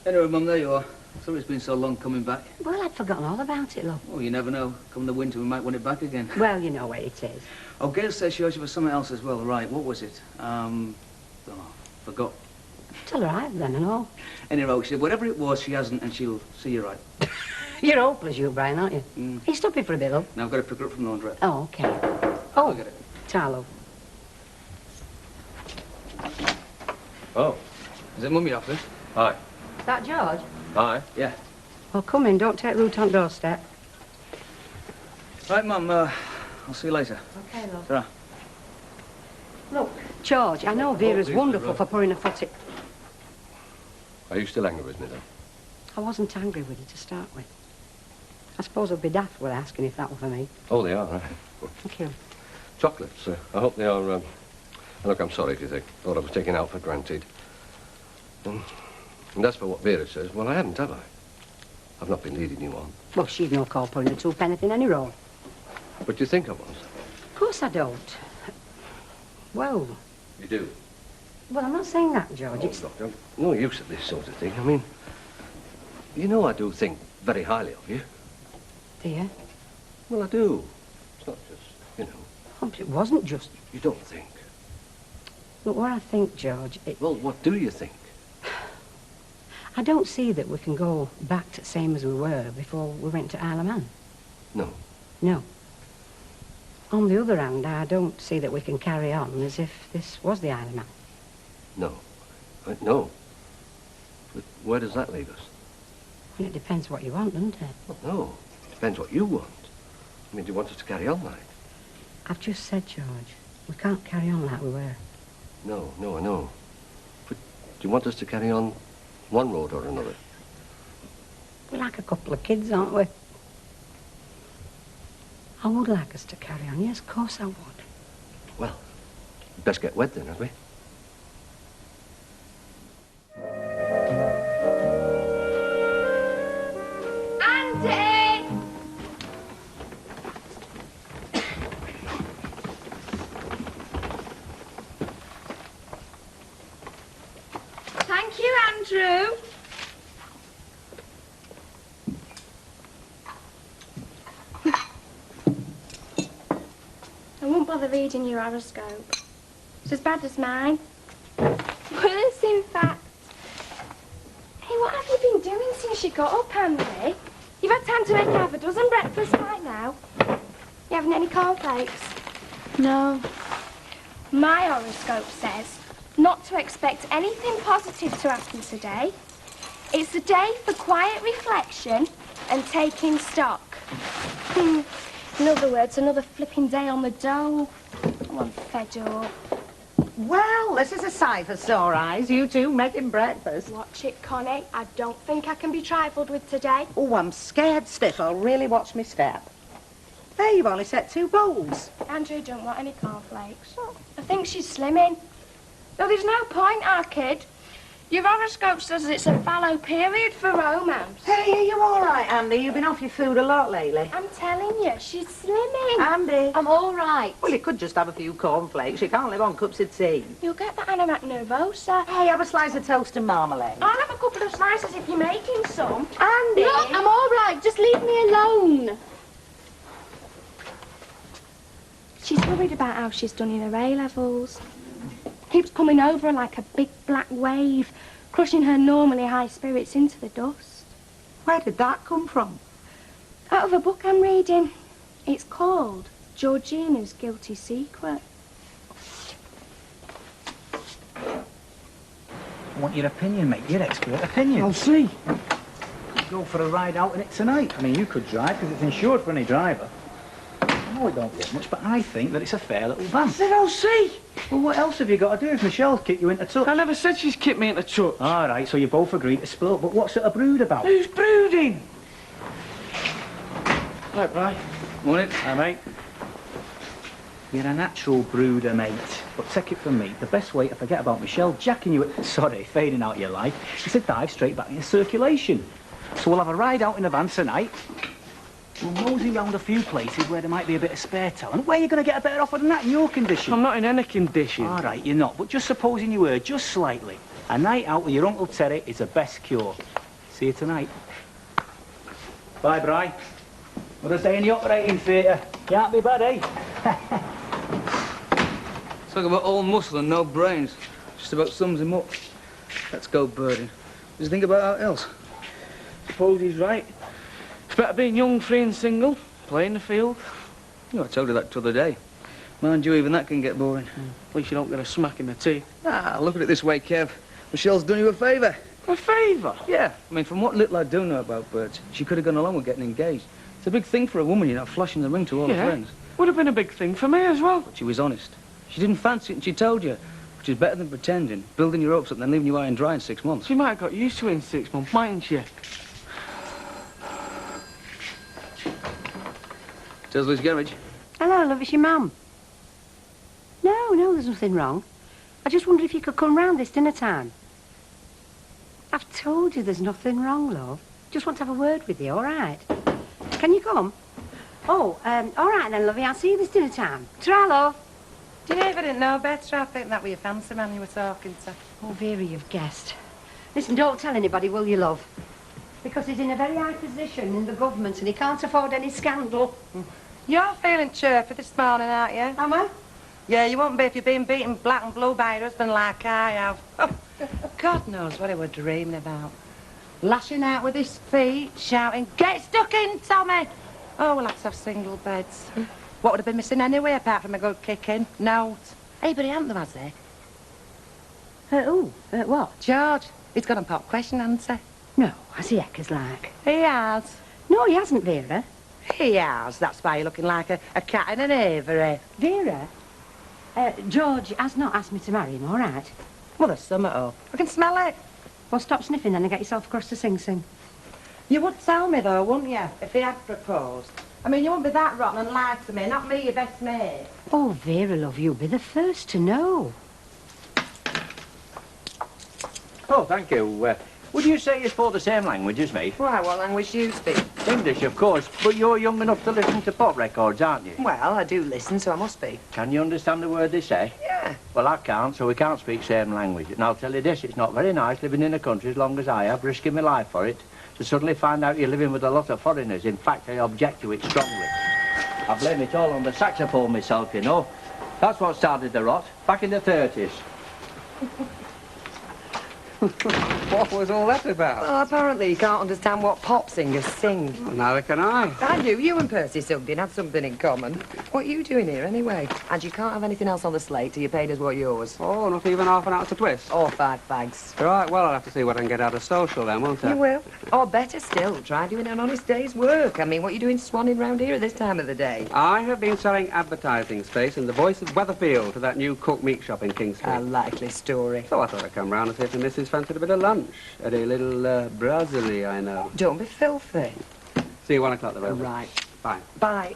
Anyway, Mum, there you are. Sorry it's been so long coming back. Well, I'd forgotten all about it, love. Oh, you never know. Come the winter, we might want it back again. Well, you know where it is. Oh, Gail says she owes you for something else as well. Right, what was it? Forgot. Tell her I have then and all. Anyway, she said whatever it was, she hasn't, and she'll see you right. You're hopeless, you, Brian, aren't you? Are you stopping for a bit, love? Now I've got to pick her up from the laundrette. Oh, OK. I'll get it. Ta, love. Oh. Is it Mum you're after? Hi. Is that George? Hi. Yeah. Well, come in. Don't take root on doorstep. Right, Mum, I'll see you later. OK, love. Ta-ra. Look, George, I know Vera's please, wonderful for pouring a foot in. Are you still angry with me, then? I wasn't angry with you to start with. I suppose it'd be daft with asking if that were for me. Oh, they are, right? Thank you. Chocolates. I hope they are... Look, I'm sorry if you think. Thought I was taken out for granted. And as for what Vera says, well, I haven't, have I? I've not been leading you on. Well, she's no call putting a twopenny in any road. But you think I was? Of course I don't. Well... You do? Well, I'm not saying that, George. It's... Look, I'm no use at this sort of thing. I mean, you know I do think very highly of you. Do you? Well, I do. It's not just, you know... Oh, but it wasn't just... You don't think? Look, what I think, George... Well, what do you think? I don't see that we can go back to the same as we were before we went to Isle of Man. No. No. On the other hand, I don't see that we can carry on as if this was the Isle of Man. No. No. But where does that leave us? Well, it depends what you want, doesn't it? Well, no. Depends what you want. I mean, do you want us to carry on like? I've just said, George, we can't carry on like we were. No, I know. But do you want us to carry on one road or another? We're like a couple of kids, aren't we? I would like us to carry on. Yes, of course I would. Well, we'd best get wed then, had we? Andy! Thank you, Andrew. I won't bother reading your horoscope. It's as bad as mine. Worse, in fact. Hey, what have you been doing since you got up, Andy? You've had time to make half a dozen breakfasts by now. You having any cornflakes? No. My horoscope says not to expect anything positive to happen today. It's a day for quiet reflection and taking stock. In other words, another flipping day on the dole. I'm fed up. Well, this is a sight for sore eyes, you two making breakfast. Watch it, Connie. I don't think I can be trifled with today. Oh, I'm scared stiff. I'll really watch me step. There, you've only set 2 bowls. Andrew don't want any cornflakes. I think she's slimming. Though there's no point, our kid. Your horoscope says it's a fallow period for romance. Hey, are you all right, Andy? You've been off your food a lot lately. I'm telling you, she's slimming. Andy. I'm all right. Well, you could just have a few cornflakes. You can't live on cups of tea. You'll get the anorak nervosa. Hey, have a slice of toast and marmalade. I'll have a couple of slices if you're making some. Andy. No, I'm all right. Just leave me alone. She's worried about how she's done in her A-levels. Keeps coming over like a big black wave, crushing her normally high spirits into the dust. Where did that come from? Out of a book I'm reading. It's called Georgina's Guilty Secret. I want your opinion, mate. Your expert opinion. I'll see. Go for a ride out in it tonight. I mean, you could drive because it's insured for any driver. I know it don't get much, but I think that it's a fair little van. I said I'll see. Well, what else have you got to do if Michelle's kicked you into touch? I never said she's kicked me into touch. All right, so you both agreed to split up, but what's it a brood about? Who's brooding? Right, Bri. Morning. Hi, mate. You're a natural brooder, mate. But take it from me, the best way to forget about Michelle jacking you fading out your life, is to dive straight back into circulation. So we'll have a ride out in the van tonight. We'll mosey round a few places where there might be a bit of spare talent. Where are you going to get a better offer than that in your condition? I'm not in any condition. All right, you're not. But just supposing you were, just slightly. A night out with your Uncle Terry is the best cure. See you tonight. Bye, Bri. What I say in the operating theatre? Can't be bad, eh? Talk about all muscle and no brains. Just about sums him up. Let's go birding. What do you think about our else? Suppose he's right. It's better being young, free and single, playing the field. I told you that the other day. Mind you, even that can get boring. At least you don't get a smack in the teeth. Ah, look at it this way, Kev. Michelle's done you a favour. A favour? Yeah. I mean, from what little I do know about birds, she could have gone along with getting engaged. It's a big thing for a woman, you know, flashing the ring to all her friends. Would have been a big thing for me as well. But she was honest. She didn't fancy it and she told you. Which is better than pretending, building your hopes up and then leaving you high and dry in 6 months. She might have got used to it in 6 months, mightn't she? Tilsley's garage. Hello, love, it's your mum. No, there's nothing wrong. I just wondered if you could come round this dinner time. I've told you there's nothing wrong, love. Just want to have a word with you, all right? Can you come? Oh, all right then, lovey, I'll see you this dinner time. Ta-ra, love. Do you know if I didn't know better? I think that was your fancy man you were talking to. Oh, Vera, you've guessed. Listen, don't tell anybody, will you, love? Because he's in a very high position in the government and he can't afford any scandal. You're feeling chirpy this morning, aren't you? Am I? Yeah, you won't be if you've been beaten black and blue by your husband like I have. God knows what he was dreaming about. Lashing out with his feet, shouting, "Get stuck in, Tommy!" Oh, we'll have to have single beds. What would have been missing anyway, apart from a good kicking? Note. Hey, but he hasn't, has he? Who? What? George. He's got a pop question, hasn't he? No, has he Eckers like? He has. No, he hasn't, Vera. He has. That's why you're looking like a cat in an aviary. Vera? George has not asked me to marry him, all right? Well, there's some at all. I can smell it. Well, stop sniffing then and get yourself across to Sing Sing. You would tell me, though, wouldn't you, if he had proposed? I mean, you wouldn't be that rotten and lie to me, not me, your best mate. Oh, Vera, love, you'll be the first to know. Oh, thank you. Would you say you spoke the same language as me? Why, what language do you speak? English, of course, but you're young enough to listen to pop records, aren't you? Well, I do listen, so I must be. Can you understand the word they say? Yeah. Well, I can't, so we can't speak same language. And I'll tell you this, it's not very nice living in a country as long as I have, risking my life for it, to suddenly find out you're living with a lot of foreigners. In fact, I object to it strongly. I blame it all on the saxophone myself, you know. That's what started the rot, back in the 30s. What was all that about? Well, apparently you can't understand what pop singers sing. Well, neither can I. I knew you and Percy Sugden had something in common. What are you doing here, anyway? And you can't have anything else on the slate till you paid us what yours. Oh, not even half an hour to twist? Or 5 fags. Right, well, I'll have to see what I can get out of social then, won't I? You will. Or better still, try doing an honest day's work. I mean, what are you doing swanning round here at this time of the day? I have been selling advertising space in the voice of Weatherfield to that new cook meat shop in King Street. A likely story. So I thought I'd come round and see if the missus fancied a bit of lunch at a little brasserie I know. Don't be filthy. See you 1 o'clock, the Reverend. Right. Bye. Bye.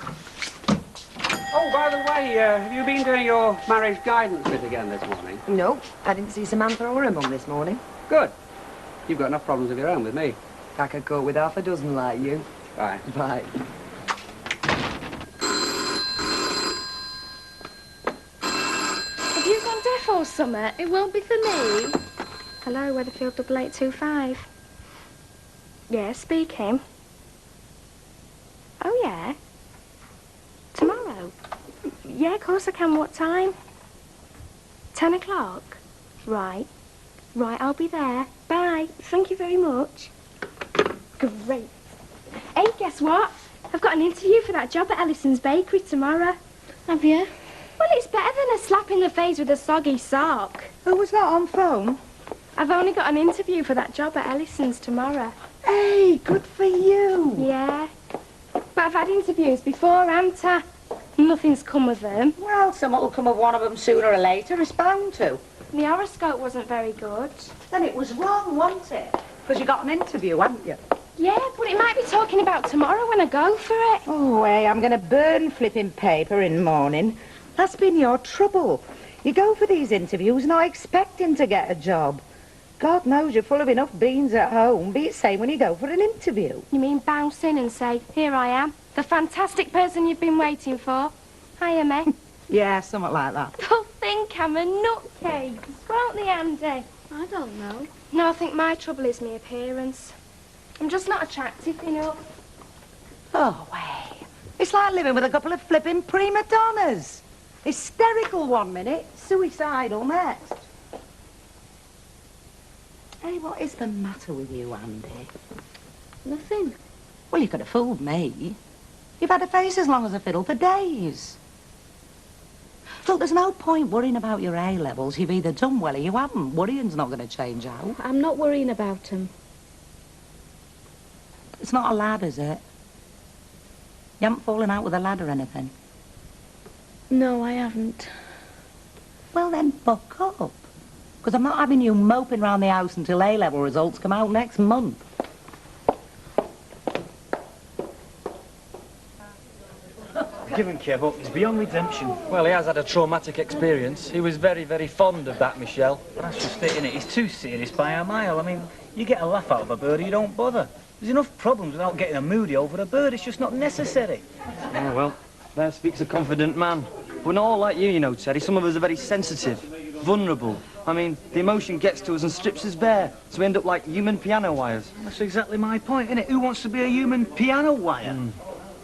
Oh, by the way, have you been doing your marriage guidance bit again this morning? No, I didn't see Samantha or her mum this morning. Good. You've got enough problems of your own with me. I could cope with half a dozen like you. Bye. Bye. Have you gone deaf all summer? It won't be for me. Hello, Weatherfield 8825. Yeah, speaking. Oh, yeah? Tomorrow? Yeah, of course I can. What time? 10 o'clock? Right. Right, I'll be there. Bye. Thank you very much. Great. Hey, guess what? I've got an interview for that job at Ellison's Bakery tomorrow. Have you? Well, it's better than a slap in the face with a soggy sock. Who was that on phone? I've only got an interview for that job at Ellison's tomorrow. Hey, good for you. Yeah. But I've had interviews before, haven't I? Nothing's come of them. Well, something will come of one of them sooner or later. It's bound to. The horoscope wasn't very good. Then it was wrong, wasn't it? Because you got an interview, hadn't you? Yeah, but it might be talking about tomorrow when I go for it. Oh, hey, I'm going to burn flipping paper in the morning. That's been your trouble. You go for these interviews not expecting to get a job. God knows you're full of enough beans at home. Be it same when you go for an interview. You mean bounce in and say, here I am, the fantastic person you've been waiting for. Hiya, me. Yeah, something like that. They'll think I'm a nutcase, won't they, Andy? I don't know. No, I think my trouble is my appearance. I'm just not attractive enough. Oh, hey. It's like living with a couple of flipping prima donnas. Hysterical 1 minute, suicidal next. Hey, what is the matter with you, Andy? Nothing. Well, you could have fooled me. You've had a face as long as a fiddle for days. Look, there's no point worrying about your A-levels. You've either done well or you haven't. Worrying's not going to change out. I'm not worrying about him. It's not a lad, is it? You haven't fallen out with a lad or anything? No, I haven't. Well, then, buck up. Because I'm not having you moping round the house until A-level results come out next month. Given Kev up, he's beyond redemption. Well, he has had a traumatic experience. He was very, very fond of that Michelle. But that's just it, innit? He's too serious by a mile. I mean, you get a laugh out of a bird, you don't bother. There's enough problems without getting a moody over a bird. It's just not necessary. Oh, well, there speaks a confident man. We're not all like you know, Teddy. Some of us are very sensitive, vulnerable. I mean, the emotion gets to us and strips us bare, so we end up like human piano wires. That's exactly my point, innit? Who wants to be a human piano wire?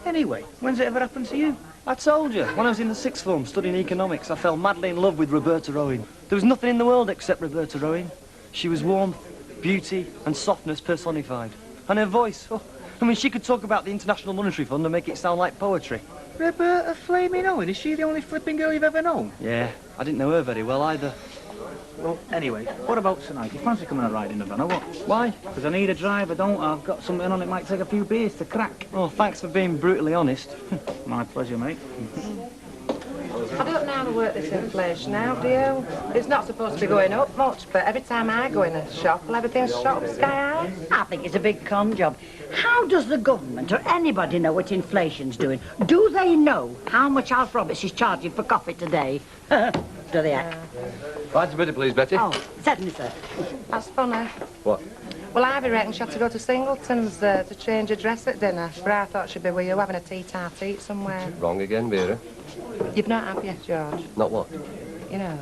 Anyway, when's it ever happened to you? I told you, when I was in the sixth form studying economics, I fell madly in love with Roberta Owen. There was nothing in the world except Roberta Owen. She was warmth, beauty and softness personified. And her voice, oh, I mean, she could talk about the International Monetary Fund and make it sound like poetry. Roberta Flaming Owen? Is she the only flipping girl you've ever known? Yeah, I didn't know her very well either. Well, anyway, what about tonight? You fancy coming a ride in the van or what? Why? Because I need a driver, don't I? I've got something on it might take a few beers to crack. Oh, thanks for being brutally honest. My pleasure, mate. I don't know how to work this inflation out, do you? It's not supposed to be going up much, but every time I go in a shop, well, everything's shot up sky high. I think it's a big con job. How does the government or anybody know what inflation's doing? Do they know how much Alf Roberts is charging for coffee today? Do they act? Right, a bit, please, Betty. Oh, certainly, sir. That's funny. What? Well, Ivy reckoned she had to go to Singleton's to change her dress at dinner, but I thought she'd be with you having a tea-tart-eat somewhere. Wrong again, Vera. You've not have you, George? Not what? You know.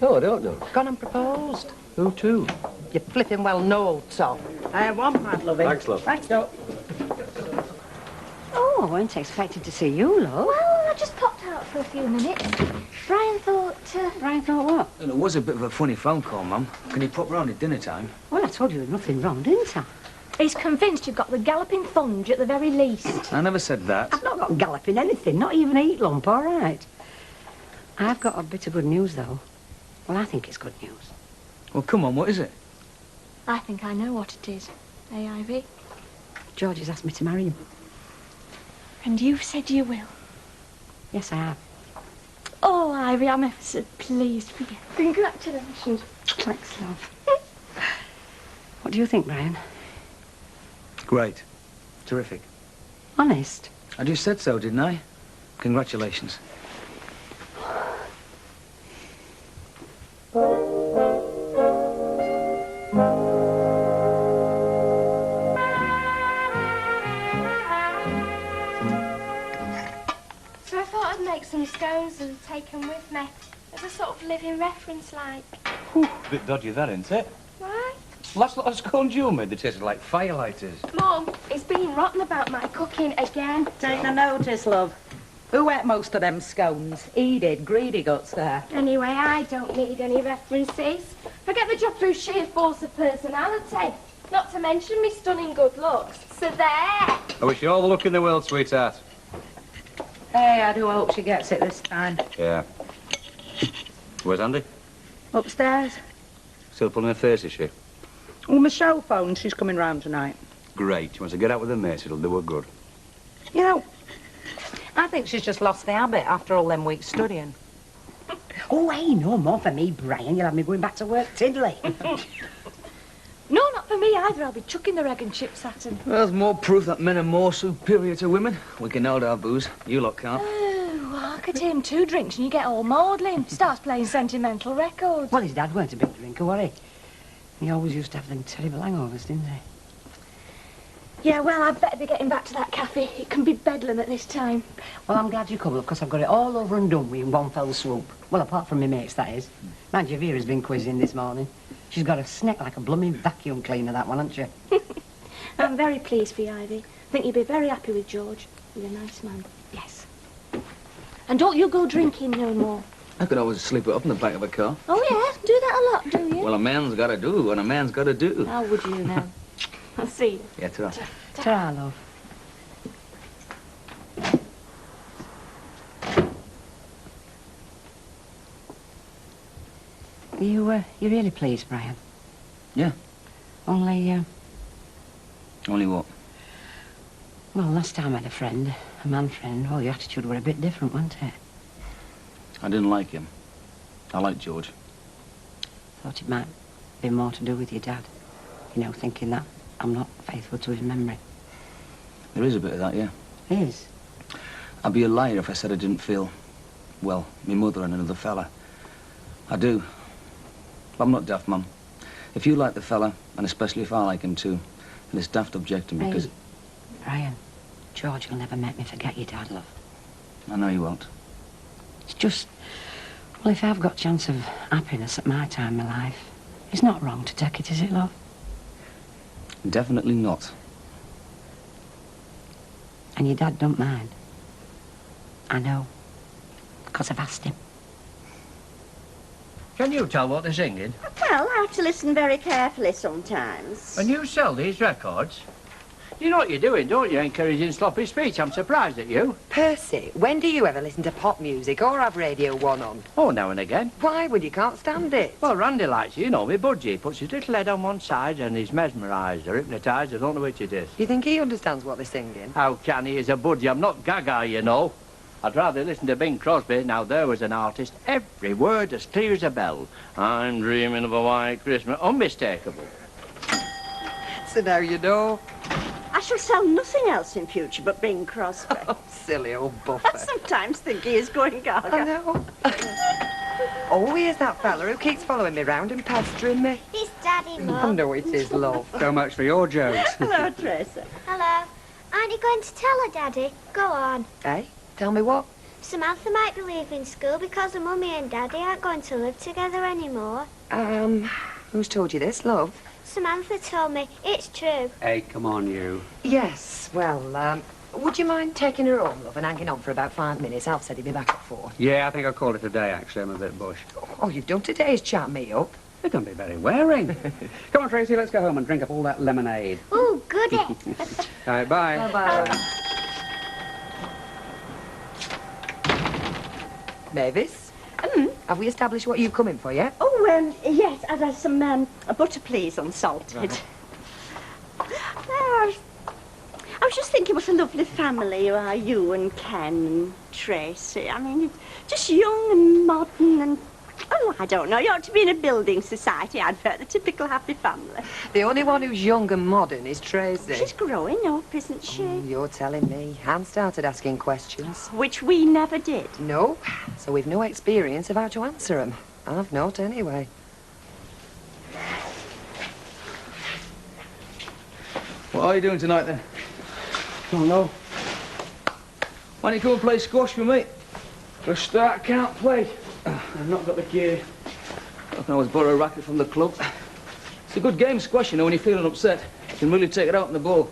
No, I don't know. Gone and proposed. Who to? You flipping well know, Tom. One pint, lovey. Thanks, love. Thanks, Doc. Oh, I weren't expecting to see you, love. Well, I just popped out for a few minutes. Brian thought Brian thought what? Well, it was a bit of a funny phone call, Mum. Can you pop round at dinner time? Well, I told you there was nothing wrong, didn't I? He's convinced you've got the galloping thunge at the very least. I never said that. I've not got galloping anything, not even a heat lump, all right. I've got a bit of good news, though. Well, I think it's good news. Well, come on, what is it? I think I know what it is. Eh, Ivy? George has asked me to marry him. And you've said you will. Yes, I have. Oh, Ivy, I'm ever so pleased for you. Congratulations. Thanks, love. What do you think, Brian? Great. Terrific. Honest? I just said so, didn't I? Congratulations. So I thought I'd make some scones and take them with me as a sort of living reference, like. Bit dodgy that, isn't it? Why? Last lot of scones you made, they tasted like firelighters. Mum, it's been rotten about my cooking again. Take no notice, love. Who ate most of them scones? He did, greedy guts there. Anyway, I don't need any references. I get the job through sheer force of personality. Not to mention me stunning good looks. So there. I wish you all the luck in the world, sweetheart. Hey, I do hope she gets it this time. Yeah. Where's Andy? Upstairs. Still pulling her face, is she? Well, Michelle phoned. She's coming round tonight. Great. She wants to get out with her mates. It'll do her good. You know, I think she's just lost the habit after all them weeks studying. Oh, hey, no more for me, Brian. You'll have me going back to work tiddly. No, not for me either. I'll be chucking the egg and chips at him. Well, there's more proof that men are more superior to women. We can hold our booze. You lot can't. Oh, I could him 2 drinks and you get all maudlin. Starts playing sentimental records. Well, his dad weren't a big drinker, were he? He always used to have them terrible hangovers, didn't he? Yeah, well, I'd better be getting back to that cafe. It can be bedlam at this time. Well, I'm glad you come, love, because I've got it all over and done with in one fell swoop. Well, apart from my mates, that is. Mind you, Vera's been quizzing this morning. She's got a sneck like a blooming vacuum cleaner, that one, hasn't she? I'm very pleased for you, Ivy. I think you'll be very happy with George. He's a nice man. Yes. And don't you go drinking no more. I could always sleep it up in the back of a car. Oh, yeah? Do that a lot, do you? Well, a man's got to do what a man's got to do. How would you now? I'll see you. Yeah, ta-ra. Ta-ra, love. You really pleased, Brian? Yeah. Only, Only what? well, last time I had a friend, a man friend, well, your attitude were a bit different, wasn't it? I didn't like him. I liked George. Thought it might be more to do with your dad. You know, thinking that I'm not faithful to his memory. There is a bit of that, yeah. Is? I'd be a liar if I said I didn't feel, well, me mother and another fella. I do. But I'm not daft, Mum. If you like the fella, and especially if I like him too, then it's daft objecting Hey, because... Brian, George will never make me forget your dad, love. I know you won't. It's just, well, if I've got chance of happiness at my time of life, it's not wrong to take it, is it, love? Definitely not. And your dad don't mind. I know, because I've asked him. Can you tell what they're singing? Well, I have to listen very carefully sometimes. And you sell these records? You know what you're doing, don't you? Encouraging sloppy speech. I'm surprised at you. Percy, when do you ever listen to pop music or have Radio 1 on? Oh, now and again. Why? Well, you can't stand it. Well, Randy likes it, you know, me budgie. He puts his little head on one side and he's mesmerised or hypnotised. I don't know which it is. You think he understands what they're singing? How can he? He's a budgie. I'm not Gaga, you know. I'd rather listen to Bing Crosby. Now, there was an artist. Every word as clear as a bell. I'm dreaming of a white Christmas. Unmistakable. So now you know. I shall sell nothing else in future but Bing Crosby. Oh, silly old buffer. I sometimes think he is going gaga. I know. Oh, here's that fella who keeps following me round and pestering me. It's Daddy, I Mum. know it is, love. So much for your jokes. Hello, Tracy. Hello. Aren't you going to tell her, Daddy? Go on. Hey, tell me what? Samantha might be leaving school because her Mummy and Daddy aren't going to live together anymore. Who's told you this, love? Samantha told me. It's true. Hey, come on, you. Yes, well, would you mind taking her home, love, and hanging on for about 5 minutes? Alf said he'd be back at 4. Yeah, I think I'll call it a day, actually. I'm a bit bush. Oh, you've done today's chat me up. It can be very wearing. Come on, Tracy, let's go home and drink up all that lemonade. Oh, goody. All right, bye. Bye-bye. Mavis? Have we established what you've come in for yet? Oh, yes, I'd have some butter, please, unsalted. Right. I was just thinking what a lovely family you are, you and Ken and Tracy. I mean, just young and modern and... Oh, I don't know. You ought to be in a building society advert, the typical happy family. The only one who's young and modern is Tracy. She's growing up, isn't she? You're telling me. Anne started asking questions. Which we never did. No, so we've no experience of how to answer them. I've not, anyway. What are you doing tonight, then? Don't know. Why don't you come and play squash with me? For a start, I can't play. I've not got the gear. I can always borrow a racket from the club. It's a good game, squash, you know, when you're feeling upset. You can really take it out on the ball.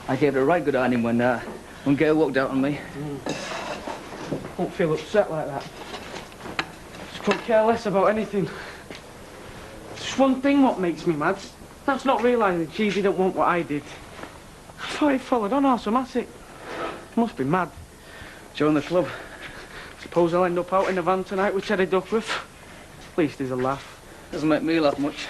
I gave it a right good ironing when Gail walked out on me. Won't feel upset like that. Just couldn't care less about anything. Just one thing what makes me mad. That's not realising she didn't want what I did. I thought he followed on automatic. Must be mad. Join the club. Suppose I'll end up out in the van tonight with Teddy Duckworth. At least there's a laugh. Doesn't make me laugh much.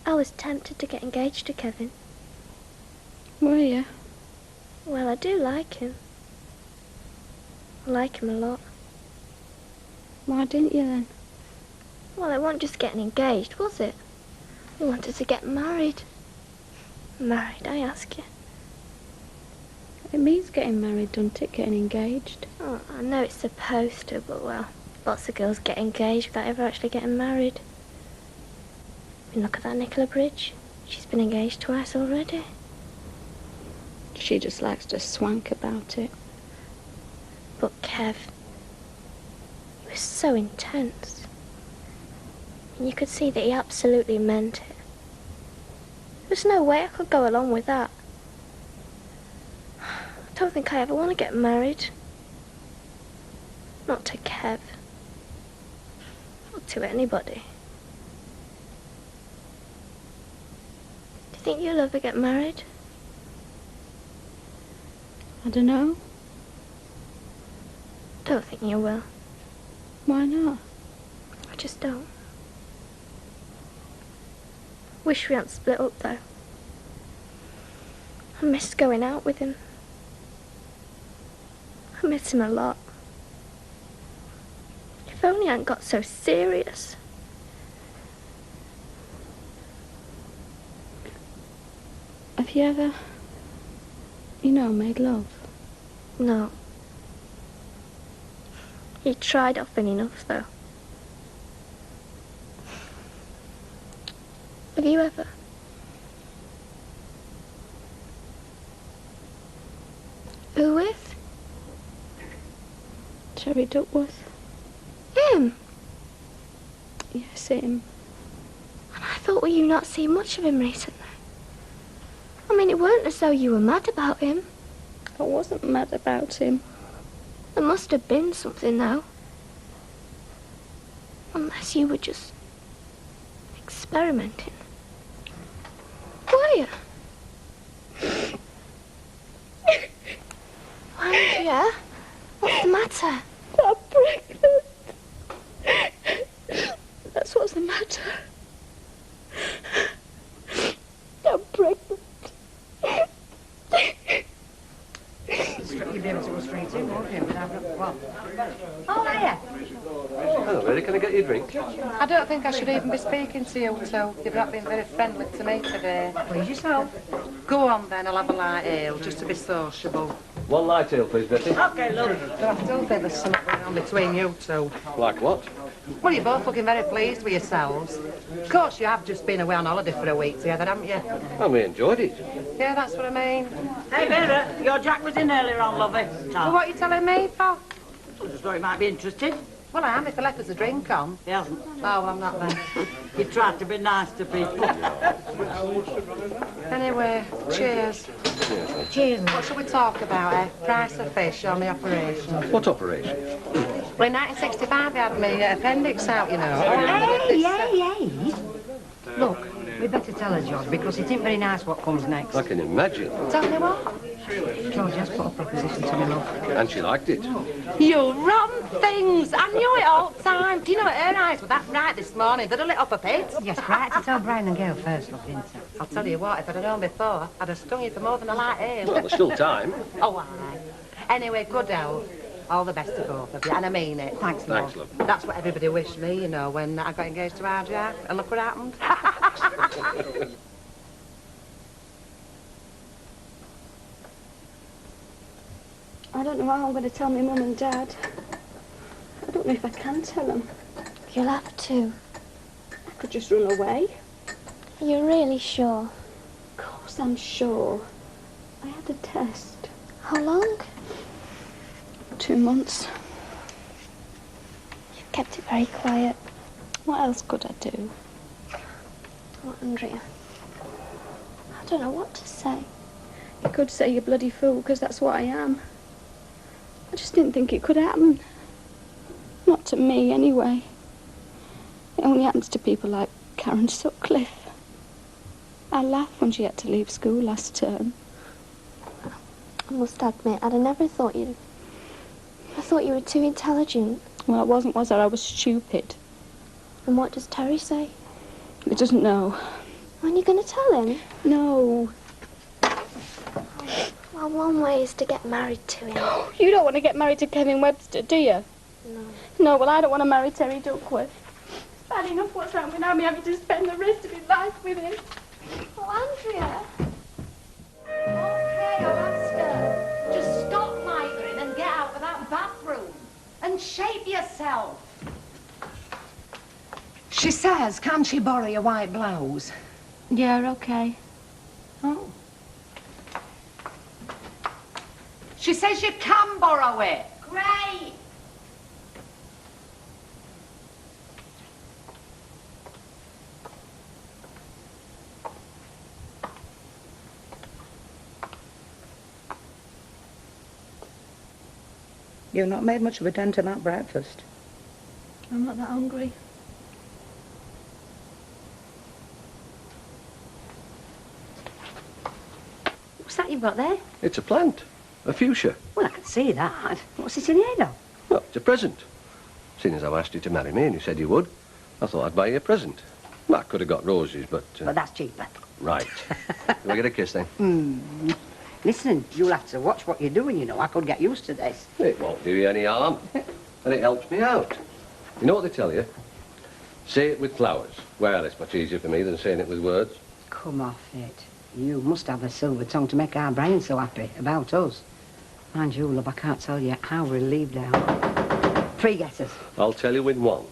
I was tempted to get engaged to Kevin. Were you? Well, I do like him. I like him a lot. Why didn't you then? Well, it wasn't just getting engaged, was it? We wanted to get married. Married, I ask you. It means getting married, doesn't it? Getting engaged. Oh, I know it's supposed to, but well, lots of girls get engaged without ever actually getting married. I mean, look at that Nicola Bridge. She's been engaged twice already. She just likes to swank about it. But Kev, he was so intense. And you could see that he absolutely meant it. There's no way I could go along with that. I don't think I ever want to get married. Not to Kev. Not to anybody. Do you think you'll ever get married? I don't know. Don't think you will. Why not? I just don't. Wish we hadn't split up, though. I miss going out with him. I miss him a lot. If only I hadn't got so serious. Have you ever, made love? No. He tried often enough, though. Have you ever? Who with? Terry Duckworth. Him? Yes, him. And I thought, were you not seeing much of him recently? I mean, it weren't as though you were mad about him. I wasn't mad about him. There must have been something, though. Unless you were just experimenting. Were you? Why, yeah? What's the matter? I'm pregnant. That's what's the matter. I'm pregnant. You'd be able to go straight in, won't you? Oh, hiya. Hello, Mary. Can I get you a drink? I don't think I should even be speaking to you two. You've not been very friendly to me today. Please yourself. Go on then, I'll have a light ale, just to be sociable. One light ale, please, Betty. Okay, look. But I still think there's something going on between you two. Like what? Well, you're both looking very pleased with yourselves. Of course, you have just been away on holiday for a week together, haven't you? Well, we enjoyed it. Yeah, that's what I mean. Hey, Vera, your Jack was in earlier on, lovey. Well, what are you telling me for? I just thought you might be interested. Well, I am, if they left us a drink on. He hasn't. Oh, well, I'm not then. He tried to be nice to people. Anyway, cheers. Cheers. What shall we talk about, eh? Price of fish on the operation. What operation? Well, in 1965, I had my appendix out, you know. Hey. Look, we better tell her, George, because it ain't very nice what comes next. I can imagine. Tell me what? George has put a proposition to me, love. And she liked it. You rotten things! I knew it all the time. Do you know what her eyes were that bright this morning? They'd have lit up a pit. Yes, right, to tell Brian and Gail first, love, didn't it? I'll tell you what, if I'd have known before, I'd have stung you for more than a light aim. Well, there's still time. Oh, aye. Anyway, good health. All the best to both of you, and I mean it. Thanks, love. Thanks, love. That's what everybody wished me, you know, when I got engaged to RJ, and look what happened. I don't know how I'm going to tell my mum and dad. I don't know if I can tell them. You'll have to. I could just run away. Are you really sure? Of course I'm sure. I had a test. How long? 2 months. You've kept it very quiet. What else could I do? Oh, Andrea. I don't know what to say. You could say you're bloody fool, because that's what I am. I just didn't think it could happen. Not to me, anyway. It only happens to people like Karen Sutcliffe. I laughed when she had to leave school last term. I must admit, I'd have never thought you... I thought you were too intelligent. Well, I wasn't, was I? I was stupid. And what does Terry say? He doesn't know. Aren't you going to tell him? No. Well, one way is to get married to him. You don't want to get married to Kevin Webster, do you? No. No, well, I don't want to marry Terry Duckworth. It's bad enough what's wrong without me having to spend the rest of his life with him. Oh, Andrea. Okay, Alaska. Just stop mithering and get out of that bathroom. And shape yourself. She says, can she borrow your white blouse? Yeah, okay. Oh. She says you can borrow it. Great. You've not made much of a dent in that breakfast. I'm not that hungry. What's that you've got there? It's a plant. A fuchsia. Well, I can see that. What's it in here, though? Well, it's a present. Seeing as I asked you to marry me and you said you would, I thought I'd buy you a present. Well, I could have got roses, but... But that's cheaper. Right. Do I get a kiss, then? Listen, you'll have to watch what you're doing, you know. I could get used to this. It won't do you any harm. And it helps me out. You know what they tell you? Say it with flowers. Well, it's much easier for me than saying it with words. Come off it. You must have a silver tongue to make our Brian so happy about us. Mind you, love, I can't tell you how relieved I am. 3 guesses. I'll tell you in one.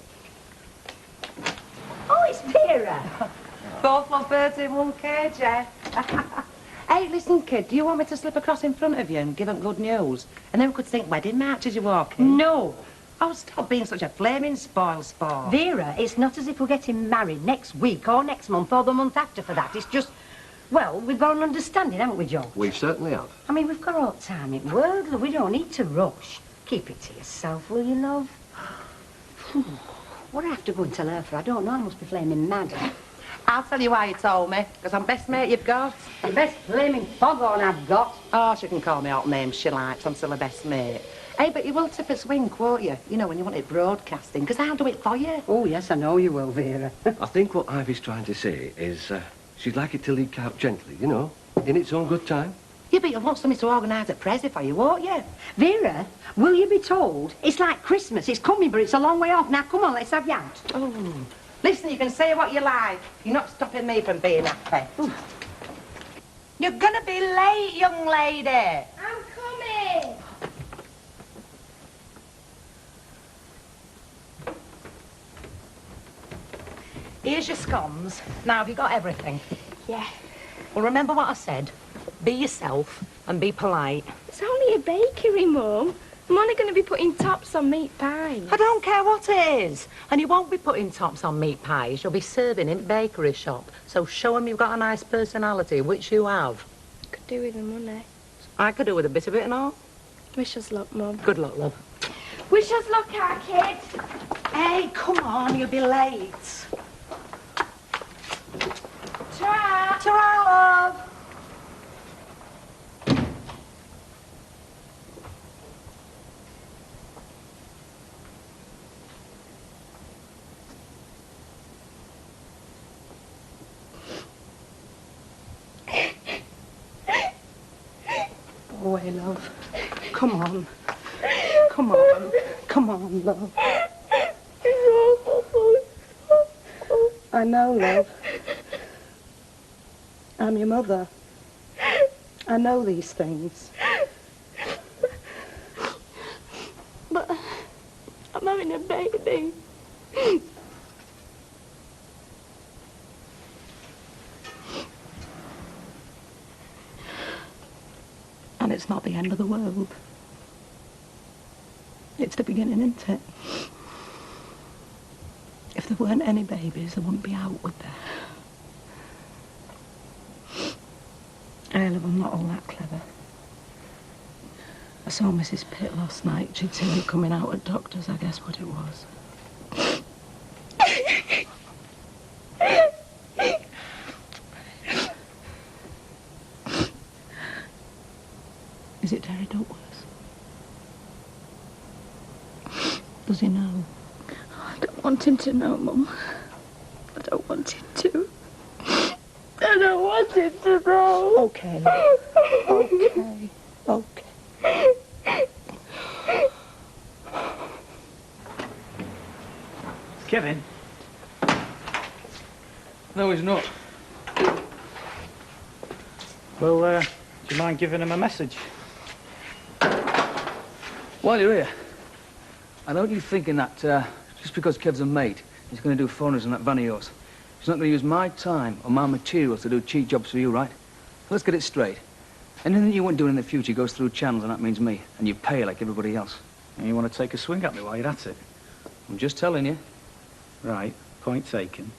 Oh, it's Vera. Both love birds in one cage, eh? Hey, listen, kid, do you want me to slip across in front of you and give them good news? And then we could think wedding march as you walk in? No. Oh, stop being such a flaming spoil sport. Vera, it's not as if we're getting married next week or next month or the month after for that. It's just, well, we've got an understanding, haven't we, Joe? We certainly have. I mean, we've got all the time in the world, love. We don't need to rush. Keep it to yourself, will you, love? What do I have to go and tell her for? I don't know. I must be flaming mad. I'll tell you why you told me, because I'm best mate you've got. The best flaming foghorn I've got. Oh, she can call me out names she likes. I'm still her best mate. Hey, but you will tip us wink, won't you? You know, when you want it broadcasting, because I'll do it for you. Oh, yes, I know you will, Vera. I think what Ivy's trying to say is she'd like it to leak out gently, you know, in its own good time. Yeah, but you'll want somebody to organise a present for you, won't you? Vera, will you be told? It's like Christmas. It's coming, but it's a long way off. Now, come on, let's have you out. Oh. Listen, you can say what you like. You're not stopping me from being happy. Ooh. You're going to be late, young lady. I'm coming. Here's your scones. Now, have you got everything? Yeah. Well, remember what I said. Be yourself and be polite. It's only a bakery, Mum. I'm only going to be putting tops on meat pies. I don't care what it is. And you won't be putting tops on meat pies. You'll be serving in bakery shop. So show 'em you've got a nice personality, which you have. Could do with the money. I could do with a bit of it and all. Wish us luck, Mum. Good luck, love. Wish us luck, our kid. Hey, come on, you'll be late. Ta-ra! Ta-ra, love. Go away, love. Come on. Come on. Come on, love. I know, love. I'm your mother. I know these things. But I'm having a baby. And it's not the end of the world. It's the beginning, isn't it? If there weren't any babies, there wouldn't be out, would there? Hey, love, I'm not all that clever. I saw Mrs. Pitt last night. She'd seen me coming out at doctor's, I guess what it was. Is it Terry Duckworth? Does he know? I don't want him to know, Mum. I don't want him to. I don't want him to know. Okay. Okay. Okay. Kevin? No, he's not. Well, do you mind giving him a message? While you're here, I don't want you thinking that just because Kev's a mate, he's going to do foreigners in that van of yours. He's not going to use my time or my materials to do cheap jobs for you, right? Let's get it straight. Anything you want doing in the future goes through channels, and that means me. And you pay like everybody else. And you want to take a swing at me while you're at it? I'm just telling you. Right, point taken.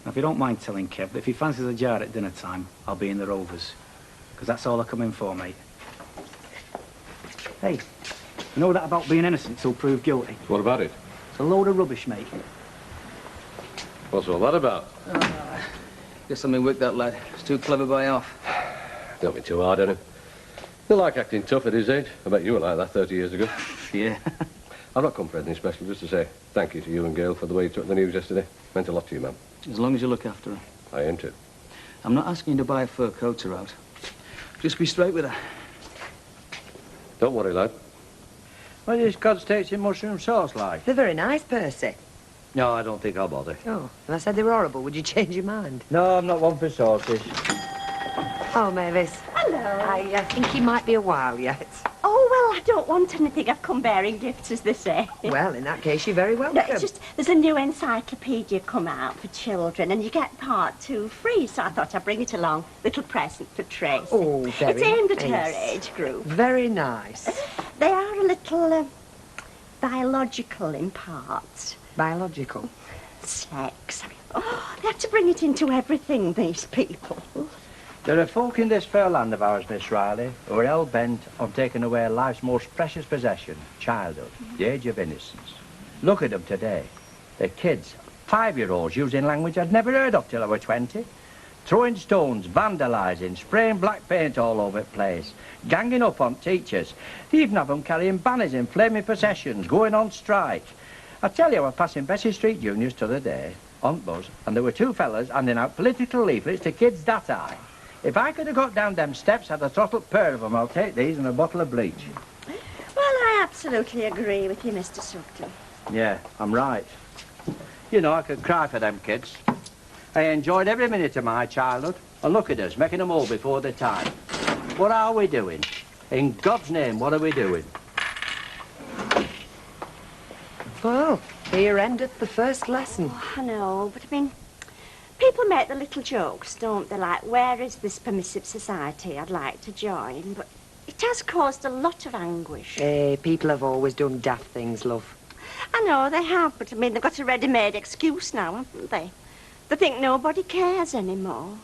Now, if you don't mind telling Kev that if he fancies a jar at dinner time, I'll be in the Rovers. Because that's all I come in for, mate. Hey, you know that about being innocent till proved guilty? What about it? It's a load of rubbish, mate. What's all that about? Guess I'm work that lad. He's too clever by half. Don't be too hard on him. They like acting tough at his age. I bet you were like that 30 years ago. Yeah. I've not come for anything special, just to say thank you to you and Gail for the way you took the news yesterday. Meant a lot to you, man. As long as you look after her. I ain't it. I'm not asking you to buy a fur coat her out. Just be straight with her. Don't worry, lad. What is God's takes in mushroom sauce like? They're very nice, Percy. No, I don't think I'll bother. Oh, if I said they were horrible, would you change your mind? No, I'm not one for sauces. Oh, Mavis. Hello. I think he might be a while yet. Oh, well, I don't want anything. I've come bearing gifts, as they say. Well, in that case, you're very welcome. No, it's just, there's a new encyclopedia come out for children, and you get part 2 free, so I thought I'd bring it along. Little present for Tracy. Oh, very It's aimed at nice. her age group. Very nice. They are a little biological in parts. Biological? Sex. I mean, oh, they have to bring it into everything, these people. There are folk in this fair land of ours, Miss Riley, who are hell-bent on taking away life's most precious possession, childhood, the age of innocence. Look at them today. They're kids, 5-year-olds using language I'd never heard of till I was 20. Throwing stones, vandalising, spraying black paint all over the place, ganging up on teachers. They even have them carrying banners in flaming processions, going on strike. I tell you, I was passing Bessie Street Juniors the other day, on bus, and there were 2 fellas handing out political leaflets to kids that high. If I could have got down them steps, I'd have throttled a pair of them. I'll take these and a bottle of bleach. Well, I absolutely agree with you, Mr. Sugden. Yeah, I'm right. You know, I could cry for them kids. I enjoyed every minute of my childhood. And look at us, making them all before their time. What are we doing? In God's name, what are we doing? Well, here endeth the first lesson. Oh, I know, but I mean, people make the little jokes, don't they? Like, where is this permissive society I'd like to join? But it It has caused a lot of anguish. Hey, people have always done daft things, love. I know they have, but I mean, they've got a ready-made excuse now, haven't they? They think nobody cares anymore.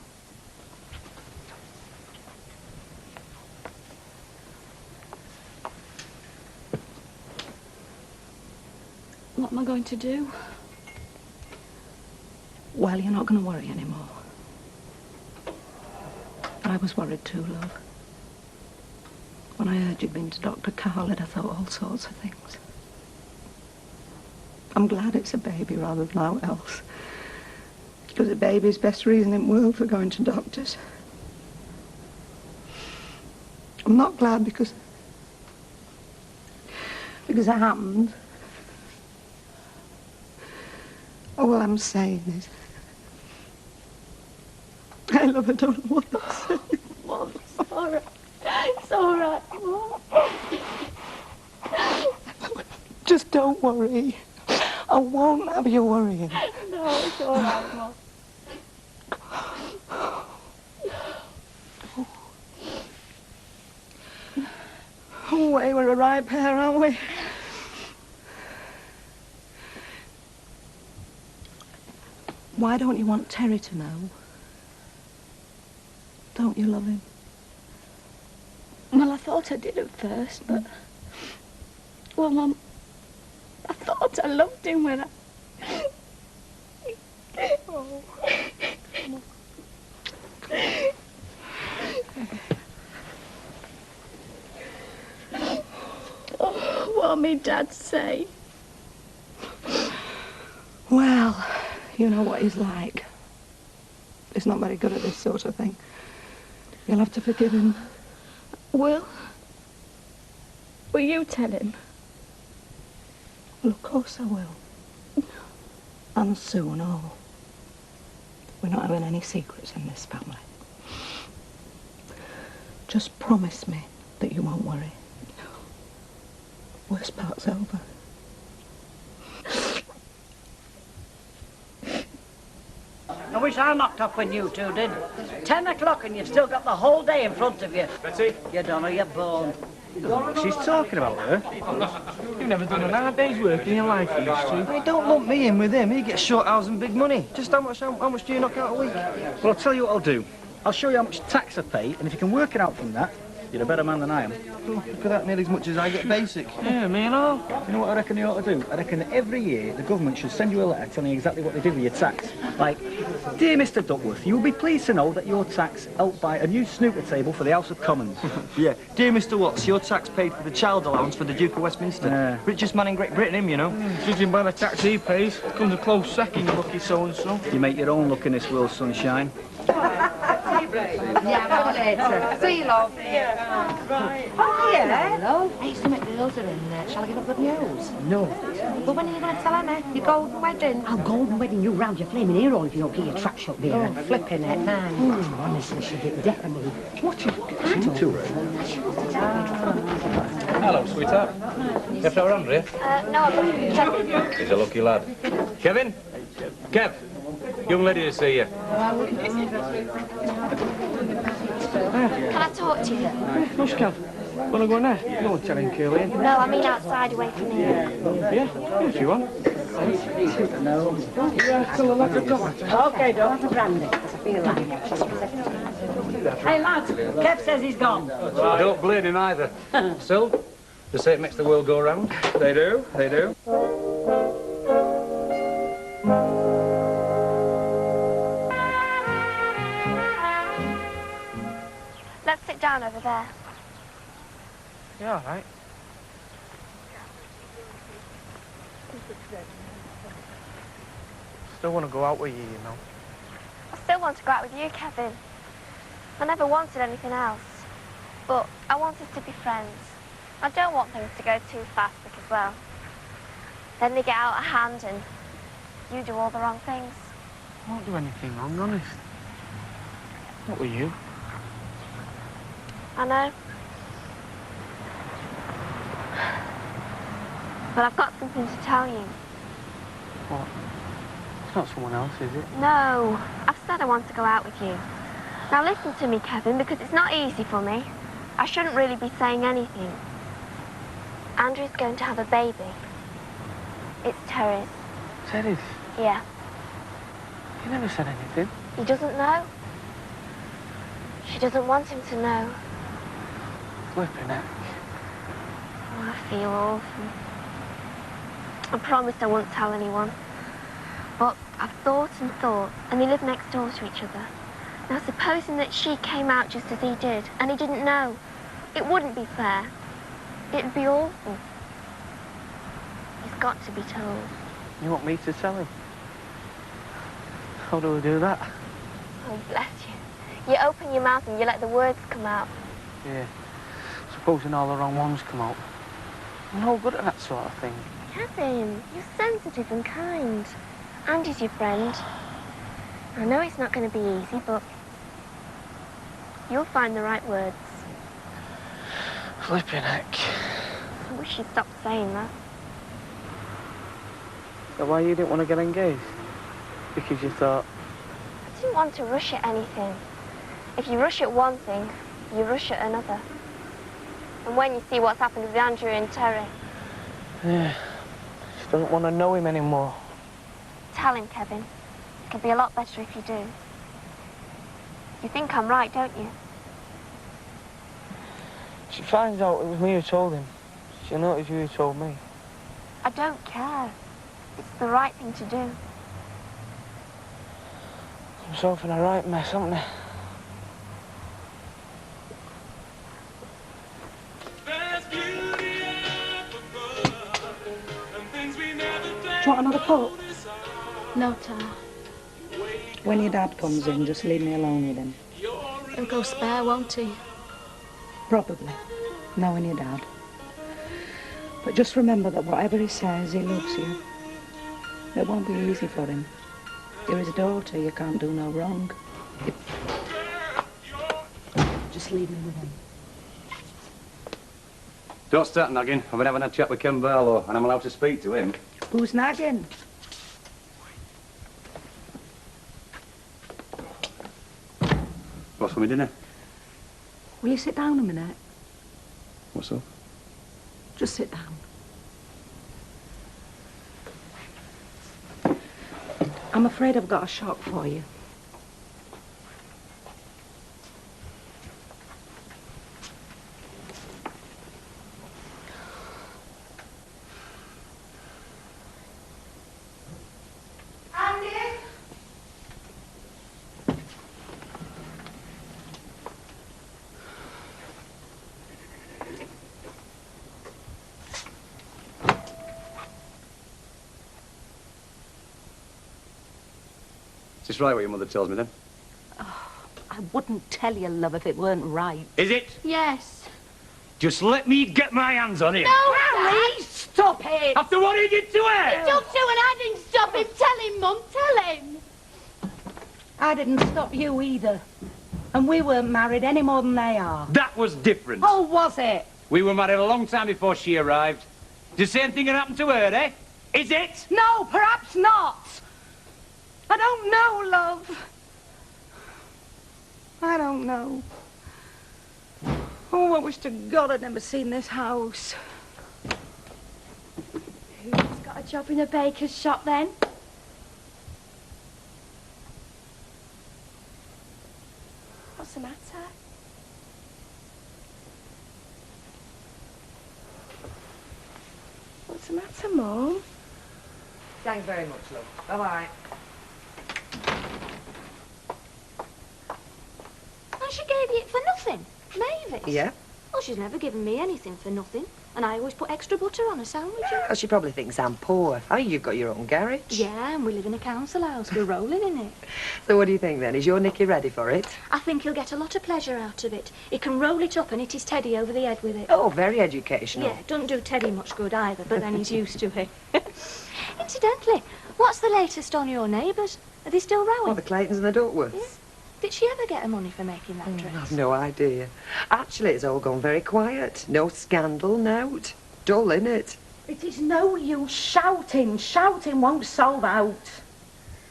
What am I going to do? Well, you're not going to worry anymore. I was worried too, love. When I heard you'd been to Dr. Carlett, I thought all sorts of things. I'm glad it's a baby rather than aught else. Because a baby's best reason in the world for going to doctors. I'm not glad because it happened. All I'm saying is, I love, I don't know what to say. Mom, it's all right. It's all right, Mom. Just don't worry. I won't have you worrying. No, it's all right, Mom. Oh, we're a right pair, aren't we? Why don't you want Terry to know? Don't you love him? Well, I thought I did at first, but... Well, Mum, I thought I loved him when I... Oh. Oh, what'll me Dad say? Well, you know what he's like. He's not very good at this sort of thing. You'll have to forgive him. Will you tell him? Well, of course I will. And soon, oh. We're not having any secrets in this family. Just promise me that you won't worry. Worst part's over. I wish I knocked off when you two did. 10 o'clock and you've still got the whole day in front of you. Betty? You don't know, you're born. She's talking about her. You've never done an hard day's work in your life, you used to. Hey, don't lump me in with him. He gets short hours and big money. Just how much do you knock out a week? Well, I'll tell you what I'll do. I'll show you how much tax I pay, and if you can work it out from that, you're a better man than I am. Look at that, nearly as much as I get basic. Yeah, me and all. You know what I reckon you ought to do? I reckon that every year the government should send you a letter telling you exactly what they do with your tax. Like, dear Mr. Duckworth, you will be pleased to know that your tax helped buy a new snooker table for the House of Commons. Yeah. Dear Mr. Watts, your tax paid for the child allowance for the Duke of Westminster. Richest man in Great Britain, him, you know. Judging by the tax he pays, comes a close second, you lucky so-and-so. You make your own luck in this world, sunshine. Yeah, well, later. See you, love. Right. Oh, yeah. Hello. Hey, some of the girls are in there. Shall I give up the news? No. But when are you going to tell Emma? Your golden wedding? Our golden wedding, you round your flaming ear all if you don't get your trap shut there. Oh, flipping it, man. Oh, honestly, she'll get deaf of me. What you getting into her? Hello, sweetheart. You have our Andrea? No, I'm looking for Kevin. He's a lucky lad. Kevin? Kev, young lady to see you. Can I talk to you? Mush, Kev. Want to go in there? You won't tell him, Curly. No, I mean outside, away from here. Yeah, if you want. Okay, Dr. Brandy. I feel like it. Hey, lads, Kev says he's gone. I don't blame him either. Still, they say it makes the world go round. They do, they do. Let's sit down over there. Yeah, all right. Still want to go out with you, you know. I still want to go out with you, Kevin. I never wanted anything else. But I want us to be friends. I don't want things to go too fast because, well, then they get out of hand and you do all the wrong things. I won't do anything wrong, honest. Not with you. I know. But I've got something to tell you. What? It's not someone else, is it? No. I've said I want to go out with you. Now listen to me, Kevin, because it's not easy for me. I shouldn't really be saying anything. Andrew's going to have a baby. It's Terry's. Terry's? Yeah. You never said anything. He doesn't know. She doesn't want him to know. Flipping heck. Oh, I feel awful. I promised I wouldn't tell anyone. But I've thought and thought, and they live next door to each other. Now, supposing that she came out just as he did, and he didn't know, it wouldn't be fair. It'd be awful. He's got to be told. You want me to tell him? How do we do that? Oh, bless you. You open your mouth and you let the words come out. Yeah. Supposing all the wrong ones come out. I'm no good at that sort of thing. Kevin, you're sensitive and kind. Andy's your friend. I know it's not going to be easy, but you'll find the right words. Flipping heck. I wish you'd stop saying that. So why you didn't want to get engaged? Because you thought... I didn't want to rush at anything. If you rush at one thing, you rush at another. And when you see what's happened with Andrew and Terry... Yeah. Just don't want to know him anymore. Tell him, Kevin. It'll be a lot better if you do. You think I'm right, don't you? She finds out it was me who told him. She'll know it was you who told me. I don't care. It's the right thing to do. I'm myself in a right mess, haven't I? Do you want another cup? No, Ta. When your dad comes in, just leave me alone with him. He'll go spare, won't he? Probably, knowing your dad. But just remember that whatever he says, he loves you. It won't be easy for him. You're his daughter, you can't do no wrong. Just leave me with him. Don't start nagging. I've been having a chat with Ken Barlow, and I'm allowed to speak to him. Who's nagging? What's for me dinner? Will you sit down a minute? What's up? Just sit down. I'm afraid I've got a shock for you. Is this right what your mother tells me then? I wouldn't tell you, love, if it weren't right. Is it? Yes. Just let me get my hands on him. No, Harry! Stop it! After what he did to her! Stop to, and I didn't stop him. Tell him, Mum, tell him. I didn't stop you either. And we weren't married any more than they are. That was different. Oh, was it? We were married a long time before she arrived. Does the same thing happen to her, eh? Is it? No, perhaps not. I don't know, love. I don't know. Oh, I wish to God I'd never seen this house. Who's got a job in a baker's shop then? What's the matter? What's the matter, Mum? Thanks very much, love. Bye-bye. And she gave you it for nothing? Mavis? Yeah? Well, she's never given me anything for nothing. And I always put extra butter on a sandwich. Well, she probably thinks I'm poor. I mean, you've got your own garage. Yeah, and we live in a council house. We're rolling in it. So what do you think, then? Is your Nicky ready for it? I think he'll get a lot of pleasure out of it. He can roll it up and hit his Teddy over the head with it. Oh, very educational. Yeah, doesn't do Teddy much good either, but then he's used to it. Incidentally, what's the latest on your neighbours? Are they still rowing? Oh, the Claytons and the Duckworths. Yeah. Did she ever get her money for making that dress? I've no idea. Actually, it's all gone very quiet. No scandal, nout. Dull, innit? It is no use shouting. Shouting won't solve out.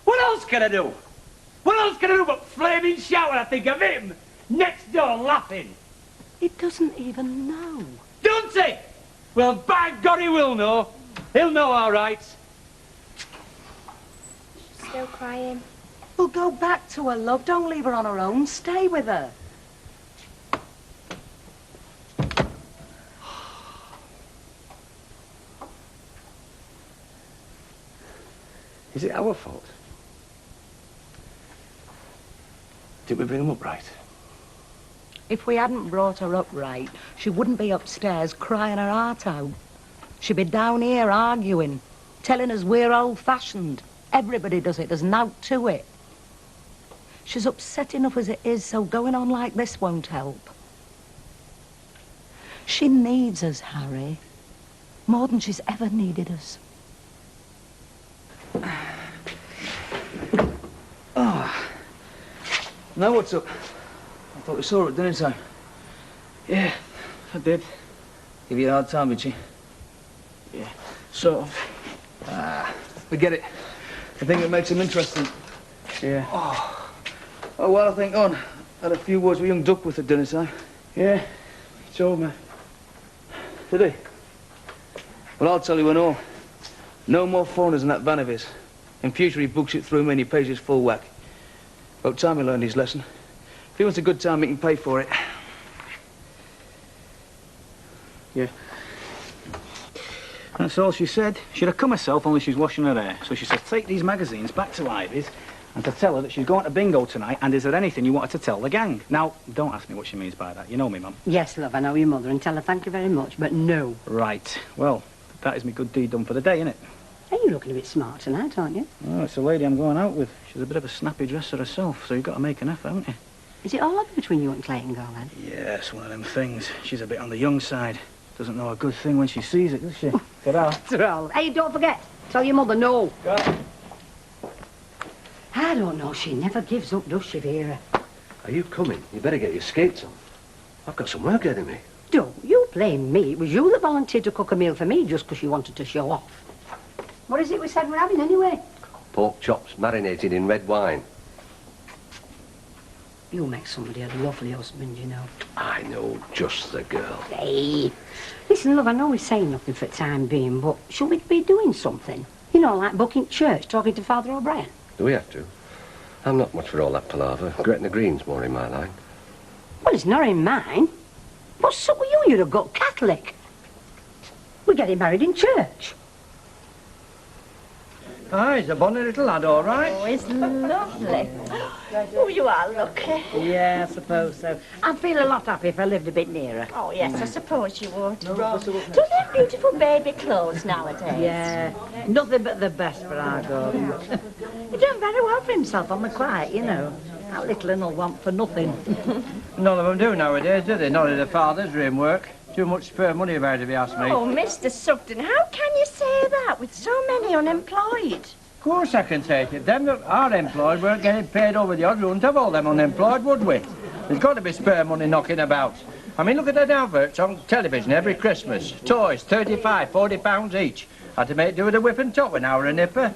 What else can I do? What else can I do but flaming shout when I think of him next door laughing? He doesn't even know. Don't he? Well, by God, he will know. He'll know all right. Still crying. Well, go back to her, love. Don't leave her on her own. Stay with her. Is it our fault? Did we bring him up right? If we hadn't brought her up right, she wouldn't be upstairs crying her heart out. She'd be down here arguing, telling us we're old-fashioned. Everybody does it. There's naught to it. She's upset enough as it is, so going on like this won't help. She needs us, Harry, more than she's ever needed us. Oh. Now what's up? I thought we saw her at dinner time. Yeah, I did. Give you a hard time, did she? Yeah, sort of. Forget it. I think it makes him interesting. Yeah. Oh, well, I think on. Had a few words with young Duckworth at dinner time. Yeah, he told me. Did he? Well, I'll tell you and all. No more foreigners in that van of his. In future, he books it through me and he pays his full whack. About time he learned his lesson. If he wants a good time, he can pay for it. Yeah. That's all she said. She'd have come herself, only she's washing her hair. So she said, take these magazines back to Ivy's and to tell her that she's going to bingo tonight, and is there anything you wanted to tell the gang? Now, don't ask me what she means by that. You know me, Mum. Yes, love, I know your mother, and tell her thank you very much, but no. Right. Well, that is me good deed done for the day, innit? Hey, you're looking a bit smart tonight, aren't you? Oh, it's a lady I'm going out with. She's a bit of a snappy dresser herself, so you've got to make an effort, haven't you? Is it all over between you and Clayton Girl, then? Yeah, it's one of them things. She's a bit on the young side. Doesn't know a good thing when she sees it, does she? Ta-ra. Hey, don't forget, tell your mother no. I don't know, she never gives up, does she, Vera? Are you coming? You better get your skates on. I've got some work ahead of me. Don't you blame me. It was you that volunteered to cook a meal for me just because you wanted to show off. What is it we said we're having, anyway? Pork chops marinated in red wine. You make somebody a lovely husband, you know. I know just the girl. Hey, listen, love, I know we're saying nothing for the time being, but should we be doing something? You know, like booking church, talking to Father O'Brien. Do we have to? I'm not much for all that palaver. Gretna Green's more in my line. Well, it's not in mine. What's up with you? You're a good Catholic. We're getting married in church. Ah, he's a bonny little lad, all right. Oh, it's lovely. Oh, you are lucky. Yeah, I suppose so. I'd feel a lot happier if I lived a bit nearer. Oh, yes, I suppose you would. Don't they have beautiful baby clothes nowadays? Yeah, nothing but the best for our Gordon. He's doing very well for himself on the quiet, you know. That little un'll want for nothing. None of them do nowadays, do they? None of the fathers are in work. Too much spare money about it, if you ask me. Oh, Mr. Sugden, how can you say that with so many unemployed? Of course I can say it. If them that are employed weren't getting paid over the odds, we wouldn't have all them unemployed, would we? There's got to be spare money knocking about. I mean, look at the adverts on television every Christmas. Toys, 35, 40 pounds each. Had to make do with a whip and top an hour a nipper.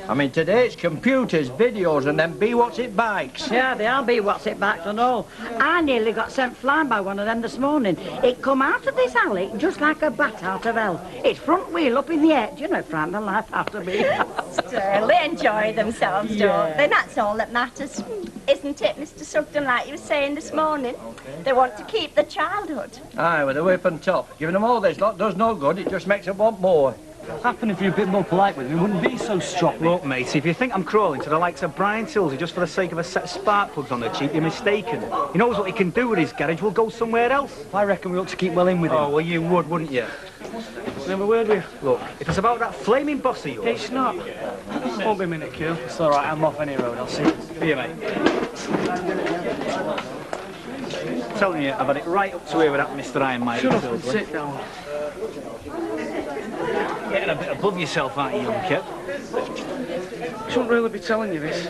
I mean, today it's computers, videos, and then be-what's-it bikes. Yeah, they are be-what's-it bikes and all. I nearly got sent flying by one of them this morning. It come out of this alley just like a bat out of hell. Its front wheel up in the air. Do you know, it frightened the life out of me. Still, they enjoy themselves, don't they? And that's all that matters, isn't it, Mr. Sugden, like you were saying this morning? They want to keep the childhood. Aye, with a whip and top. Giving them all this lot does no good, it just makes them want more. Happen if you're a bit more polite with me, wouldn't be so stroppy. Look, mate, if you think I'm crawling to the likes of Brian Tilsey just for the sake of a set of spark plugs on the cheap, you're mistaken. He knows what he can do with his garage. We'll go somewhere else. I reckon we ought to keep well in with him. Oh, well, you would, wouldn't you? Have a word with you? Look, if it's about that flaming boss of yours... It's not. Won't be a minute, Cool. It's all right, I'm off any road, I'll see you. See you, mate. I'm telling you, I've had it right up to here with that Mr. Iron Mike. Shut up and sit down. Getting a bit above yourself, aren't you, young kid? I shouldn't really be telling you this.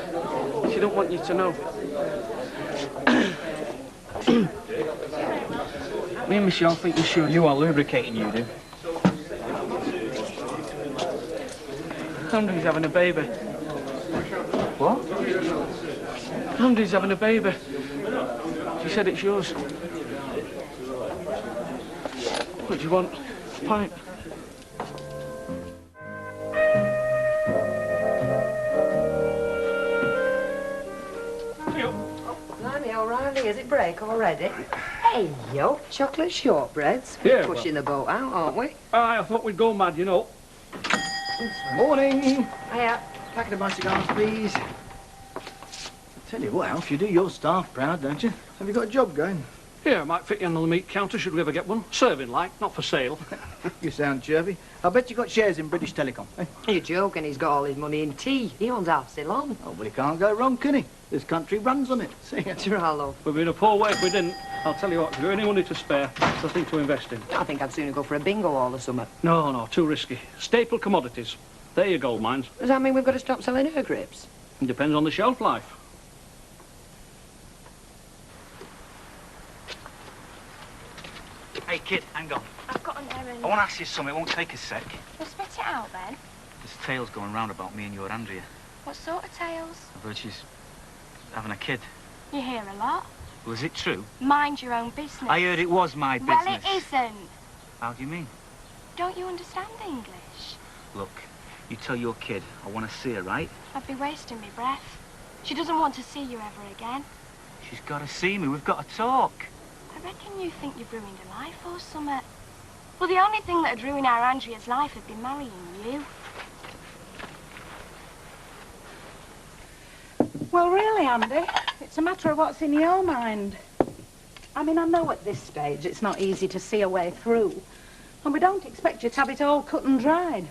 She don't want you to know. Me and Michelle think we should. You are lubricating, you do. Andrew's having a baby. What? Andrew's having a baby. She said it's yours. What do you want? Pint. Blimey, O'Reilly, is it break already? Hey, yo, chocolate shortbreads. We're Yeah, pushing the boat out, aren't we? Aye, I thought we'd go mad, you know. Morning. Hiya. Packet of my cigars, please. Tell you what, Alf, you do your staff proud, don't you? Have you got a job going? Yeah, might fit you on the meat counter, should we ever get one. Serving like, not for sale. You sound chirpy. I bet you got shares in British Telecom, eh? You're joking, he's got all his money in tea. He owns half Ceylon. Oh, well, he can't go wrong, can he? This country runs on it. See ya. Trallo. We'd be in a poor way if we didn't. I'll tell you what, if you've got any money to spare, that's the thing to invest in. I think I'd sooner go for a bingo all the summer. No, too risky. Staple commodities. They're your gold mines. Does that mean we've got to stop selling her grips? It depends on the shelf life. Hey, kid, hang on. I've got an errand. I want to ask you something. It won't take a sec. Well, spit it out then. There's tales going round about me and your Andrea. What sort of tales? I've heard she's having a kid. You hear a lot. Well, is it true? Mind your own business. I heard it was my business. Well, it isn't. How do you mean? Don't you understand English? Look, you tell your kid I want to see her, right? I'd be wasting my breath. She doesn't want to see you ever again. She's got to see me. We've got to talk. I reckon you think you've ruined her life or something. Well, the only thing that'd ruin our Andrea's life would be marrying you. Well, really, Andy, it's a matter of what's in your mind. I mean, I know at this stage it's not easy to see a way through, and we don't expect you to have it all cut and dried.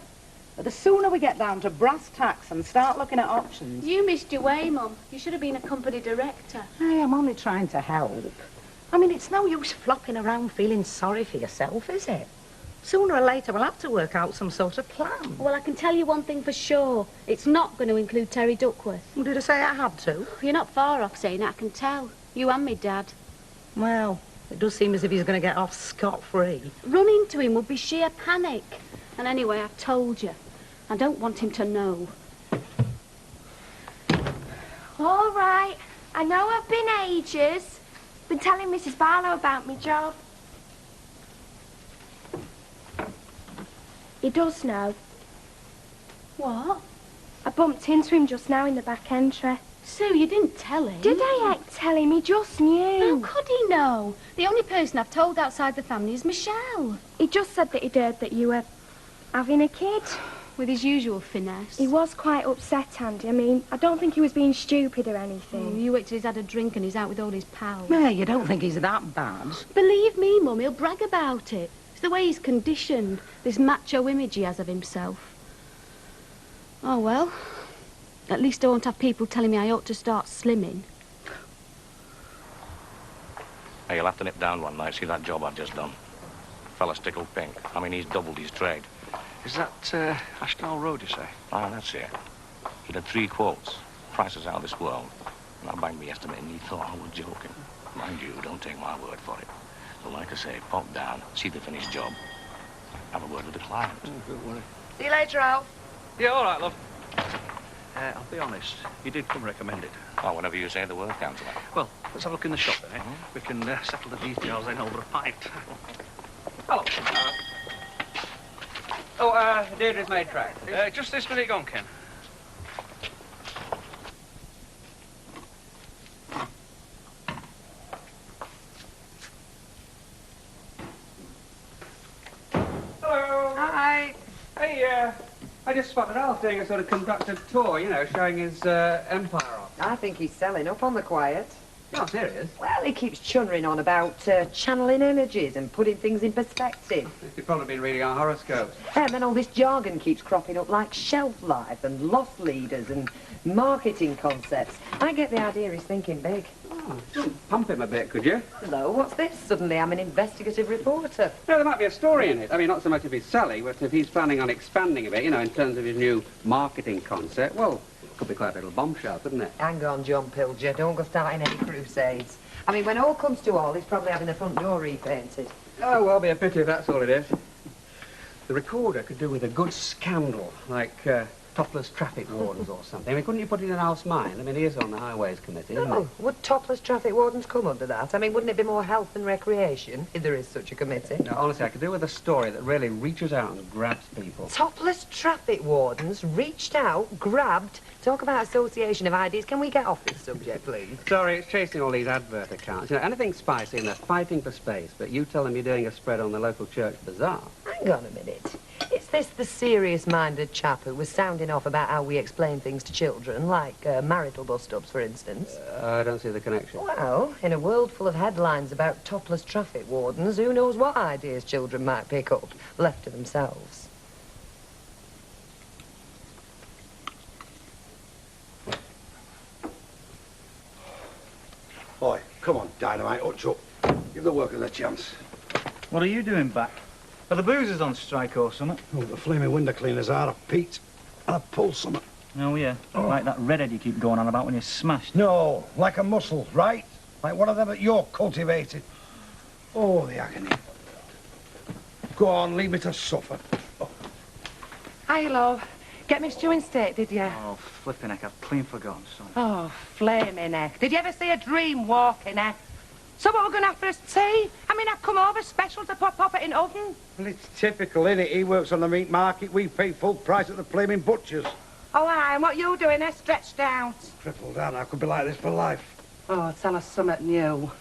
But the sooner we get down to brass tacks and start looking at options... You missed your way, Mum. You should have been a company director. Hey, I'm only trying to help. I mean, it's no use flopping around feeling sorry for yourself, is it? Sooner or later, we'll have to work out some sort of plan. Well, I can tell you one thing for sure. It's not going to include Terry Duckworth. Well, did I say I had to? You're not far off saying it, I can tell. You and me, Dad. Well, it does seem as if he's going to get off scot-free. Running into him would be sheer panic. And anyway, I've told you. I don't want him to know. All right. I know I've been ages. Been telling Mrs. Barlow about my job. He does know. What? I bumped into him just now in the back entry. Sue, you didn't tell him. Did I tell him? He just knew. How could he know? The only person I've told outside the family is Michelle. He just said that he'd heard that you were having a kid. With his usual finesse. He was quite upset, Andy. I mean, I don't think he was being stupid or anything. You wait till he's had a drink and he's out with all his pals. Yeah, you don't think he's that bad? Believe me, Mum, he'll brag about it. It's the way he's conditioned, this macho image he has of himself. Oh, well, at least I won't have people telling me I ought to start slimming. Hey, you'll have to nip down one night, see that job I've just done. Fella's tickled pink. I mean, he's doubled his trade. Is that Ashdown Road, you say? Ah, that's it. He had 3 quotes. Prices out of this world. And I banged me estimate and he thought I was joking. Mind you, don't take my word for it. But like I say, pop down, see the finished job. Have a word with the client. Don't worry. See you later, Alf. Yeah, all right, love. I'll be honest. You did come recommended. Oh, whenever you say the word, Councillor. Well, let's have a look in the shop then, eh? We can settle the details then over a pint. Hello. Deirdre's made track. Just this minute gone, Ken. Hello. Hi. Hey, I just spotted Alf doing a sort of conducted tour, you know, showing his empire off. I think he's selling up on the quiet. You're serious? Well, he keeps chunnering on about channeling energies and putting things in perspective. You've probably been reading our horoscopes. And then all this jargon keeps cropping up like shelf life and loss leaders and marketing concepts. I get the idea he's thinking big. Oh, pump him a bit, could you? Hello, what's this? Suddenly I'm an investigative reporter. No, there might be a story in it. I mean, not so much if he's selling, but if he's planning on expanding a bit, you know, in terms of his new marketing concept, well, could be quite a little bombshell, couldn't it? Hang on, John Pilger. Don't go starting any crusades. I mean, when all comes to all, he's probably having the front door repainted. Oh, well, be a pity if that's all it is. The Recorder could do with a good scandal, like topless traffic wardens or something. I mean, couldn't you put it in Alf's mind? I mean, he is on the Highways Committee, isn't No, would topless traffic wardens come under that? I mean, wouldn't it be more health and recreation if there is such a committee? he? No, honestly, I could do with a story that really reaches out and grabs people. Topless traffic wardens reached out, grabbed. Talk about association of ideas. Can we get off this subject, please? Sorry, it's chasing all these advert accounts. You know, anything spicy and they're fighting for space, but you tell them you're doing a spread on the local church bazaar. Hang on a minute. Is this the serious-minded chap who was sounding off about how we explain things to children, like marital bust-ups, for instance? I don't see the connection. Well, in a world full of headlines about topless traffic wardens, who knows what ideas children might pick up, left to themselves. Boy, come on, Dynamite, hutch up. Give the workers a chance. What are you doing back? Are the boozers on strike or something? Oh, the flaming window cleaners are, Pete. And I pulled something. Oh, yeah. Like that redhead you keep going on about when you're smashed. No, like a muscle, right? Like one of them that you're cultivated. Oh, the agony. Go on, leave me to suffer. Hi, love. Get me stew and steak, did you? Oh, flipping heck, I've clean forgotten, son. Oh, flaming heck. Did you ever see a dream walking, eh? So what we're going to have for us tea? I mean, I've come over special to pop it in oven. Well, it's typical, innit? He works on the meat market. We pay full price at the flaming butchers. Oh, aye, and what you doing, eh? Stretched out. Crippled down. I could be like this for life. Oh, tell us something new.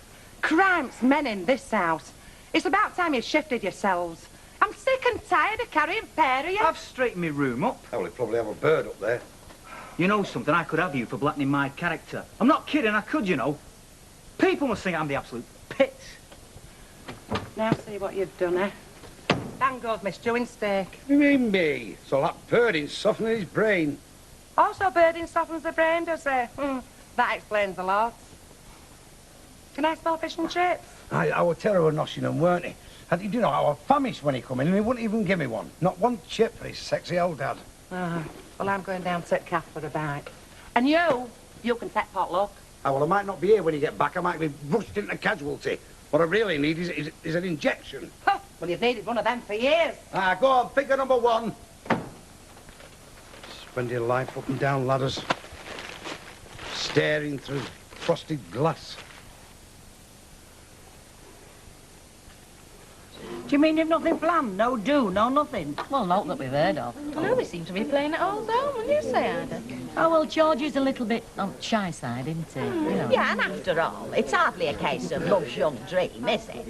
Cramps men in this house. It's about time you shifted yourselves. I'm sick and tired of carrying pair of you. I've straightened my room up. Oh, well, he'd probably have a bird up there. You know something? I could have you for blackening my character. I'm not kidding, I could, you know. People must think I'm the absolute pits. Now see what you've done, eh? Thank God, Miss stew and steak. What do you mean, me? So that birding softening his brain. Also, birding softens the brain, does it? That explains a lot. Can I smell fish and chips? I was terrible noshing him, weren't he? And you know, I was famished when he come in, and he wouldn't even give me one. Not one chip for his sexy old dad. Well, I'm going down to Cath for a bite. And you can take potluck. Oh, well, I might not be here when you get back. I might be rushed into casualty. What I really need is an injection. Huh. Well, you've needed one of them for years. Go on, figure number one. Spend your life up and down ladders, staring through frosted glass. Do you mean you've nothing planned? No do, no nothing? Well, not that we've heard of. I know we seem to be playing it all down, wouldn't you say, Ada? Oh, well, George is a little bit on the shy side, isn't he? You know. Yeah, and after all, it's hardly a case of love's young dream, is it?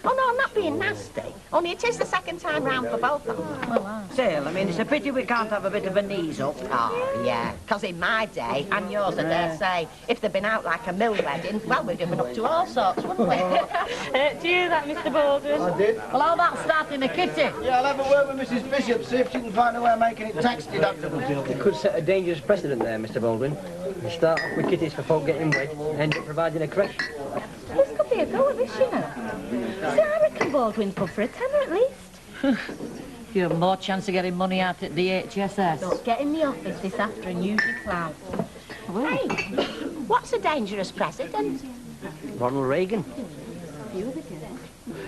Oh, no, I'm not being nasty. Only it is the second time round for both of them. Well, Still, I mean, it's a pity we can't have a bit of a knees up. Oh, yeah, because in my day, and yours, I dare say, if they'd been out like a mill wedding, well, we'd have been up to all sorts, wouldn't we? Do you hear that, Mr. Baldwin? I did. well, how about starting a kitty? Yeah, I'll have a word with Mrs. Bishop, see if she can find a way of making it tax deductible. You could set a dangerous precedent there, Mr. Baldwin. You start off with kitties for folk getting wet, end up providing a creche. This could be a go at this, you know. See, I reckon Baldwin's good for a tenner at least. You have more chance of getting money out at the HSS. Don't get in the office this after and use your clout. Hey, what's a dangerous precedent? Ronald Reagan.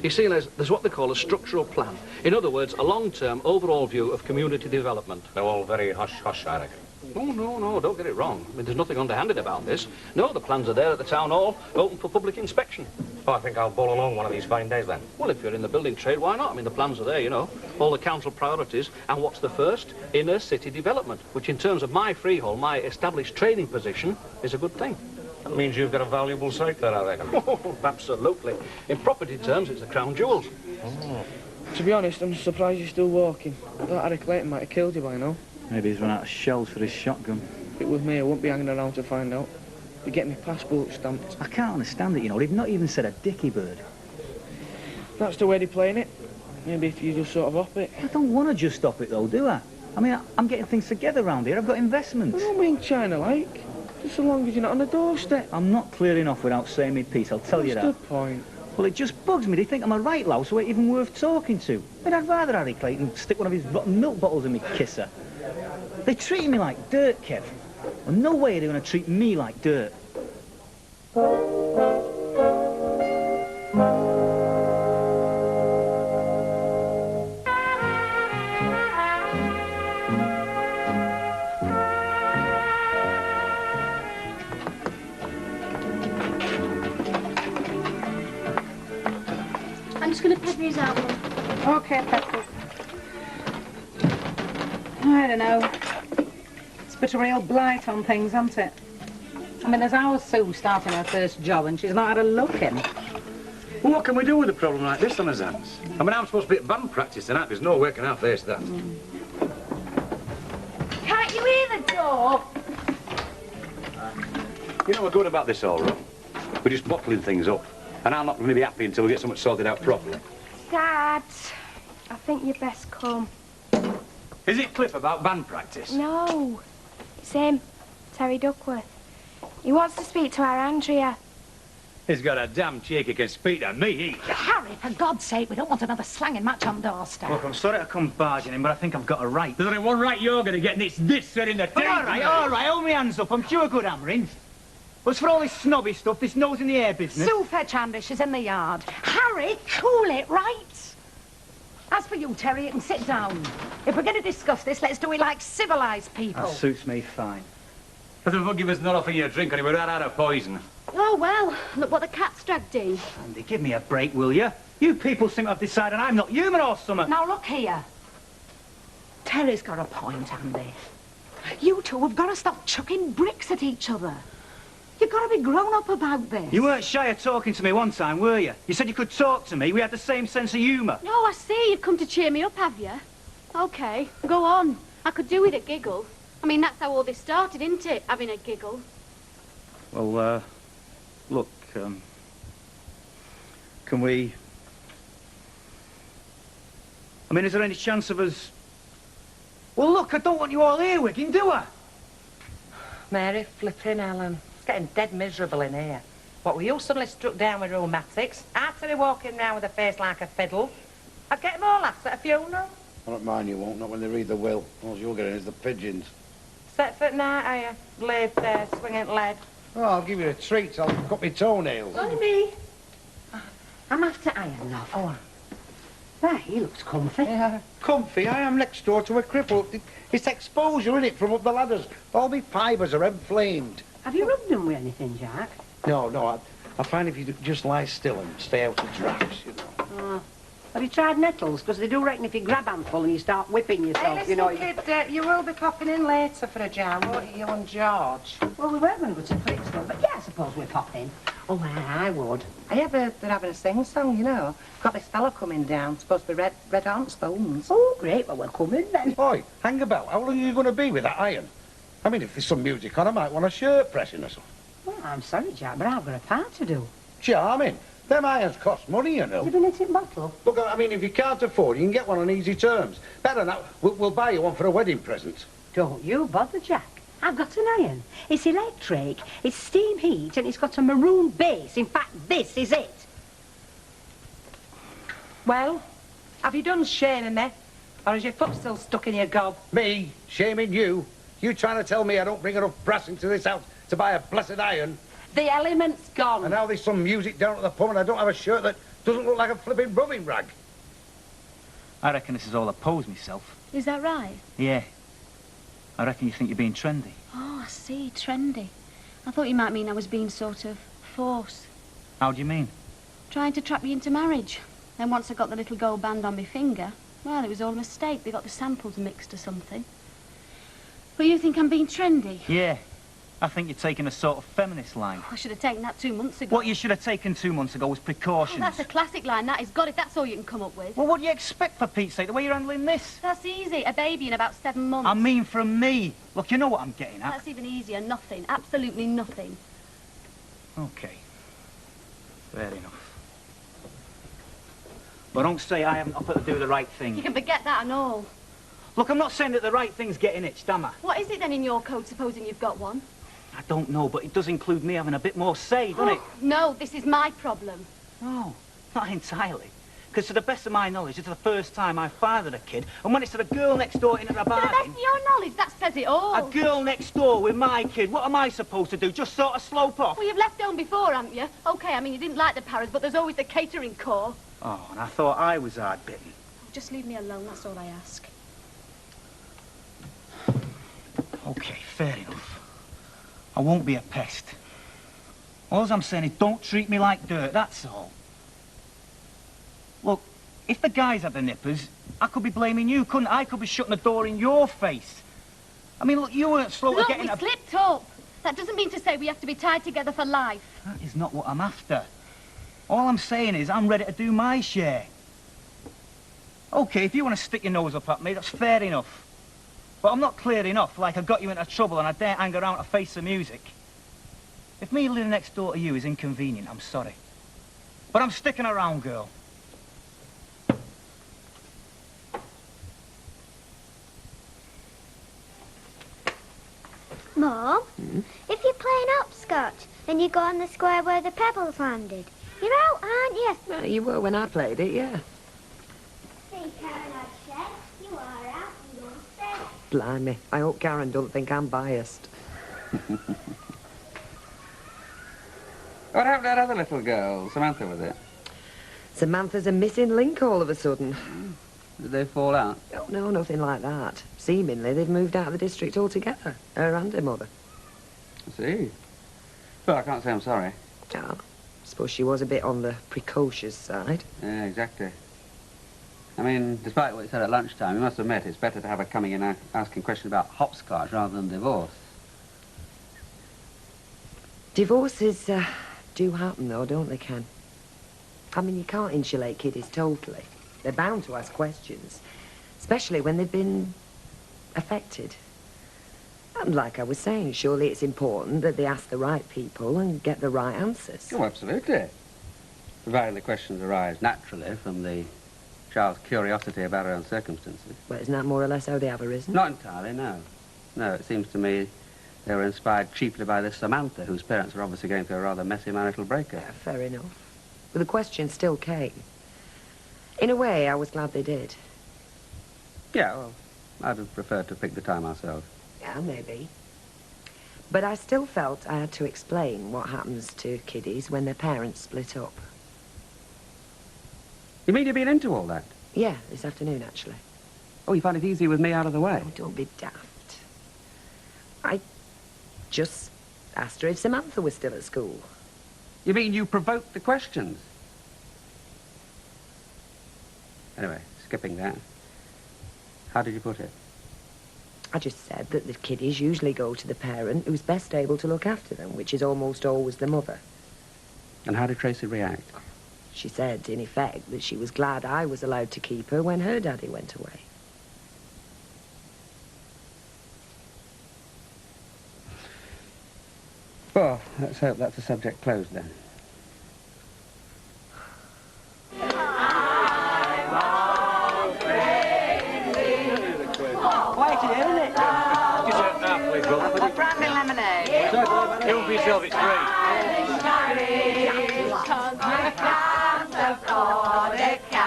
You see, there's what they call a structural plan. In other words, a long-term overall view of community development. They're all very hush-hush, I reckon. Oh, no, don't get it wrong. I mean, there's nothing underhanded about this. No, the plans are there at the town hall, open for public inspection. Oh, I think I'll bowl along one of these fine days, then. Well, if you're in the building trade, why not? I mean, the plans are there, you know. All the council priorities. And what's the first? Inner city development, which in terms of my freehold, my established trading position, is a good thing. That means you've got a valuable site there, I reckon. Oh, absolutely. In property terms, it's the crown jewels. Oh. To be honest, I'm surprised you're still walking. I thought Harry Clayton might have killed you by now. Maybe he's run out of shells for his shotgun. If it was me, I wouldn't be hanging around to find out. Be getting my passport stamped. I can't understand it, you know. They've not even said a dicky bird. That's the way they're playing it. Maybe if you just sort of up it. I don't want to just stop it, though, do I? I mean, I'm getting things together around here. I've got investments. I don't mean China-like. Just so long as you're not on the doorstep. I'm not clearing off without saying my piece, I'll tell you that. What's the point? Well, it just bugs me. They think I'm a right louse who ain't even worth talking to. I mean, I'd rather Harry Clayton stick one of his rotten milk bottles in me kisser. They're treating me like dirt, Kev. Well, no way they're going to treat me like dirt. just going to pepper his out, Mum. OK, Pepper. I don't know. It's put a real blight on things, hasn't it? I mean, there's our Sue starting her first job and she's not had a look in. Well, what can we do with a problem like this on his hands? I mean, I'm supposed to be at band practice tonight. There's no way can I face that. Can't you hear the door? You know, we're good about this all right. We're just bottling things up. And I'm not going to be happy until we get something sorted out properly. Dad, I think you best come. Is it Cliff about band practice? No, it's him, Terry Duckworth. He wants to speak to our Andrea. He's got a damn cheek he can speak to me, he. Harry, for God's sake, we don't want another slanging match on doorstep. Look, I'm sorry to come barging in, but I think I've got a right. There's only one right you're going to get, and it's this set in the teeth. All right, hold my hands up. I'm sure good hammering. What's for all this snobby stuff, this nose in the air business? Sue, fetch Andy, she's in the yard. Harry, cool it, right? As for you, Terry, you can sit down. If we're going to discuss this, let's do it like civilised people. That suits me fine. If the forgiver's not offering you a drink, and he would have had a poison. Oh, well, look what the cat's dragged in. Andy, give me a break, will you? You people seem to have decided I'm not human or something. Now, look here. Terry's got a point, Andy. You two have got to stop chucking bricks at each other. You've got to be grown up about this. You weren't shy of talking to me one time, were you? You said you could talk to me. We had the same sense of humour. Oh, I see. You've come to cheer me up, have you? OK, go on. I could do with a giggle. I mean, that's how all this started, isn't it? Having a giggle. Well, look, can we... I mean, is there any chance of us... Well, look, I don't want you all earwigging, do I? Mary flipping Ellen. It's getting dead miserable in here. What, were you suddenly struck down with rheumatics? Artery walking round with a face like a fiddle? I'd get more laughs at a funeral. I don't mind you won't, not when they read the will. All you're getting is the pigeons. Set foot night, are you? Laid there, swinging lead. Oh, I'll give you a treat. I'll cut my toenails. Only me. I'm after Iron, love. Oh, There, he looks comfy. Yeah, comfy. I am next door to a cripple. It's exposure, innit, from up the ladders. All my fibres are inflamed. Have you rubbed them with anything, Jack? No, I find if you just lie still and stay out of drafts, you know. Have you tried nettles? Because they do reckon if you grab a handful and you start whipping yourself, hey, listen, you know... kid, you will be popping in later for a jam, won't you and George? Well, we weren't going to go to Brixton, but yeah, I suppose we're popping. Oh, I would. I heard they're having a sing-song, you know. Got this fella coming down, supposed to be Red Aunt Spoons. Oh, great, well, we're coming then. Oi, hang about. How long are you going to be with that iron? I mean, if there's some music on, I might want a shirt pressing or something. Well, I'm sorry, Jack, but I've got a part to do. Charming. Them irons cost money, you know. Have you been in bottle? Look, I mean, if you can't afford, you can get one on easy terms. Better now, we'll buy you one for a wedding present. Don't you bother, Jack. I've got an iron. It's electric, it's steam heat, and it's got a maroon base. In fact, this is it. Well, have you done shaming me? Or is your foot still stuck in your gob? Me? Shaming you? You trying to tell me I don't bring enough brass into this house to buy a blessed iron? The element's gone. And now there's some music down at the pub and I don't have a shirt that doesn't look like a flipping rubbing rag. I reckon this is all a pose myself. Is that right? Yeah. I reckon you think you're being trendy. Oh, I see. Trendy. I thought you might mean I was being sort of forced. How do you mean? Trying to trap you into marriage. Then once I got the little gold band on my finger, well, it was all a mistake. They got the samples mixed or something. But you think I'm being trendy? Yeah. I think you're taking a sort of feminist line. I should have taken that 2 months ago. What you should have taken 2 months ago was precautions. Oh, that's a classic line, that is. God, if that's all you can come up with. Well, what do you expect, for Pete's sake, the way you're handling this? That's easy. A baby in about 7 months. I mean from me. Look, you know what I'm getting at. That's even easier. Nothing. Absolutely nothing. OK. Fair enough. But don't say I haven't offered to do the right thing. You can forget that and all. Look, I'm not saying that the right thing's getting itched, am I? What is it then in your code, supposing you've got one? I don't know, but it does include me having a bit more say, doesn't it? No, this is my problem. No, not entirely. Because to the best of my knowledge, it's the first time I've fathered a kid, and when it's to the girl next door in at a bargain... To the best of your knowledge, that says it all. A girl next door with my kid, what am I supposed to do? Just sort of slope off? Well, you've left home before, haven't you? OK, I mean, you didn't like the Paras, but there's always the catering corps. Oh, and I thought I was hard-bitten. Just leave me alone, that's all I ask. OK, fair enough. I won't be a pest. All I'm saying is don't treat me like dirt, that's all. Look, if the guys had the nippers, I could be blaming you, couldn't I? I could be shutting the door in your face. I mean, look, you weren't slow Look, to getting we slipped up. That doesn't mean to say we have to be tied together for life. That is not what I'm after. All I'm saying is I'm ready to do my share. OK, if you want to stick your nose up at me, that's fair enough. But I'm not clear enough, like I got you into trouble and I daren't hang around to face the music. If me living next door to you is inconvenient, I'm sorry. But I'm sticking around, girl. Mum, if you're playing hopscotch and you go on the square where the pebbles landed, you're out, aren't you? Well, you were when I played it, yeah. See, Karen, I said, you are out, you don't stay. Blimey, I hope Karen don't think I'm biased. What happened to that other little girl? Samantha, was it? Samantha's a missing link all of a sudden. Did they fall out? Oh, no, nothing like that. Seemingly, they've moved out of the district altogether. Her and her mother. I see. Well, I can't say I'm sorry. Oh, I suppose she was a bit on the precocious side. Yeah, exactly. I mean, despite what you said at lunchtime, you must admit it's better to have her coming in asking questions about hopscotch rather than divorce. Divorces do happen, though, don't they, Ken? I mean, you can't insulate kiddies totally. They're bound to ask questions, especially when they've been affected. And like I was saying, surely it's important that they ask the right people and get the right answers. Oh, absolutely. Provided the questions arise naturally from the child's curiosity about her own circumstances. Well, isn't that more or less how they have arisen? Not entirely, no. No, it seems to me they were inspired chiefly by this Samantha, whose parents were obviously going through a rather messy marital breakup. Yeah, fair enough. But the question still came. In a way, I was glad they did. Yeah, well, I'd have preferred to pick the time ourselves. Yeah, maybe. But I still felt I had to explain what happens to kiddies when their parents split up. You mean you've been into all that? Yeah, this afternoon, actually. Oh, you found it easy with me out of the way? Oh, don't be daft. I just asked her if Samantha was still at school. You mean you provoked the questions? Anyway, skipping that. How did you put it? I just said that the kiddies usually go to the parent who's best able to look after them, which is almost always the mother. And how did Tracy react? She said, in effect, that she was glad I was allowed to keep her when her daddy went away. Well, let's hope that's a subject closed then. A brandy lemonade. You for yourself, it's free.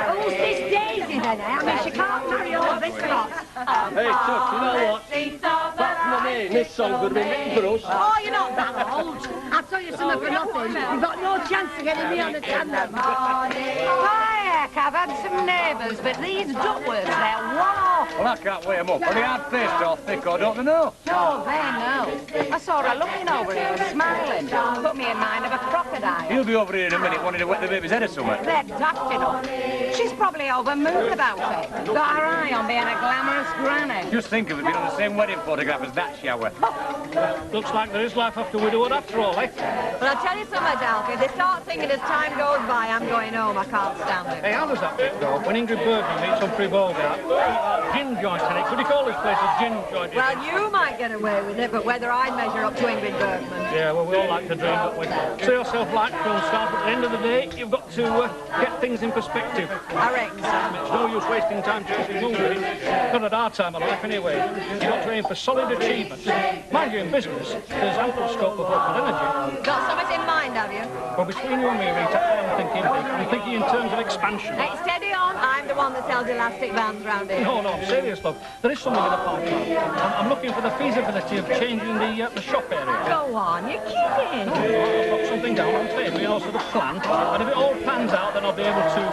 Who's this Daisy then, eh? I mean, she can't marry all of this lot. Hey, Chuck, you know what? Apart from the name, this song could have been written for us. Oh, you're not that old. I'll tell you something for nothing. You've got no chance of getting me on the tandem. Hi, I've had some neighbours, but these Duckworths, they're one-off. Well, I can't weigh them up. Are they hard-faced or thick, or don't they know? Oh, they know. I saw her looking over here and smiling. Put me in mind of a crocodile. He'll be over here in a minute wanting to wet the baby's head or something. They're daft enough. She's probably over moon about it. Got her eye on being a glamorous granny. Just think of it being on the same wedding photograph as that shower. Looks like there is life after widowhood after all, eh? Well, I'll tell you something, Alfie. If they start thinking as time goes by, I'm going home. I can't stand it. Hey, how does that bit go? When Ingrid Bergman meets Humphrey Bogart, gin joint in it. Could you call this place a gin joint? Well, you might get away with it, but whether I'd measure up to Ingrid Bergman. Yeah, well, we all like to dream, don't we? See yourself like film stars, but at the end of the day, you've got to get things in perspective. I reckon so. It's no use wasting time chasing movies. Not at our time of life, anyway. You've got to aim for solid achievements. Mind you, in business, there's ample scope for vocal energy. Got something in mind, have you? Well, between you and me, Rita, I'm thinking big. I'm thinking in terms of expansion. Hey, steady on. I'm the one that sells elastic bands round here. No, I'm serious, love. There is something in the pipeline. I'm looking for the feasibility of changing the shop area. Go on, you're kidding. I've got something down on paper, you know, sort of plan. And if it all pans out, then I'll be able to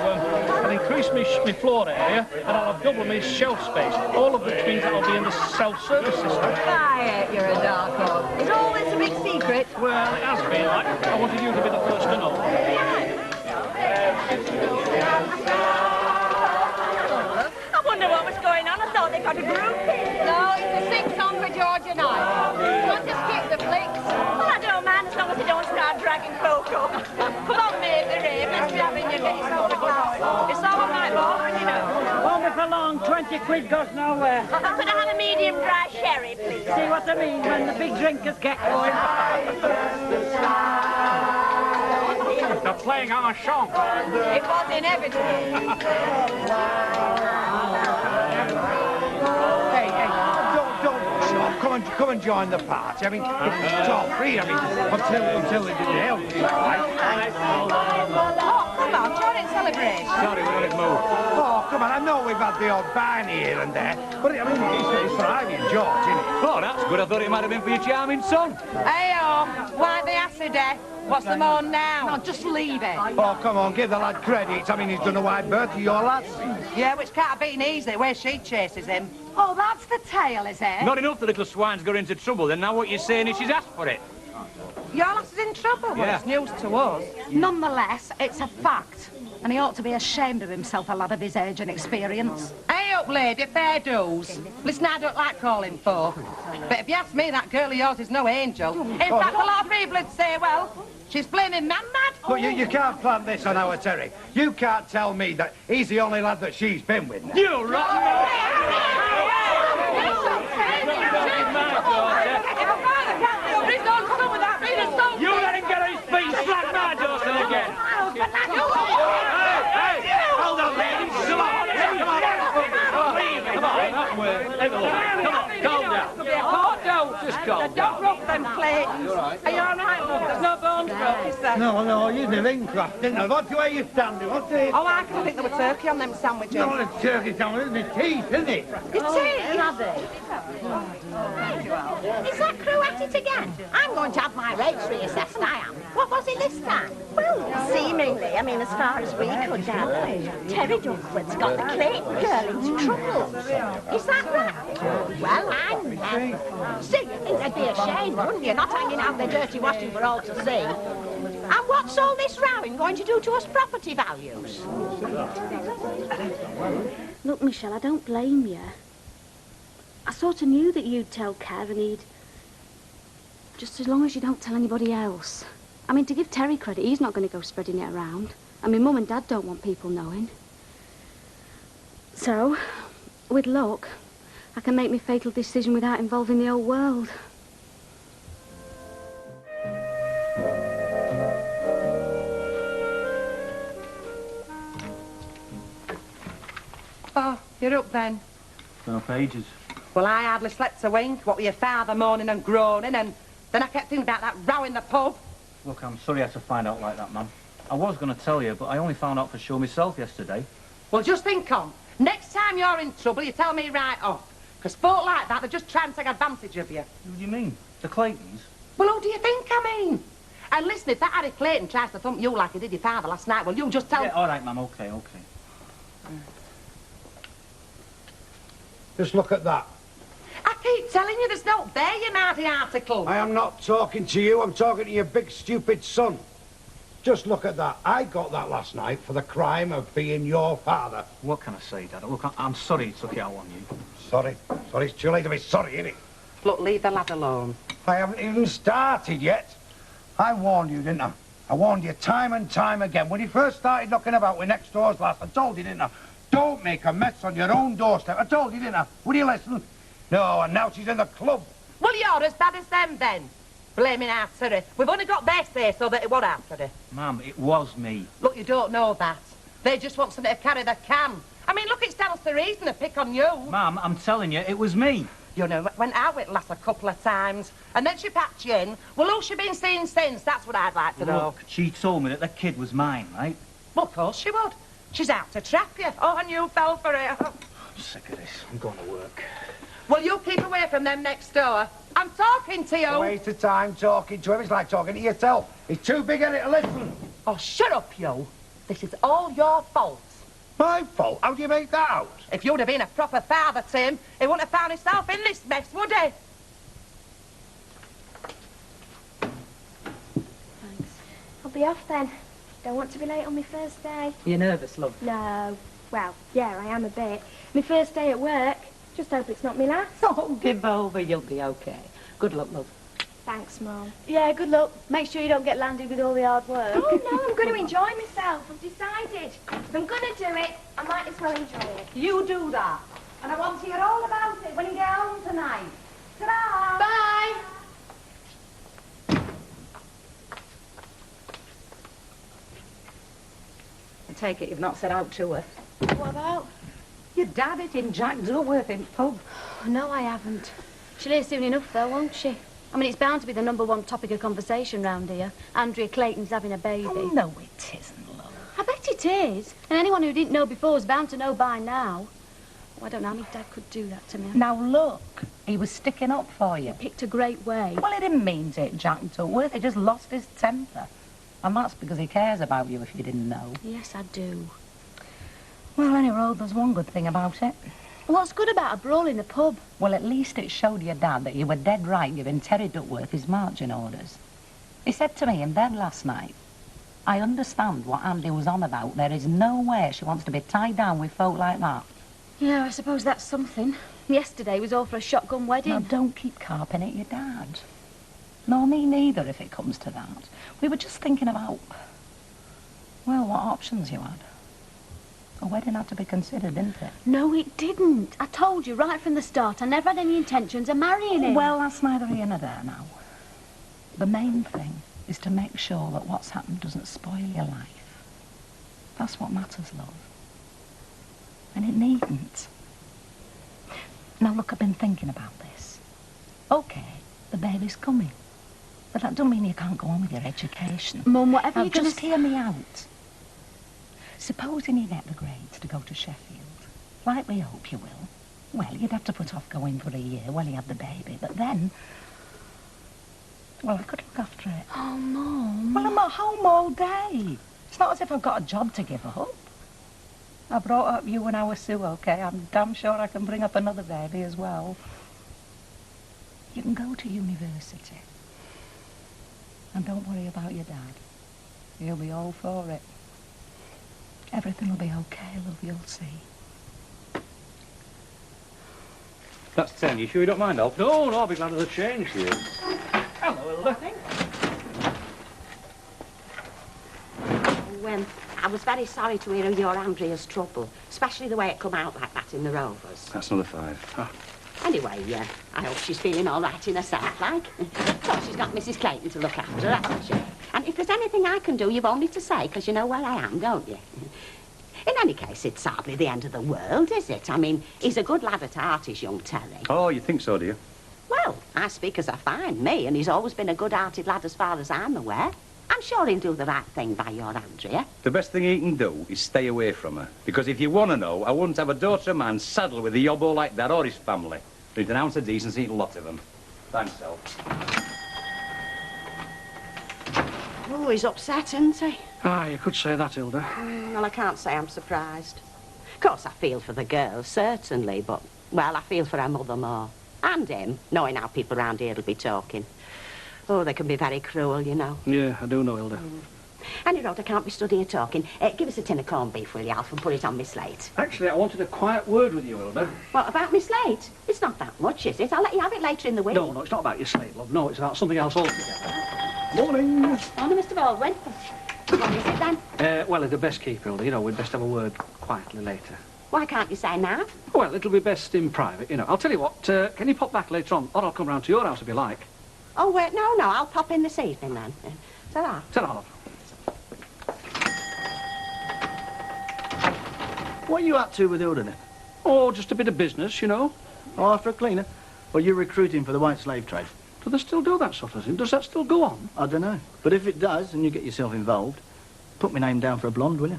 I'll increase my floor area and I'll have double my shelf space. All of which means I'll be in the self-service system. Quiet, you're a dark horse. Is all this a big secret? Well, it has been. I wanted you to be the first to know. shucks. Come on, mate, the rain. Let's be having you get yourself a glass. It's all my fault, you know. Won't be for long. 20 quid goes nowhere. Could I have a medium dry sherry, please? See what I mean when the big drinkers get going. They're playing our song. It was inevitable. Hey, don't shop. Come and join the party. I mean, it's all free. I mean, until they do the help. Oh, come on, join in celebration. Sorry, we're on it move. Oh, come on. I know we've had the odd bang here and there, but I mean, it's for Ivy and George, isn't it? Oh, that's good. I thought it might have been for your charming son. Hey-o, why the acid, eh? What's the moan now? No, just leave it. Oh, come on, give the lad credit. I mean, he's done a wide berth for your lads. Yeah, which can't have been easy, where she chases him. Oh, that's the tale, is it? Not enough the little swine's got into trouble, then now what you're saying is she's asked for it. Your lass is in trouble? Well, Yeah. it's news to us. Nonetheless, it's a fact. And he ought to be ashamed of himself, a lad of his age and experience. Hey up, lady, fair dues. Listen, I don't like calling folk. But if you ask me, that girl of yours is no angel. In fact, a lot of people would say, well, she's blaming mad. But you can't plant this on our Terry. You can't tell me that he's the only lad that she's been with now. You rotten You let him get his feet slapped my daughter again. Hey, hold on, ladies. Come on. Come on, calm down. Oh, don't. Just calm Don't down. rough them, Clayton. Are you all right, love? There's no bones broke, is there? No, you did Lincraft, didn't you? What's the way you standing? What's it? Oh, I can think there were turkey on them sandwiches. No, it's turkey sandwich, isn't it? Teeth, isn't it? Your teeth? Is that crew at it again? I'm going to have my rates reassessed, I am. What was it this time? Well, seemingly, I mean, as far as we could gather, Terry Duckford's got the Clayton girl into trouble. Is that right? Well, I'm never. See, you'd think they'd be ashamed, wouldn't you? Not hanging out their dirty washing for all to see. And what's all this rowing going to do to us property values? Look, Michelle, I don't blame you. I sort of knew that you'd tell Kev and he'd... Just as long as you don't tell anybody else. I mean, to give Terry credit, he's not going to go spreading it around. I mean, Mum and Dad don't want people knowing. So, with luck, I can make my fatal decision without involving the whole world. Oh, you're up then. Been up ages. Well, I hardly slept a wink. What with your father moaning and groaning, and then I kept thinking about that row in the pub. Look, I'm sorry I had to find out like that, Mum. I was going to tell you, but I only found out for sure myself yesterday. Well, just think on. Next time you're in trouble, you tell me right off. Because folk like that, they're just trying to take advantage of you. What do you mean? The Claytons? Well, who do you think I mean? And listen, if that Harry Clayton tries to thump you like he did your father last night, well, you just tell... Yeah, all right, Mum, okay. Just look at that. I keep telling you, there's no there, you naughty article. I am not talking to you, I'm talking to your big stupid son. Just look at that. I got that last night for the crime of being your father. What can I say, Dad? Look, I'm sorry he took it out on you. Sorry, it's too late to be sorry, isn't it? Look, leave the lad alone. I haven't even started yet. I warned you, didn't I? I warned you time and time again. When you first started knocking about with next doors last, I told you, didn't I? Don't make a mess on your own doorstep. I told you, didn't I? Would you listen? No, and now she's in the club. Well, you're as bad as them, then. Blaming Artery. We've only got their say so that it was Artery. Mum, it was me. Look, you don't know that. They just want somebody to carry the can. I mean, look, it stands to reason to pick on you. Mum, I'm telling you, it was me. You know, went out with Lass a couple of times, and then she packed you in. Well, who's she been seeing since? That's what I'd like to know. Look, she told me that the kid was mine, right? Well, of course she would. She's out to trap you. Oh, and you fell for it. I'm sick of this. I'm going to work. Well, you keep away from them next door. I'm talking to you. A waste of time talking to him. It's like talking to yourself. He's too big at it to listen. Oh, shut up, you. This is all your fault. My fault? How do you make that out? If you'd have been a proper father, Tim, he wouldn't have found himself in this mess, would he? Thanks. I'll be off then. Don't want to be late on my first day. You're nervous, love? No. Well, yeah, I am a bit. My first day at work. Just hope it's not my last. Oh, give over, you'll be okay. Good luck, love. Thanks, Mum. Yeah, good luck. Make sure you don't get landed with all the hard work. Oh, no, I'm going to enjoy myself. I've decided. If I'm going to do it, I might as well enjoy it. You do that. And I want to hear all about it when you get home tonight. Ta-ra! Bye! I take it you've not set out to her. What about? Your dad it in Jack Dillworth in pub. No, I haven't. She'll hear soon enough, though, won't she? I mean, it's bound to be the #1 topic of conversation round here. Andrea Clayton's having a baby. Oh, no, it isn't, love. I bet it is. And anyone who didn't know before is bound to know by now. Oh, I don't know how my dad could do that to me. Now, look, he was sticking up for you. He picked a great way. Well, he didn't mean to hit Jack Dillworth. He just lost his temper. And that's because he cares about you, if you didn't know. Yes, I do. Well, anyway, there's one good thing about it. What's good about a brawl in the pub? Well, at least it showed your dad that you were dead right giving Terry Duckworth his marching orders. He said to me in bed last night, I understand what Andy was on about. There is no way she wants to be tied down with folk like that. Yeah, I suppose that's something. Yesterday was all for a shotgun wedding. Now, don't keep carping at your dad. Nor me neither, if it comes to that. We were just thinking about, well, what options you had. A wedding had to be considered, didn't it? No, it didn't. I told you right from the start I never had any intentions of marrying him. Well, that's neither here nor there now. The main thing is to make sure that what's happened doesn't spoil your life. That's what matters, love. And it needn't. Now, look, I've been thinking about this. OK, the baby's coming. But that don't mean you can't go on with your education. Mum, whatever now, you're gonna just hear me out. Supposing you get the grades to go to Sheffield, like we hope you will, well, you'd have to put off going for a year while you had the baby, but then, well, I could look after it. Oh, Mum. Well, I'm at home all day. It's not as if I've got a job to give up. I brought up you when I was Sue, OK? I'm damn sure I can bring up another baby as well. You can go to university. And don't worry about your dad. He'll be all for it. Everything will be okay, love, you'll see. That's 10. You sure you don't mind, Al? No, I'll be glad of the change here. Hello, Hilda. I was very sorry to hear of your Andrea's trouble, especially the way it come out like that in the Rovers. That's another 5. Ah. Anyway, I hope she's feeling all right in herself, like. So she's got Mrs. Clayton to look after her, hasn't she? And if there's anything I can do, you've only to say, because you know where I am, don't you? In any case, it's hardly the end of the world, is it? I mean, he's a good lad at heart, is young Terry. Oh, you think so, do you? Well, I speak as I find me, and he's always been a good-hearted lad as far as I'm aware. I'm sure he'll do the right thing by your Andrea. The best thing he can do is stay away from her. Because if you want to know, I wouldn't have a daughter of man saddled with a yobbo like that or his family. There's an ounce of decency in a lot of them. Thanks, Sal. Oh, he's upset, isn't he? Ah, you could say that, Hilda. Well, I can't say I'm surprised. Of course, I feel for the girl, certainly, but, well, I feel for her mother more. And him, knowing how people around here will be talking. Oh, they can be very cruel, you know. Yeah, I do know, Hilda. Anyway, I can't be stood here talking. Give us a tin of corned beef, will you, Alf, and put it on my slate. Actually, I wanted a quiet word with you, Hilda. What, about my slate? It's not that much, is it? I'll let you have it later in the week. No, it's not about your slate, love. No, it's about something else altogether. Morning. Morning, Mr. Baldwin. What is it, then? Well, it'd best keep, Hilda. You know, we'd best have a word quietly later. Why can't you say now? Well, it'll be best in private, you know. I'll tell you what, can you pop back later on? Or I'll come round to your house if you like. Oh, wait, no, I'll pop in this evening, then. Ta-ra. Ta-ra, love. What are you up to with Hilda, then? Oh, just a bit of business, you know. Oh, after a cleaner? Or you're recruiting for the white slave trade? Do they still do that sort of thing? Does that still go on? I don't know. But if it does, and you get yourself involved, put my name down for a blonde, will you?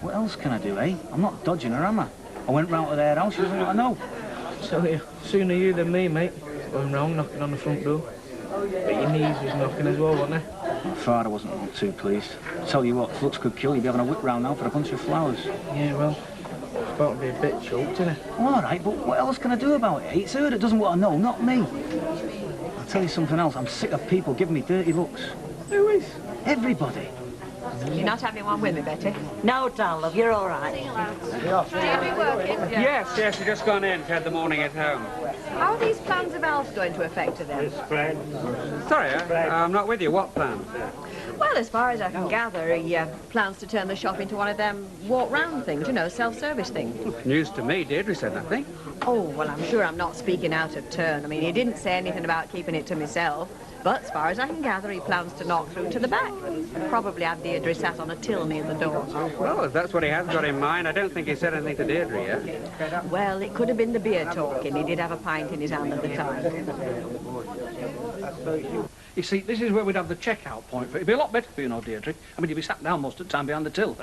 What else can I do, eh? I'm not dodging her, am I? I went round to their house, she doesn't want to know. So, yeah, sooner you than me, mate. Going round knocking on the front door. But your knees was knocking as well, wasn't they? My father wasn't too pleased. Tell you what, looks could kill you. Be having a whip round now for a bunch of flowers. Yeah, well, it's about to be a bit choked, isn't it? All right, but what else can I do about it? It's her that doesn't want to know, not me. I'll tell you something else. I'm sick of people giving me dirty looks. Who is? Everybody. You're not having one with me, Betty? No, darling, love, you're all right. Yes, yes, we've just gone in. She had the morning at home. How are these plans of Alf's going to affect her then? Sorry, I'm not with you. What plan? Well, as far as I can gather, he plans to turn the shop into one of them walk-round things, you know, self-service things. News to me. Deirdre said nothing. Oh, well, I'm sure I'm not speaking out of turn. I mean, he didn't say anything about keeping it to myself. But as far as I can gather, he plans to knock through to the back. Probably have Deirdre sat on a till near the door. Well, if that's what he has got in mind, I don't think he said anything to Deirdre yet. Well, it could have been the beer talking. He did have a pint in his hand at the time. You see, this is where we'd have the checkout point for it. It'd be a lot better for you, know, Deirdre. I mean, you'd be sat down most of the time behind the till.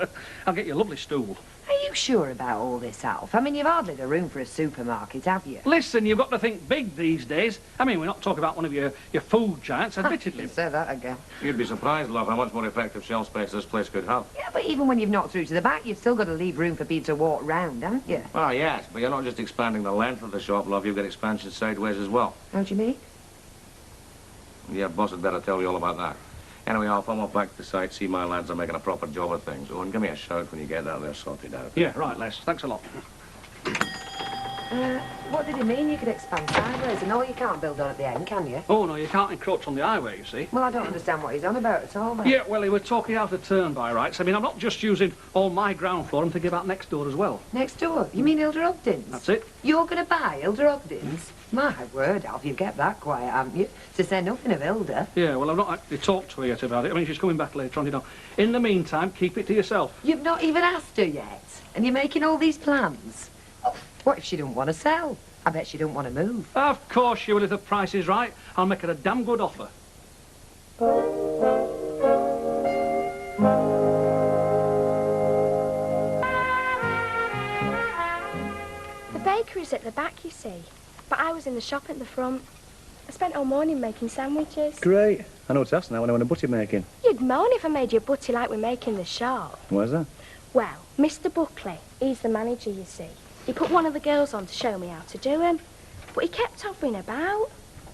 I'll get you a lovely stool. Are you sure about all this, Alf? I mean, you've hardly the room for a supermarket, have you? Listen, you've got to think big these days. I mean, we're not talking about one of your food giants, admittedly. Say that again. You'd be surprised, love, how much more effective shelf space this place could have. Yeah, but even when you've knocked through to the back, you've still got to leave room for people to walk round, haven't you? Well, yes, but you're not just expanding the length of the shop, love. You've got expansion sideways as well. How do you mean? Yeah, boss had better tell you all about that. Anyway, I'll come off back to the site, see my lads are making a proper job of things. Oh, and give me a shout when you get out there sorted out. Yeah, right, Les. Thanks a lot. What did he mean you could expand sideways? And all you can't build on at the end, can you? Oh, no, you can't encroach on the highway, you see. Well, I don't understand what he's on about at all, then. Yeah, well, he was talking out of turn by rights. I mean, I'm not just using all my ground floor, I'm thinking about next door as well. Next door? You mean Hilda Ogden's? That's it. You're going to buy Hilda Ogden's? My word, Alf, you've kept that quiet, haven't you? To say nothing of Hilda. Yeah, well, I've not actually talked to her yet about it. I mean, she's coming back later on, you know. In the meantime, keep it to yourself. You've not even asked her yet, and you're making all these plans. Oh, what if she don't want to sell? I bet she don't want to move. Of course she will if the price is right. I'll make her a damn good offer. The bakery's at the back, you see. But I was in the shop at the front. I spent all morning making sandwiches. Great. I know what to ask now when I want a butty making. You'd moan if I made you a butty like we make in the shop. Why's that? Well, Mr. Buckley, he's the manager, you see. He put one of the girls on to show me how to do them. But he kept hovering about.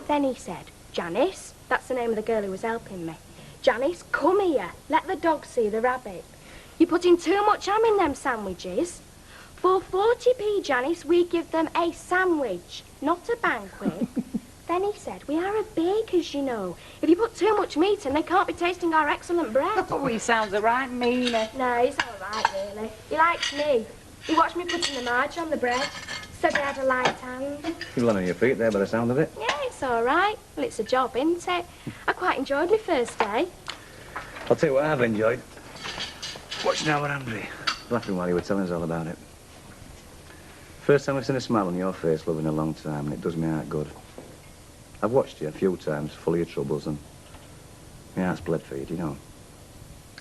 Then he said, Janice, that's the name of the girl who was helping me. Janice, come here. Let the dog see the rabbit. You're putting too much ham in them sandwiches. For 40p, Janice, we give them a sandwich, not a banquet. Then he said, we are a bakers, you know. If you put too much meat in, they can't be tasting our excellent bread. Oh, he sounds a right meanie. No, he's all right, really. He likes me. He watched me putting the marge on the bread. Said I had a light hand. You're lying on your feet there by the sound of it. Yeah, it's all right. Well, it's a job, isn't it? I quite enjoyed my first day. I'll tell you what I've enjoyed. Watching our Andrew. Laughing while you were telling us all about it. First time I've seen a smile on your face, love, in a long time, and it does me heart good. I've watched you a few times, full of your troubles, and my heart's bled for you, do you know?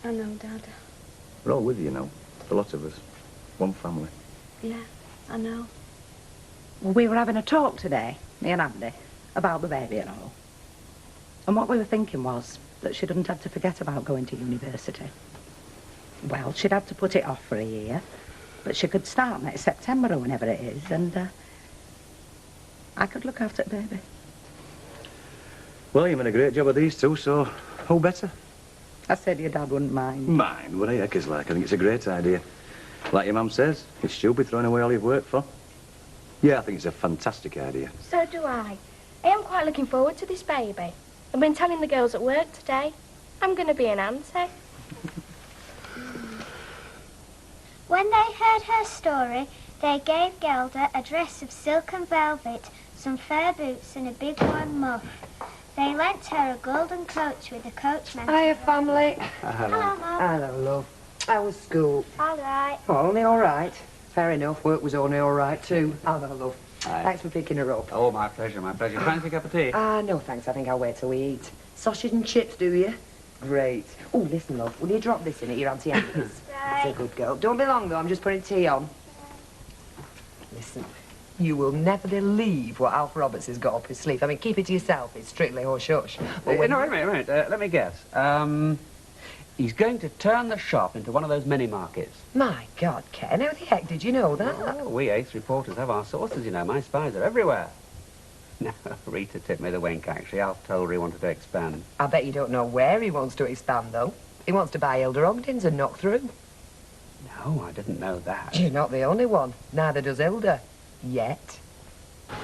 I know, Dad. We're all with you, you know. The lot of us. One family. Yeah, I know. Well, we were having a talk today, me and Andy, about the baby and all. And what we were thinking was that she didn't have to forget about going to university. Well, she'd have to put it off for a year, but she could start next September or whenever it is, and I could look after the baby. Well, you've done a great job of these two, so who better? I said your dad wouldn't mind. Mind? What a heck is like. I think it's a great idea. Like your mum says, it's stupid throwing away all you've worked for. Yeah, I think it's a fantastic idea. So do I. I am quite looking forward to this baby. I've been telling the girls at work today. I'm going to be an auntie. When they heard her story, they gave Gelda a dress of silk and velvet, some fur boots and a big warm muff. They lent her a golden coach with a coachman. Hiya, family. Hello, Mum. Hello, love. How was school? All right. Oh, only all right. Fair enough. Work was only all right, too. Hello, love. Hi. Thanks for picking her up. Oh, my pleasure, my pleasure. Fancy a cup of tea? No, thanks. I think I'll wait till we eat. Sausage and chips, do you? Great. Oh, listen, love. Will you drop this in at your Auntie Annie's? Right. It's a good girl. Don't be long, though. I'm just putting tea on. Listen, you will never believe what Alf Roberts has got up his sleeve. I mean, keep it to yourself. It's strictly hush-hush. No, wait a minute. Let me guess. He's going to turn the shop into one of those mini markets. My God, Ken, how the heck did you know that? Oh, we Ace reporters have our sources, you know. My spies are everywhere. No, Rita tipped me the wink, actually. Alf told her he wanted to expand. I bet you don't know where he wants to expand, though. He wants to buy Hilda Ogden's and knock through. No, I didn't know that. You're not the only one. Neither does Hilda. Yet. Hey,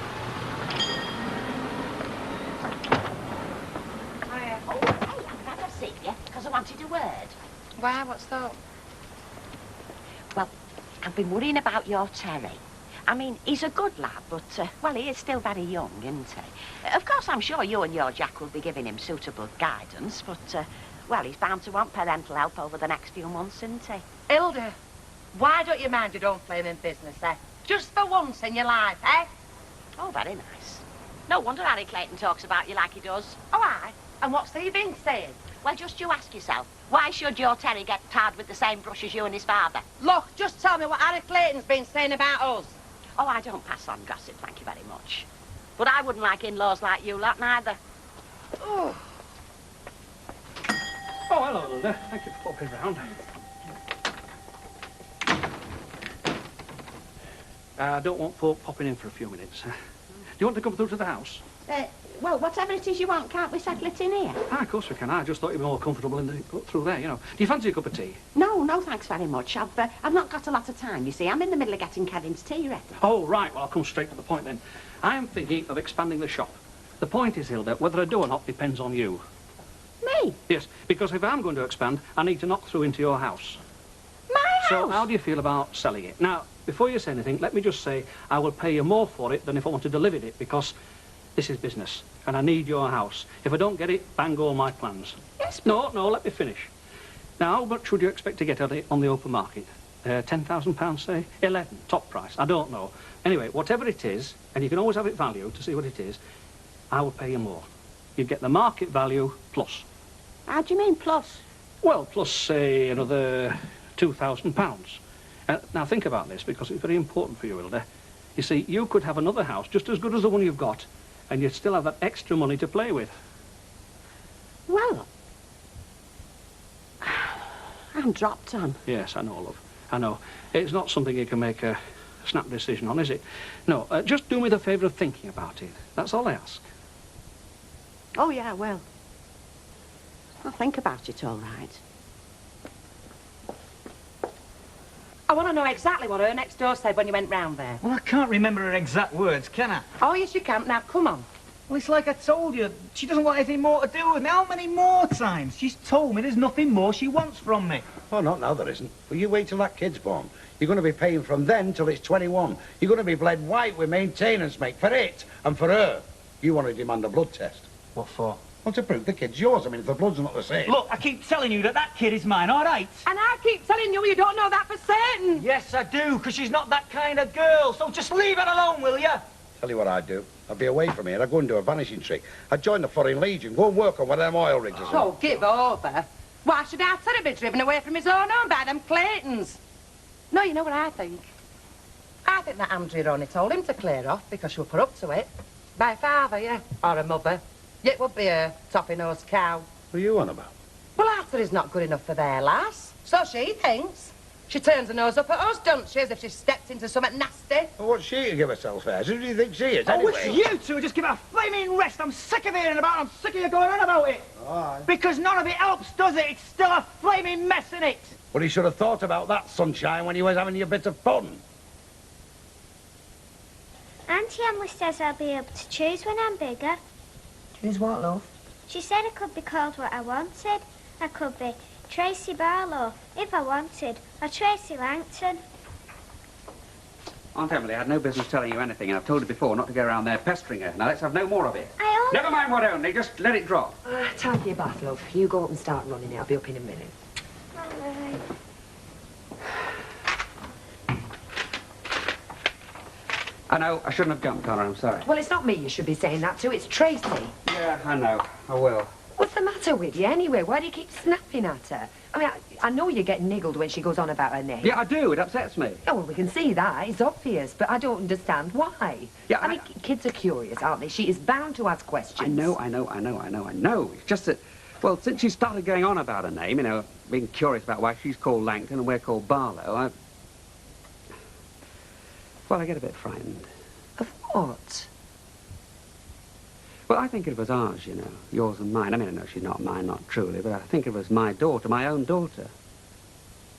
I'm glad I've seen you, because I wanted a word. Why, what's that? Well, I've been worrying about your Terry. I mean, he's a good lad, but, well, he is still very young, isn't he? Of course, I'm sure you and your Jack will be giving him suitable guidance, but, well, he's bound to want parental help over the next few months, isn't he? Hilda, why don't you mind your own flaming business, eh? Just for once in your life, eh? Oh, very nice. No wonder Harry Clayton talks about you like he does. Oh, aye? And what's he been saying? Well, just you ask yourself, why should your Terry get tarred with the same brush as you and his father? Look, just tell me what Harry Clayton's been saying about us. Oh, I don't pass on gossip, thank you very much. But I wouldn't like in-laws like you lot, neither. Oh, hello, Hilda. Thank you for popping round. I don't want folk popping in for a few minutes. Do you want to come through to the house? Well, whatever it is you want, can't we settle it in here? Ah, of course we can. I just thought you'd be more comfortable through there, you know. Do you fancy a cup of tea? No, thanks very much. I've not got a lot of time, you see. I'm in the middle of getting Kevin's tea ready. Oh, right. Well, I'll come straight to the point then. I am thinking of expanding the shop. The point is, Hilda, whether I do or not depends on you. Me? Yes, because if I'm going to expand, I need to knock through into your house. My house? So how do you feel about selling it? Now, before you say anything, let me just say I will pay you more for it than if I wanted to live in it, because this is business, and I need your house. If I don't get it, bang all my plans. Yes, but... No, let me finish. Now, how much would you expect to get on the open market? £10,000, say? 11, top price. I don't know. Anyway, whatever it is, and you can always have it valued to see what it is, I will pay you more. You get the market value plus. How do you mean plus? Well, plus, say, another £2,000. Now, think about this, because it's very important for you, Hilda. You see, you could have another house just as good as the one you've got, and you'd still have that extra money to play with. Well, I'm dropped on. Yes, I know, love. I know. It's not something you can make a snap decision on, is it? No, just do me the favour of thinking about it. That's all I ask. Oh, yeah, I will. I'll think about it, all right. I want to know exactly what her next door said when you went round there. Well, I can't remember her exact words, can I? Oh, yes, you can. Now, come on. Well, it's like I told you. She doesn't want anything more to do with me. How many more times? She's told me there's nothing more she wants from me. Oh, not now, there isn't. Well, you wait till that kid's born. You're going to be paying from then till it's 21. You're going to be bled white with maintenance, mate, for it and for her. You want to demand a blood test. What for? Well, to prove the kid's yours. I mean, if the blood's not the same. Look, I keep telling you that kid is mine, all right? And I keep telling you don't know that for certain. Yes, I do, because she's not that kind of girl. So just leave her alone, will you? Tell you what I'd do. I'd be away from here. I'd go and do a vanishing trick. I'd join the Foreign Legion. Go and work on one of them oil rigs or something. Oh, give over. Why should our Terry be driven away from his own home by them Claytons? No, you know what I think? I think that Andrea only told him to clear off because she was put up to it. By a father, yeah, or a mother. It would be a toppy-nosed cow. What are you on about? Well, Arthur is not good enough for their lass. So she thinks. She turns her nose up at us, don't she, as if she stepped into something nasty. Well, what's she to give herself airs? Who do you think she is, I anyway? wish you two would just give her a flaming rest. I'm sick of hearing about it. I'm sick of you going on about it. Aye. Because none of it helps, does it? It's still a flaming mess, isn't it? Well, he should have thought about that, sunshine, when he was having your bit of fun. Auntie Emily says I'll be able to choose when I'm bigger. Choose what, love? She said I could be called what I wanted. I could be Tracy Barlow, if I wanted, or Tracy Langton. Aunt Emily, I had no business telling you anything, and I've told her before not to go around there pestering her. Now, let's have no more of it. Never mind what only, just let it drop. Time for your bath, love. You go up and start running it. I'll be up in a minute. I know, I shouldn't have jumped on her, I'm sorry. Well, it's not me you should be saying that to. It's Tracy. Yeah, I know. I will. What's the matter with you, anyway? Why do you keep snapping at her? I mean, I know you get niggled when she goes on about her name. Yeah, I do. It upsets me. Oh, well, we can see that. It's obvious, but I don't understand why. Yeah, I mean, kids are curious, aren't they? She is bound to ask questions. I know. It's just that, well, since she started going on about her name, you know, being curious about why she's called Langton and we're called Barlow, I get a bit frightened. Of what? Well, I think of it as ours, you know, yours and mine. I mean, I know she's not mine, not truly, but I think of her as my daughter, my own daughter.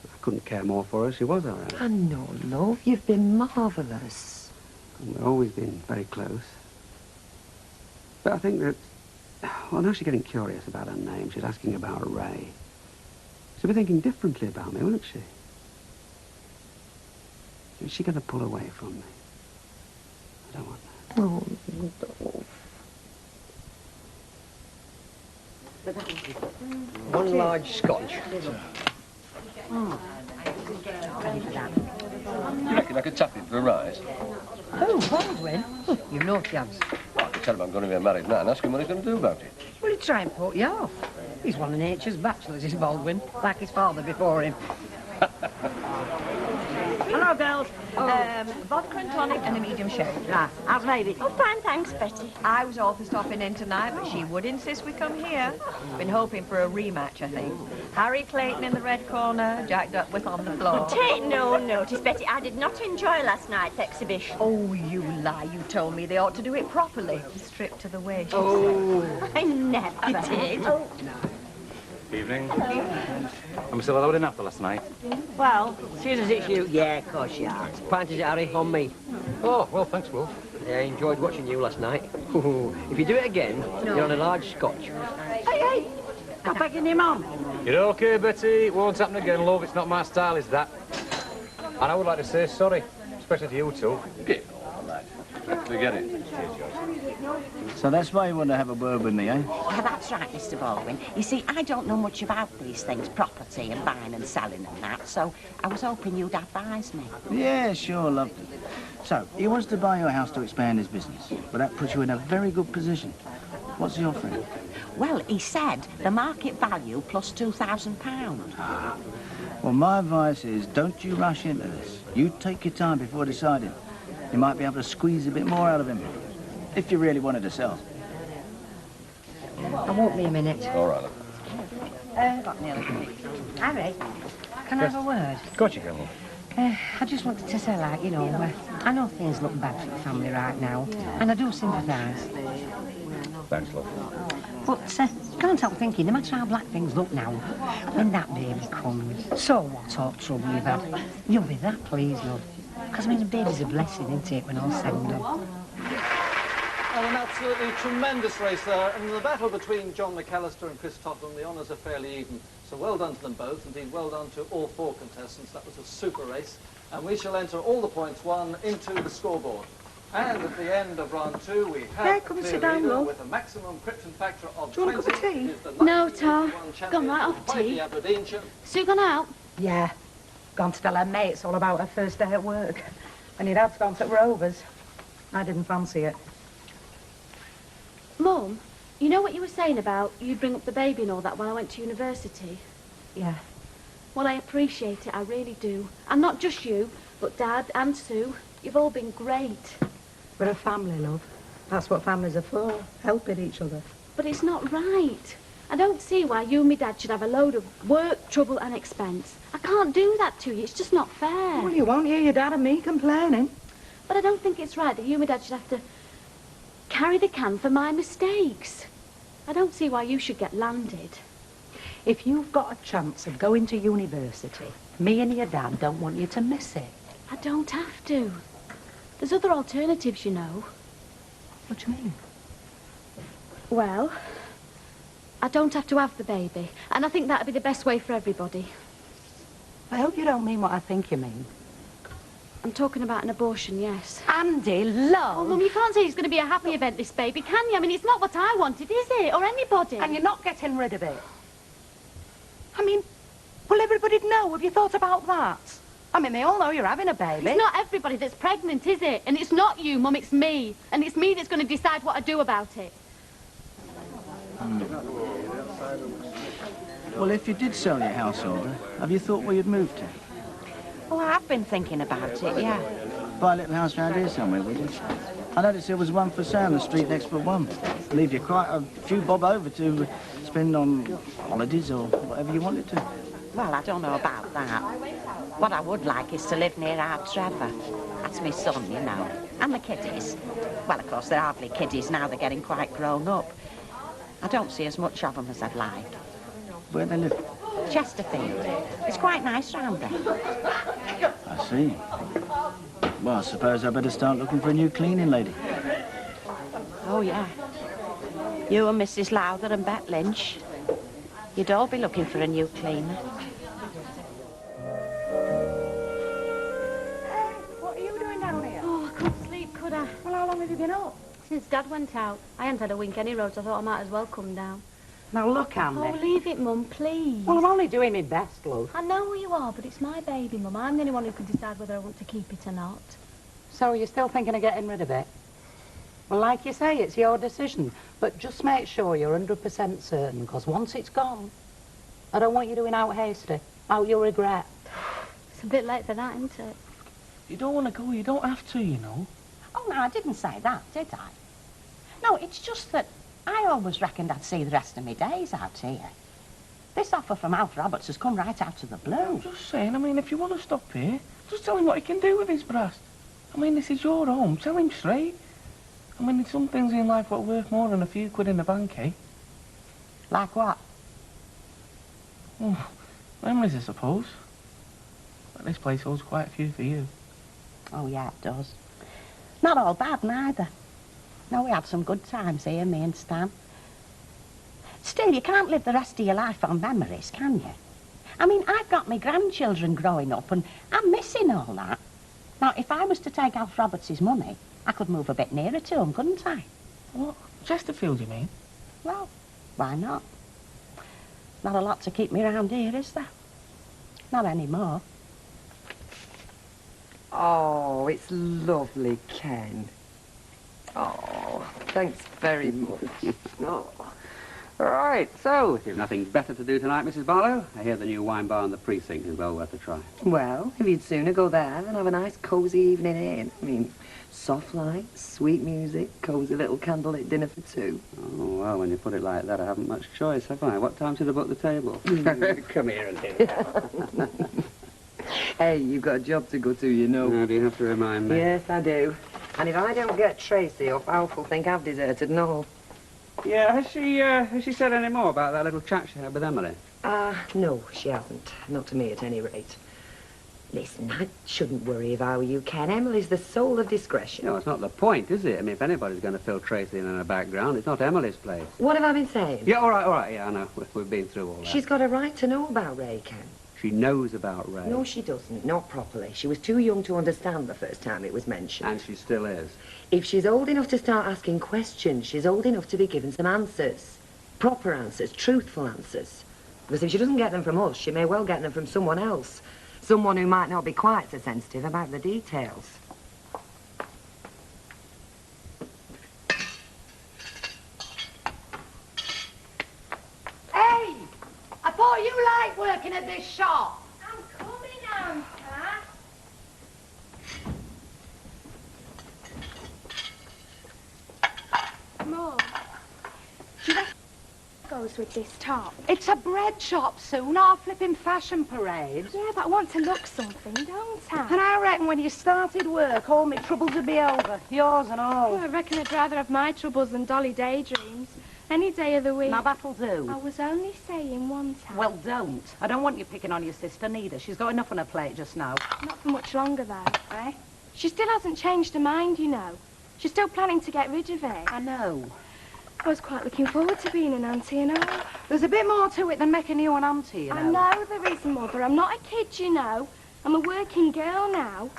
I couldn't care more for her if she was our own. I know, love. You've been marvellous. And we've always been very close. But I think that, well, now she's getting curious about her name. She's asking about Ray. She'll be thinking differently about me, won't she? Is she going to pull away from me? I don't want that. Oh, no. One large scotch. Oh. You reckon I could tap him for a rise? Oh, Baldwin? Oh, you know chance. Well, I could tell him I'm going to be a married man and ask him what he's going to do about it. Will he try and put you off? He's one of nature's bachelors, is Baldwin, like his father before him. Hello, girls. Vodka and tonic and a medium sherry. Right, how's Lady? Oh, fine, thanks, Betty. I was all for stopping in tonight, but she would insist we come here. Been hoping for a rematch, I think. Harry Clayton in the red corner, Jack Duckworth on the floor. Take no notice, Betty. I did not enjoy last night's exhibition. Oh, you lie. You told me they ought to do it properly. Stripped to the waist. Oh, I never did. Oh. Evening. I'm still loading after last night. Well, seeing as it's you, yeah, of course you are. Pint is it, Harry, on me. Oh, well, thanks, Wolf. Yeah, I enjoyed watching you last night. If you do it again, you're on a large scotch. Hey, I'm begging him on. You're okay, Betty. It won't happen again, love. It's not my style, is that? And I would like to say sorry, especially to you two. Get all right. Forget it. So that's why you want to have a word with me, eh? Yeah, that's right, Mr. Baldwin. You see, I don't know much about these things, property and buying and selling and that, so I was hoping you'd advise me. Yeah, sure, loved it. So, he wants to buy your house to expand his business, but that puts you in a very good position. What's he offering? Well, he said the market value plus £2,000. Well, my advice is don't you rush into this. You take your time before deciding. You might be able to squeeze a bit more out of him, if you really wanted to sell. I won't be a minute. All right, look. Harry, can I have a word? Of course you can, love. I just wanted to say, like, you know, I know things look bad for the family right now, and I do sympathise. Thanks, love. But can't help thinking, no matter how black things look now, when that baby comes, so what all trouble you've had, you'll be that pleased, love. Because, I mean, a baby's a blessing, isn't it, when all's said and done? Well, an absolutely tremendous race there, and the battle between John McAllister and Chris Topham, the honours are fairly even. So well done to them both, indeed well done to all four contestants. That was a super race, and we shall enter all the points won into the scoreboard. And at the end of round 2, we have come a and clear sit down, leader love. with a maximum Krypton factor of Do you want a 20. cup of tea? Is the No, Tar. 1981 Gone champion right off by the tea. Aberdeenshire. Sue gone out? Yeah. Gone to tell her mates all about her first day at work. And your dad's gone to Rovers. I didn't fancy it. Mum, you know what you were saying about you'd bring up the baby and all that when I went to university? Yeah. Well, I appreciate it, I really do. And not just you, but Dad and Sue. You've all been great. We're a family, love. That's what families are for, helping each other. But it's not right. I don't see why you and me Dad should have a load of work, trouble and expense. I can't do that to you, it's just not fair. Well, you won't hear your dad and me complaining. But I don't think it's right that you and my Dad should have to carry the can for my mistakes. I don't see why you should get landed. If you've got a chance of going to university, me and your dad don't want you to miss it. I don't have to. There's other alternatives, you know. What do you mean? Well, I don't have to have the baby, and I think that'd be the best way for everybody. I hope you don't mean what I think you mean. I'm talking about an abortion, yes. Andy, love. Oh, Mum, you can't say it's going to be a happy event, this baby, can you? I mean, it's not what I wanted, is it? Or anybody. And you're not getting rid of it. I mean, well, everybody'd know. Have you thought about that? I mean, they all know you're having a baby. It's not everybody that's pregnant, is it? And it's not you, Mum, it's me. And it's me that's going to decide what I do about it. Well, if you did sell your house over, have you thought where you'd move to? Oh, I've been thinking about it, yeah. Buy a little house round here somewhere, would you? I noticed there was one for sale on the street next but one. Leave you quite a few bob over to spend on holidays or whatever you wanted to. Well, I don't know about that. What I would like is to live near our Trevor. That's my son, you know. And the kiddies. Well, of course, they're hardly kiddies now. They're getting quite grown up. I don't see as much of them as I'd like. Where they live? Chesterfield. It's quite nice round there. I see. Well, I suppose I better start looking for a new cleaning lady. Oh, yeah. You and Mrs. Lowther and Bet Lynch. You'd all be looking for a new cleaner. What are you doing down here? Oh, I couldn't sleep, could I? Well, how long have you been up? Since Dad went out. I hadn't had a wink any roads. I thought I might as well come down. Now, look, Andy. Oh, leave it, Mum, please. Well, I'm only doing my best, love. I know who you are, but it's my baby, Mum. I'm the only one who can decide whether I want to keep it or not. So you're still thinking of getting rid of it? Well, like you say, it's your decision. But just make sure you're 100% certain, because once it's gone, I don't want you doing out hasty. Out you'll regret. It's a bit late for that, isn't it? You don't want to go, you don't have to, you know. Oh, no, I didn't say that, did I? No, it's just that I always reckoned I'd see the rest of my days out here. This offer from Alf Roberts has come right out of the blue. I'm just saying, I mean, if you want to stop here, just tell him what he can do with his brass. I mean, this is your home. Tell him straight. I mean, there's some things in life that are worth more than a few quid in the bank, eh? Like what? Well, memories, I suppose. But this place holds quite a few for you. Oh, yeah, it does. Not all bad, neither. No, we had some good times here, me and Stan. Still, you can't live the rest of your life on memories, can you? I mean, I've got my grandchildren growing up, and I'm missing all that. Now, if I was to take Alf Roberts' money, I could move a bit nearer to him, couldn't I? What? Chesterfield, you mean? Well, why not? Not a lot to keep me around here, is there? Not anymore. Oh, it's lovely, Ken. Oh, thanks very much. Oh. All right, so, if you've nothing better to do tonight, Mrs. Barlow, I hear the new wine bar in the precinct is well worth a try. Well, if you'd sooner go there than have a nice cosy evening in. I mean, soft lights, sweet music, cosy little candlelit dinner for two. Oh, well, when you put it like that, I haven't much choice, have I? What time should I book the table? Come here and hit it. Hey, you've got a job to go to, you know. No, do you have to remind me? Yes, I do. And if I don't get Tracy up, Alf will think I've deserted and all. Yeah, has she said any more about that little chat she had with Emily? No, she hasn't. Not to me, at any rate. Listen, I shouldn't worry if I were you, Ken. Emily's the soul of discretion. No, it's not the point, is it? I mean, if anybody's going to fill Tracy in the background, it's not Emily's place. What have I been saying? Yeah, all right, yeah, I know. We've been through all that. She's got a right to know about Ray, Ken. She knows about Ray. No, she doesn't. Not properly. She was too young to understand the first time it was mentioned. And she still is. If she's old enough to start asking questions, she's old enough to be given some answers. Proper answers, truthful answers. Because if she doesn't get them from us, she may well get them from someone else. Someone who might not be quite so sensitive about the details. Hey! I thought you liked working at this shop. I'm coming, Auntie. Mum, do you reckon it goes with this top? It's a bread shop, Sue, not a flipping fashion parade. Yeah, but I want to look something, don't I? And I reckon when you started work, all my troubles would be over. Yours and all. Well, I reckon I'd rather have my troubles than Dolly Daydreams. Any day of the week. Now, that'll do. I was only saying one time. Well, don't. I don't want you picking on your sister, neither. She's got enough on her plate just now. Not for much longer, though, eh? She still hasn't changed her mind, you know. She's still planning to get rid of it. I know. I was quite looking forward to being an auntie and all. There's a bit more to it than making you an auntie, you know. I know there is, Mother. I'm not a kid, you know. I'm a working girl now.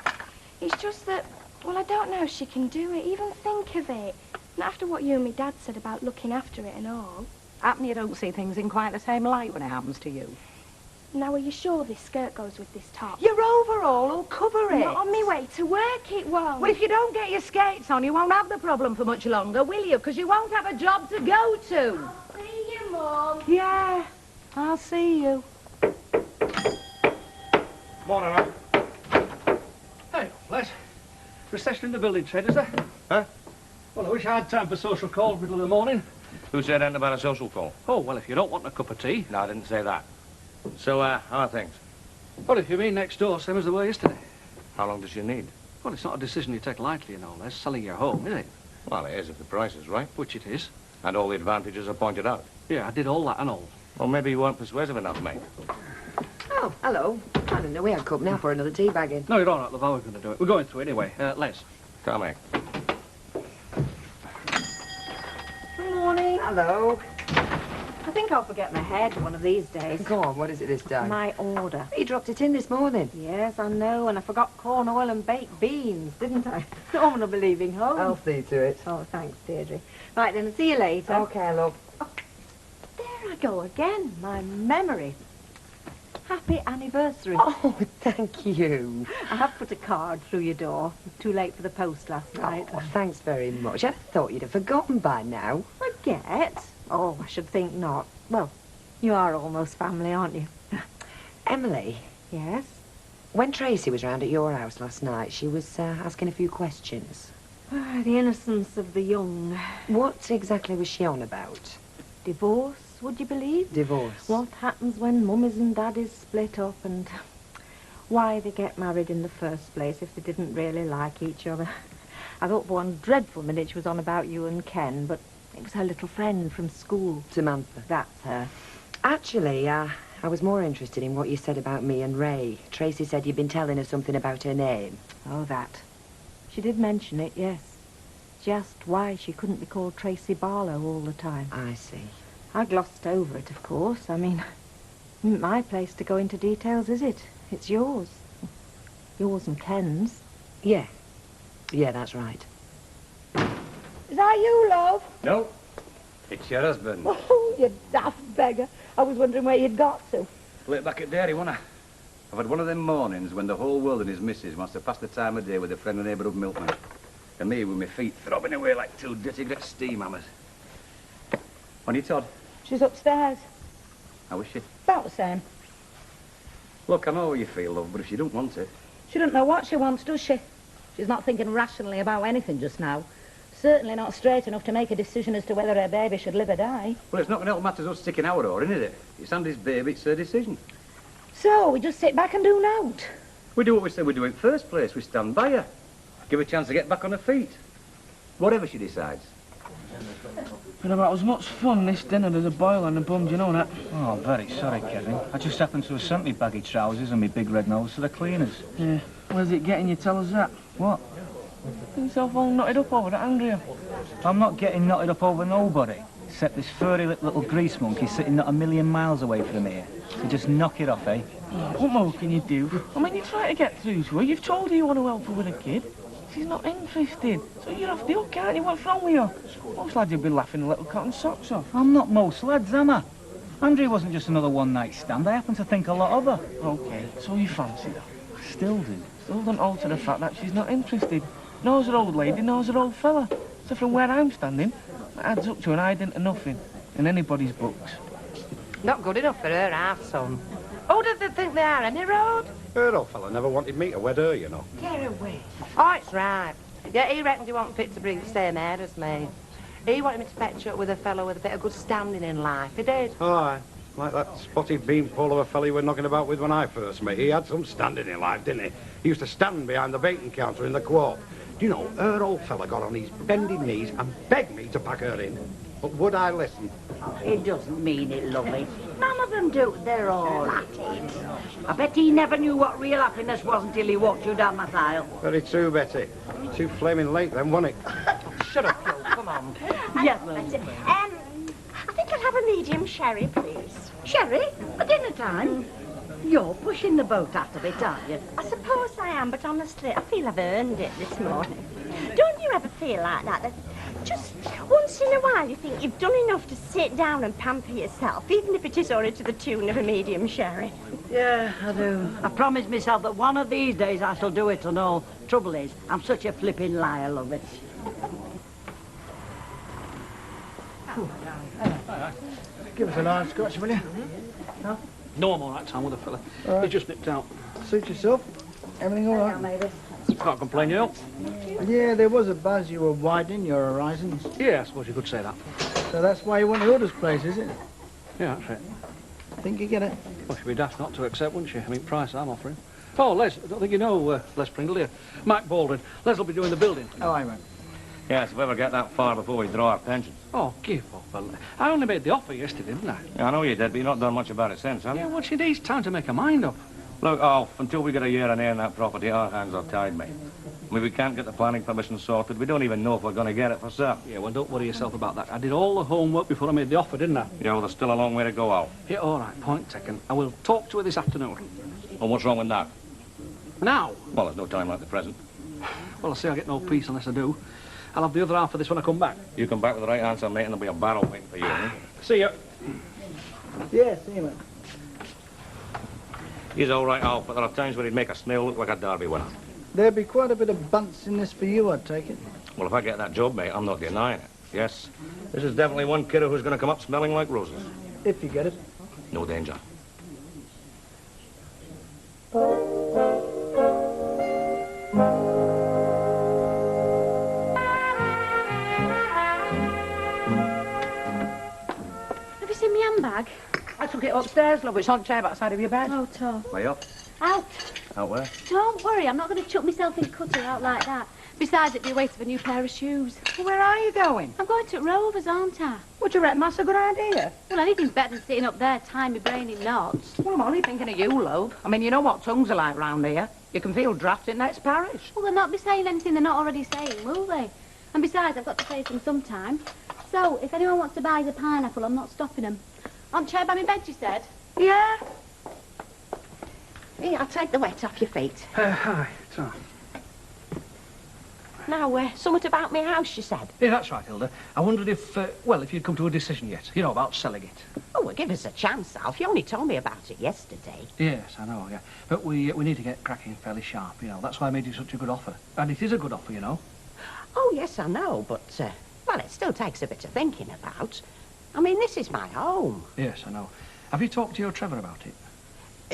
It's just that, well, I don't know if she can do it, even think of it. Not after what you and my dad said about looking after it and all. Happen you don't see things in quite the same light when it happens to you. Now, are you sure this skirt goes with this top? Your overall will cover it. Not on my way to work, it won't. Well, if you don't get your skates on, you won't have the problem for much longer, will you? Because you won't have a job to go to. I'll see you, Mum. Yeah, I'll see you. Morning, man. Hey, Les. Recession in the building trade, is there? Huh? Well, I wish I had time for social calls middle of the morning. Who said anything about a social call? Oh, well, if you don't want a cup of tea. No, I didn't say that. So, how are things? Well, if you mean next door, same as they were yesterday. How long does she need? Well, it's not a decision you take lightly, you know, Les. Selling your home, is it? Well, it is if the price is right. Which it is. And all the advantages are pointed out. Yeah, I did all that and all. Well, maybe you weren't persuasive enough, mate. Oh, hello. I didn't know we had company now for another tea bagging. No, you're all right, love. How are we going to do it? We're going through anyway. Les. Come here. Good morning. Hello. I think I'll forget my head one of these days. Go on, what is it this time? My order. You dropped it in this morning. Yes, I know, and I forgot corn oil and baked beans, didn't I? Norman will be leaving home. I'll see to it. Oh, thanks, Deirdre. Right, then, see you later. Okay, love. Oh, there I go again, my memory. Happy anniversary. Oh, thank you. I have put a card through your door. It was too late for the post last night. Oh, thanks very much. I thought you'd have forgotten by now. Forget? Oh, I should think not. Well, you are almost family, aren't you? Emily. Yes? When Tracy was round at your house last night, she was asking a few questions. The innocence of the young. What exactly was she on about? Divorce, would you believe? Divorce. What happens when mummies and daddies split up and why they get married in the first place if they didn't really like each other. I thought for one dreadful minute she was on about you and Ken, but it was her little friend from school. Samantha. That's her. Actually, I was more interested in what you said about me and Ray. Tracy said you'd been telling her something about her name. Oh, that. She did mention it, yes. She asked why she couldn't be called Tracy Barlow all the time. I see. I glossed over it, of course. I mean, isn't my place to go into details, is it? It's yours. Yours and Ken's. Yeah. Yeah, that's right. Is that you, love? No. It's your husband. Oh, you daft beggar. I was wondering where you'd got to. Late back at dairy, wasn't I? I've had one of them mornings when the whole world and his missus wants to pass the time of day with a friendly neighbourhood milkman. And me with my feet throbbing away like two dirty great steam hammers. On you, Todd? She's upstairs. How is she? About the same. Look, I know how you feel, love, but if she don't want it... She doesn't know what she wants, does she? She's not thinking rationally about anything just now. Certainly not straight enough to make a decision as to whether her baby should live or die. Well, it's not going to help matters us sticking our oar in, is it? It's Andy's baby, it's her decision. So, we just sit back and do nought. We do what we said we'd do in first place. We stand by her. Give her a chance to get back on her feet. Whatever she decides. Been about as much fun this dinner as a boil on a bum, do you know that? Oh, I'm very sorry, Kevin. I just happened to have sent me baggy trousers and my big red nose to the cleaners. Yeah. Where's it getting you? Tell us that. What? Get yourself all knotted up over that, Andrea. I'm not getting knotted up over nobody, except this furry little grease monkey sitting not a million miles away from here. So just knock it off, eh? What more can you do? I mean, you try to get through to her. You've told her you want to help her with a kid. She's not interested. So you're off the hook, aren't you? What's wrong with you? Most lads would be laughing a little cotton socks off. I'm not most lads, am I? Andrea wasn't just another one-night stand. I happen to think a lot of her. Okay, so you fancy her. I still do. Still don't alter the fact that she's not interested. Knows her old lady, knows her old fella. So from where I'm standing, that adds up to an ident of nothing in anybody's books. Not good enough for her half, son. Who does they think they are, any road? Her old fella never wanted me to wed her, you know. Get away. Oh, it's right. Yeah, he reckoned he wasn't fit to breathe the same air as me. He wanted me to fetch up with a fellow with a bit of good standing in life. He did. Aye, like that spotted beanpole of a fella you were knocking about with when I first met. He had some standing in life, didn't he? He used to stand behind the bacon counter in the co-op. Do you know, her old fella got on his bending knees and begged me to pack her in. But would I listen? He doesn't mean it, lovey. None of them do. They're all at it. I bet he never knew what real happiness was until he walked you down that aisle. Very true, Betty. Too flaming late then, wasn't it? Shut up, Joe. Come on. Yes, I think I'll have a medium sherry, please. Sherry? At dinner time? You're pushing the boat out a bit, aren't you? I suppose I am, but honestly, I feel I've earned it this morning. Don't you ever feel like that? That just once in a while you think you've done enough to sit down and pamper yourself, even if it is only to the tune of a medium sherry. Yeah, I do. I promised myself that one of these days I shall do it and all. Trouble is, I'm such a flipping liar, love it. Give us a large scotch, will you? Huh? No, I'm all right, Tom, with a fella. All right. He just nipped out. Suit yourself? Everything all right? Can't complain, you know. Yeah, there was a buzz you were widening your horizons. Yeah, I suppose you could say that. So that's why you want Hilda's place, is it? Yeah, that's it. think you get it. Well, she'd be daft not to accept, wouldn't she? I mean, price I'm offering. Oh, Les, I don't think you know Les Pringle, do you? Mike Baldwin. Les will be doing the building. Oh, I won't. Yes, if we ever get that far before we draw our pensions. Oh, give up. I only made the offer yesterday, didn't I? Yeah, I know you did, but you've not done much about it since, have you? Yeah, well, she needs time to make her mind up. Look, Alf, until we get a year and air in that property, our hands are tied, mate. I mean, we can't get the planning permission sorted. We don't even know if we're going to get it for certain. Yeah, well, don't worry yourself about that. I did all the homework before I made the offer, didn't I? Yeah, well, there's still a long way to go, Alf. Yeah, all right, point taken. I will talk to her this afternoon. And what's wrong with that? Now? Well, there's no time like the present. Well, I say I get no peace unless I do. I'll have the other half of this when I come back. You come back with the right answer, mate, and there'll be a barrel waiting for you, eh? See you. Yeah, see you, mate. He's all right, Alf, but there are times when he'd make a snail look like a derby winner. There'd be quite a bit of bunts in this for you, I'd take it. Well, if I get that job, mate, I'm not denying it. Yes, this is definitely one kiddo who's going to come up smelling like roses. If you get it. No danger. Have you seen my handbag? I took it upstairs, love. It's on the chair outside of your bed. Oh, tough. Way up. Out. Out where? Don't worry, I'm not going to chuck myself in cutter out like that. Besides, it'd be a waste of a new pair of shoes. Well, where are you going? I'm going to Rovers, aren't I? What do you reckon? That's a good idea. Well, anything's better than sitting up there tying my brain in knots. Well, I'm only thinking of you, love. I mean, you know what tongues are like round here. You can feel drafted next parish. Well, they'll not be saying anything they're not already saying, will they? And besides, I've got to face them sometime. So, if anyone wants to buy the pineapple, I'm not stopping them. On chair by my bed, you said? Yeah. Here, I'll take the wet off your feet. Hi. So. Now, something about my house, you said? Yeah, that's right, Hilda. I wondered if, well, if you'd come to a decision yet. You know, about selling it. Oh, well, give us a chance, Alf. You only told me about it yesterday. Yes, I know, yeah. But we need to get cracking fairly sharp, you know. That's why I made you such a good offer. And it is a good offer, you know. Oh, yes, I know, but, well, it still takes a bit of thinking about. I mean, this is my home. Yes, I know. Have you talked to your Trevor about it?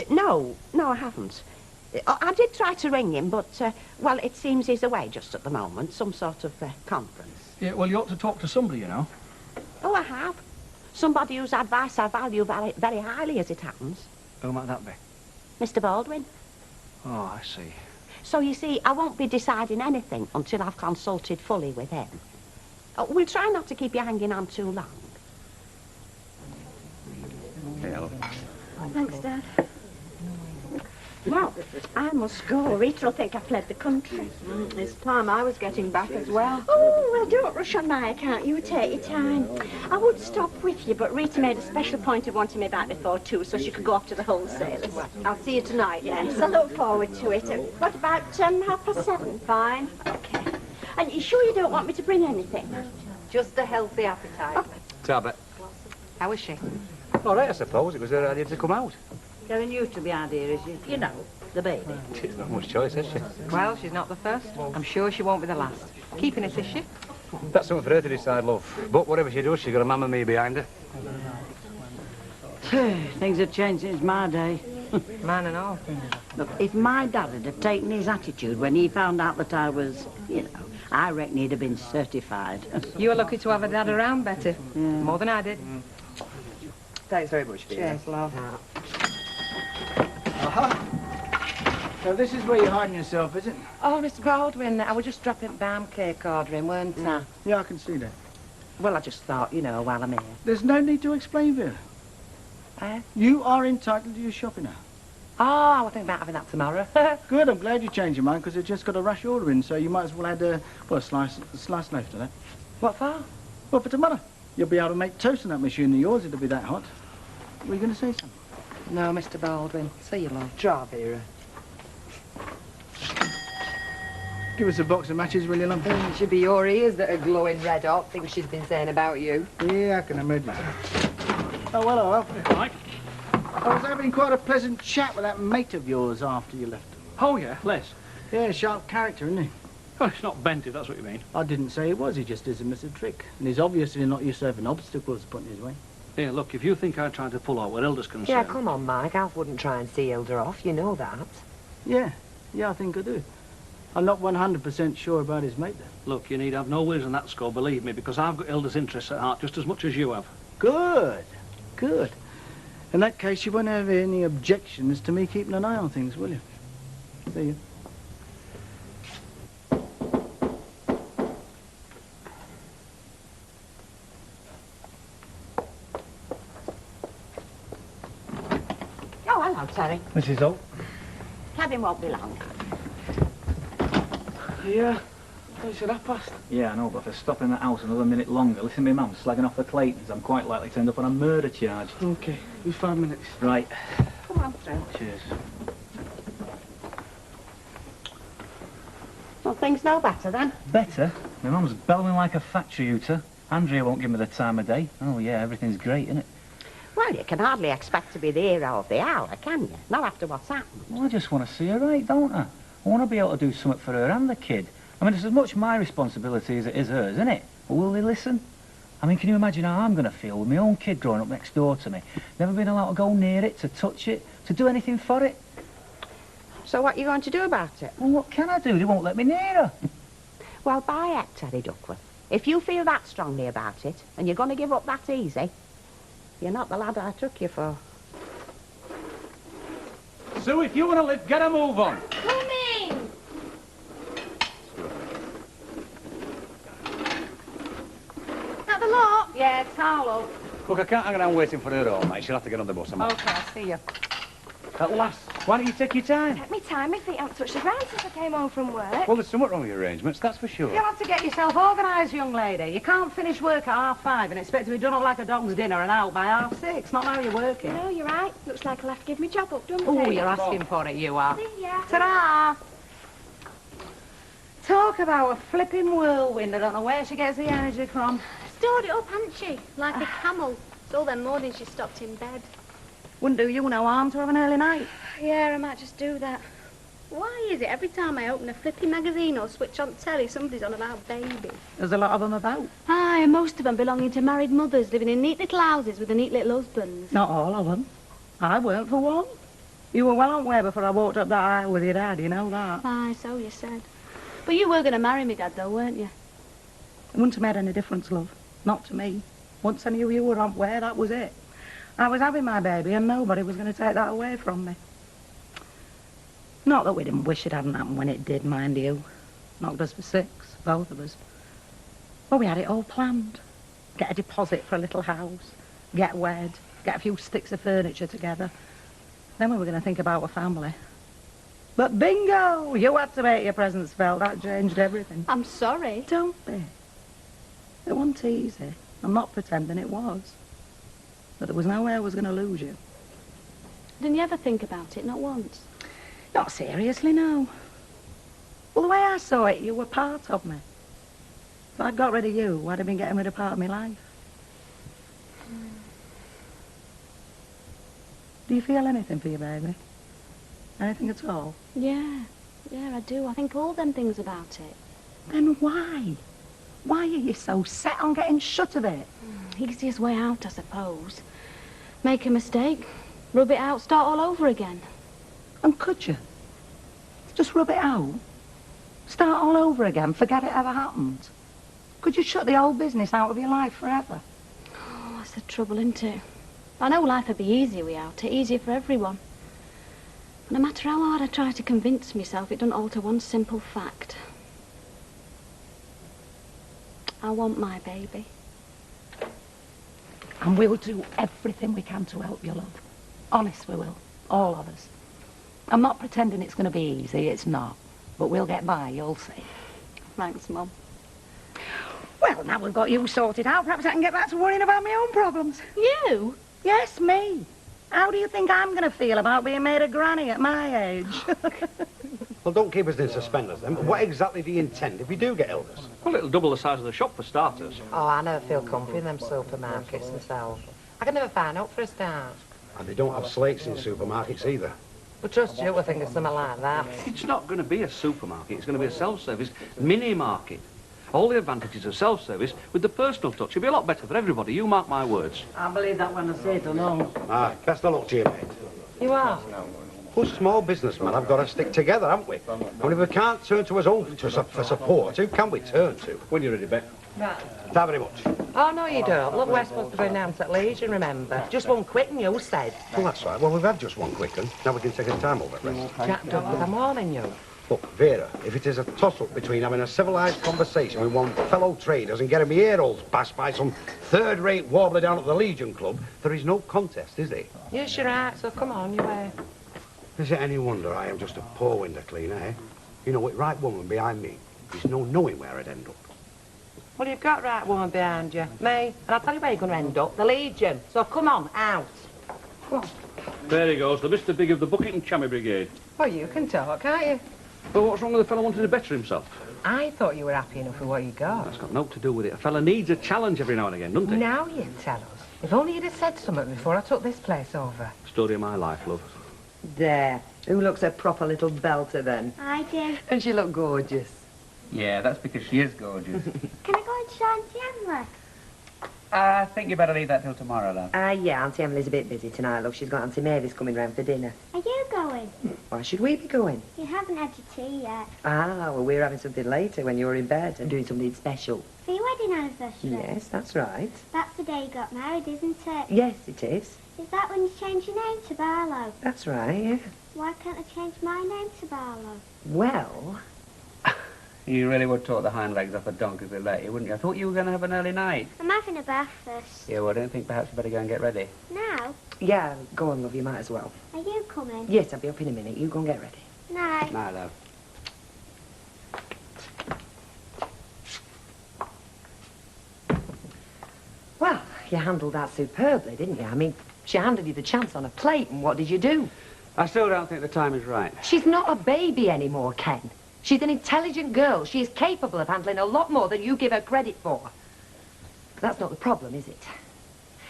No, I haven't. I did try to ring him, but, well, it seems he's away just at the moment. Some sort of conference. Yeah, well, you ought to talk to somebody, you know. Oh, I have. Somebody whose advice I value very, very highly, as it happens. Who might that be? Mr. Baldwin. Oh, I see. So, you see, I won't be deciding anything until I've consulted fully with him. We'll try not to keep you hanging on too long. Hello. Thanks, Dad. Well, I must go. Rita'll think I fled the country. It's time I was getting back as well. Oh, well, don't rush on my account. You take your time. I would stop with you, but Rita made a special point of wanting me back before 2, so she could go off to the wholesalers. I'll see you tonight, then. Yes, I look forward to it. What about 7:30? Fine. Okay. And you sure you don't want me to bring anything? Just a healthy appetite. Tabit. How is she? All right, I suppose. It was her idea to come out. Telling you to the idea, is you know, the baby. She's not much choice, has she? Well, she's not the first. I'm sure she won't be the last. Keeping it, is she? That's something for her to decide, love. But whatever she does, she's got a mamma me behind her. Things have changed since my day. Mine and all. Look, if my dad had have taken his attitude when he found out that I was, you know, I reckon he'd have been certified. You were lucky to have a dad around, Betty. Yeah. More than I did. Thanks very much, dear. Cheers, love. So this is where you're hiding yourself, is it? Oh, Mr. Baldwin, I was just dropping balm cake ordering, weren't I? Yeah, I can see that. Well, I just thought, you know, while I'm here. There's no need to explain, Vera. You are entitled to your shopping now. Oh, I think about having that tomorrow. Good, I'm glad you changed your mind, because I've just got a rush order in, so you might as well add a slice left of that. What for? Well, for tomorrow. You'll be able to make toast on that machine of yours, it'll be that hot. Were you going to say something? No, Mr. Baldwin. See you, love. Try, Vera. Give us a box of matches, will you, love? It should be your ears that are glowing red hot, things she's been saying about you. Yeah, I can imagine. Oh, hello, Alf. Right. I was having quite a pleasant chat with that mate of yours after you left. Oh, yeah, Les. Yeah, sharp character, isn't he? Well, it's not bent, if that's what you mean. I didn't say he was, he just doesn't miss a trick. And he's obviously not used to having obstacles put in his way. Yeah, look, if you think I'm trying to pull out where Hilda's concerned... Yeah, come on, Mike. Alf wouldn't try and see Hilda off, you know that. Yeah, I think I do. I'm not 100% sure about his mate, though. Look, you need have no worries on that score, believe me, because I've got Hilda's interests at heart just as much as you have. Good, good. In that case, you won't have any objections to me keeping an eye on things, will you? See you. Oh, hello, Terry. Mrs. Holt. Kevin won't be long. Yeah. It's 1:30. Yeah, I know, but if I stop in the house another minute longer, listen to me mum slagging off the Claytons, I'm quite likely to end up on a murder charge. Okay, be 5 minutes. Right. Come on through. Cheers. Well, things no better then. Better? My mum's bellowing like a factory hooter. Andrea won't give me the time of day. Oh, yeah, everything's great, isn't it? Well, you can hardly expect to be the hero of the hour, can you? Not after what's happened. Well, I just want to see her right, don't I? I want to be able to do something for her and the kid. I mean, it's as much my responsibility as it is hers, isn't it? But will they listen? I mean, can you imagine how I'm going to feel with my own kid growing up next door to me? Never been allowed to go near it, to touch it, to do anything for it. So what are you going to do about it? Well, what can I do? They won't let me near her. Well, by heck, Terry Duckworth. If you feel that strongly about it, and you're going to give up that easy, you're not the lad I took you for. Sue, if you want to live, get a move on. Coming! At the lot? Yeah, it's all up. Look, I can't hang around waiting for her all night. She'll have to get on the bus. Okay, I'll see you. At last. Why don't you take your time? Take me time, my feet haven't touched the ground since I came home from work. Well, there's something wrong with your arrangements, that's for sure. You'll have to get yourself organised, young lady. You can't finish work at 5:30 and expect to be done up like a dog's dinner and out by 6:30. Not how you're working. No, you're right. Looks like I'll have to give my job up, doesn't it? Oh, you're asking for it, you are. See ya. Ta-da! Talk about a flipping whirlwind. I don't know where she gets the energy from. Stored it up, hasn't she? Like a camel. It's all them mornings she stopped in bed. Wouldn't do you no harm to have an early night. Yeah, I might just do that. Why is it every time I open a flipping magazine or switch on telly, somebody's on about babies? There's a lot of them about. Aye, and most of them belonging to married mothers living in neat little houses with the neat little husbands. Not all of them. I weren't for one. You were well on way before I walked up that aisle with your dad, you know that. Aye, so you said. But you were going to marry me, Dad, though, weren't you? It wouldn't have made any difference, love. Not to me. Once I knew you were on way, that was it. I was having my baby and nobody was going to take that away from me. Not that we didn't wish it hadn't happened when it did, mind you. Knocked us for 6, both of us. Well, we had it all planned. Get a deposit for a little house, get wed, get a few sticks of furniture together. Then we were going to think about a family. But bingo! You had to make your presence felt. That changed everything. I'm sorry. Don't be. It wasn't easy. I'm not pretending it was. But there was no way I was going to lose you. Didn't you ever think about it? Not once? Not seriously, no. Well, the way I saw it, you were part of me. If I'd got rid of you, I'd have been getting rid of part of my life. Do you feel anything for your baby? Anything at all? Yeah, I do. I think all them things about it. Then why? Why are you so set on getting shut of it? Easiest way out, I suppose. Make a mistake, rub it out, start all over again. And could you? Just rub it out? Start all over again, forget it ever happened? Could you shut the whole business out of your life forever? Oh, that's the trouble, isn't it? I know life would be easier without it, easier for everyone. But no matter how hard I try to convince myself, it doesn't alter one simple fact. I want my baby. And we'll do everything we can to help you, love. Honest, we will. All of us. I'm not pretending it's going to be easy. It's not. But we'll get by, you'll see. Thanks, Mum. Well, now we've got you sorted out, perhaps I can get back to worrying about my own problems. You? Yes, me. How do you think I'm going to feel about being made a granny at my age? Well, don't keep us in suspenders, then. What exactly do you intend if you do get illness? Well, it'll double the size of the shop for starters. Oh, I never feel comfy in them supermarkets myself. I can never find out for a start. And they don't have slates in supermarkets either. But trust you, I think it's something like that. It's not going to be a supermarket. It's going to be a self-service mini-market. All the advantages of self-service with the personal touch. It'll be a lot better for everybody. You mark my words. I believe that when I say it alone. Ah, best of luck to you, mate. You are? Us small businessmen have got to stick together, haven't we? And if we can't turn to us own for support, who can we turn to? When you're ready, Beck. Right. Thank you very much. Oh, no, you don't. Look, we're supposed to be announced at Legion, remember? Just one quick one, you said. Well, that's right. Well, we've had just one quick one. Now we can take our time over it. Jack Duck with a warning, you. Look, Vera, if it is a toss-up between having a civilised conversation with one fellow traders and getting me ear holes bashed by some third-rate warbler down at the Legion Club, there is no contest, is there? Yes, you're right, so come on, you way. Is it any wonder I am just a poor window cleaner, eh? You know, with right woman behind me, there's no knowing where I'd end up. Well, you've got right woman behind you, me, and I'll tell you where you're going to end up, the Legion. So come on, out. Come on. There he goes, the Mr. Big of the Bucket and Chamois Brigade. Well, you can talk, can't you? But what's wrong with the fellow wanting to better himself? I thought you were happy enough with what you got. That's got naught to do with it. A fella needs a challenge every now and again, doesn't he? Now you tell us. If only you'd have said something before I took this place over. Story of my life, love. There. Who looks a proper little belter then? I do. And she looked gorgeous. Yeah, that's because she is gorgeous. Can I go and show Auntie Emily? I think you better leave that till tomorrow, love. Yeah, Auntie Emily's a bit busy tonight, love. She's got Auntie Mavis coming round for dinner. Are you going? Why should we be going? You haven't had your tea yet. Ah, well, we're having something later when you're in bed and doing something special. For your wedding anniversary? Yes, that's right. That's the day you got married, isn't it? Yes, it is. Is that when you changed your name to Barlow? That's right, yeah. Why can't I change my name to Barlow? Well... You really would talk the hind legs off a donkey if we let you, wouldn't you? I thought you were going to have an early night. I'm having a bath first. Yeah, well, I don't think perhaps you better go and get ready. Now? Yeah, go on, love, you might as well. Are you coming? Yes, I'll be up in a minute. You go and get ready. Night. Night, love. Well, you handled that superbly, didn't you? I mean, she handed you the chance on a plate, and what did you do? I still don't think the time is right. She's not a baby anymore, Ken. She's an intelligent girl. She is capable of handling a lot more than you give her credit for. That's not the problem, is it?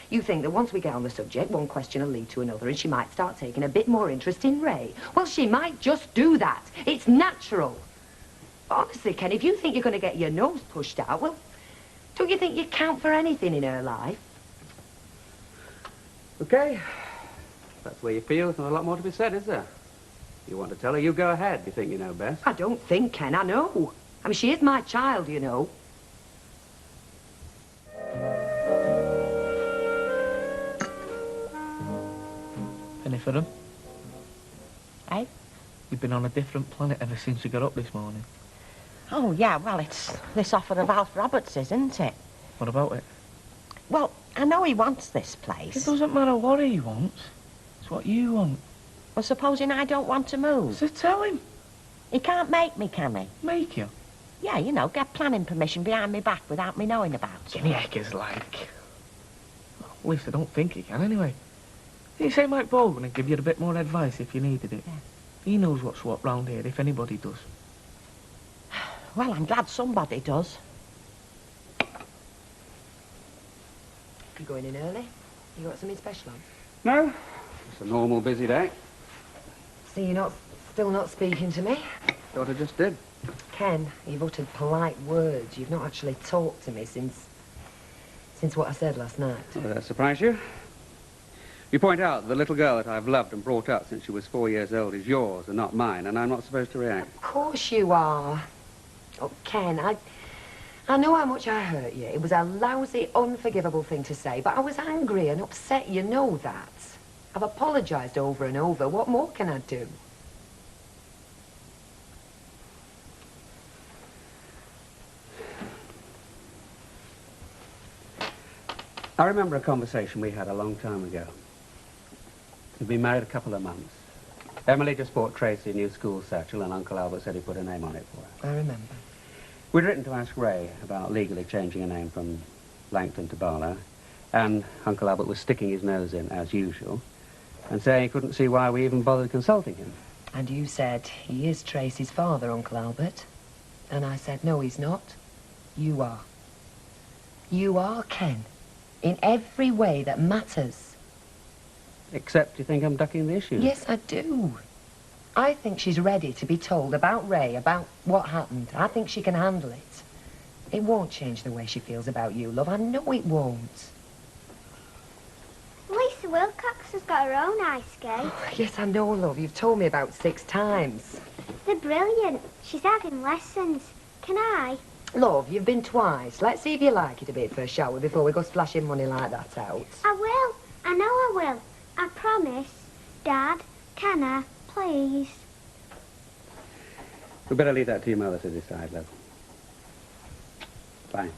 You think that once we get on the subject, one question will lead to another, and she might start taking a bit more interest in Ray. Well, she might just do that. It's natural. Honestly, Ken, if you think you're going to get your nose pushed out, well, don't you think you count for anything in her life? Okay. That's the way you feel. There's not a lot more to be said, is there? You want to tell her, you go ahead. You think you know best. I don't think, Ken. I know. I mean, she is my child, you know. Penny for them? Eh? You've been on a different planet ever since you got up this morning. Oh, yeah, well, it's this offer of Alf Roberts, isn't it? What about it? Well, I know he wants this place. It doesn't matter what he wants. It's what you want. Well, supposing I don't want to move? So tell him. He can't make me, can he? Make you? Yeah, you know, get planning permission behind me back without me knowing about it. Gimme heckers like. Well, at least I don't think he can, anyway. You say Mike Baldwin and give you a bit more advice if you needed it. Yeah. He knows what's what round here, if anybody does. Well, I'm glad somebody does. You going in early? You got something special on? No. It's a normal busy day. So you're still not speaking to me? Thought I just did. Ken, you've uttered polite words. You've not actually talked to me since what I said last night. Does that surprise you? You point out the little girl that I've loved and brought up since she was 4 years old is yours and not mine, and I'm not supposed to react. Of course you are. Oh, Ken, I know how much I hurt you. It was a lousy, unforgivable thing to say, but I was angry and upset, you know that. I've apologised over and over. What more can I do? I remember a conversation we had a long time ago. We'd been married a couple of months. Emily just bought Tracy a new school satchel, and Uncle Albert said he put a name on it for her. I remember. We'd written to ask Ray about legally changing a name from Langton to Barlow, and Uncle Albert was sticking his nose in, as usual, and saying he couldn't see why we even bothered consulting him. And you said, he is Tracy's father, Uncle Albert. And I said, no, he's not. You are. You are, Ken. In every way that matters. Except you think I'm ducking the issue? Yes, I do. I think she's ready to be told about Ray, about what happened. I think she can handle it. It won't change the way she feels about you, love. I know it won't. Lisa Wilcox has got her own ice skates. Yes, I know, love. You've told me about 6 times. They're brilliant. She's having lessons. Can I? Love, you've been twice. Let's see if you like it a bit first, shall we, before we go splashing money like that out. I will. I know I will. I promise. Dad, can I, please? We'd better leave that to your mother to decide, love. Fine.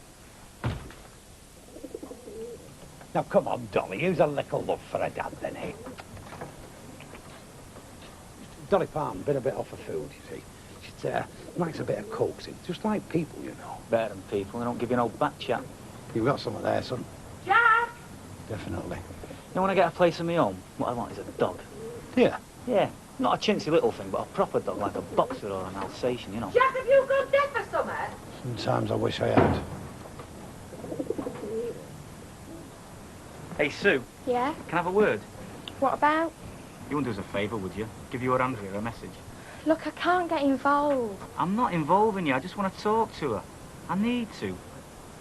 Now, come on, Dolly, use a little love for a dad, then, eh? Dolly Palm, been a bit off her food, you see. She likes a bit of coaxing, just like people, you know. Better than people, they don't give you no back chat. You've got some of there, son. Jack! Definitely. You want to get a place of my own? What I want is a dog. Yeah. Yeah, not a chintzy little thing, but a proper dog, like a boxer or an Alsatian, you know. Jack, have you got dead for summer? Sometimes I wish I had. Hey, Sue, Yeah? can I have a word? What about? You wouldn't do us a favour, would you? Give your Andrea a message. Look, I can't get involved. I'm not involving you, I just want to talk to her. I need to.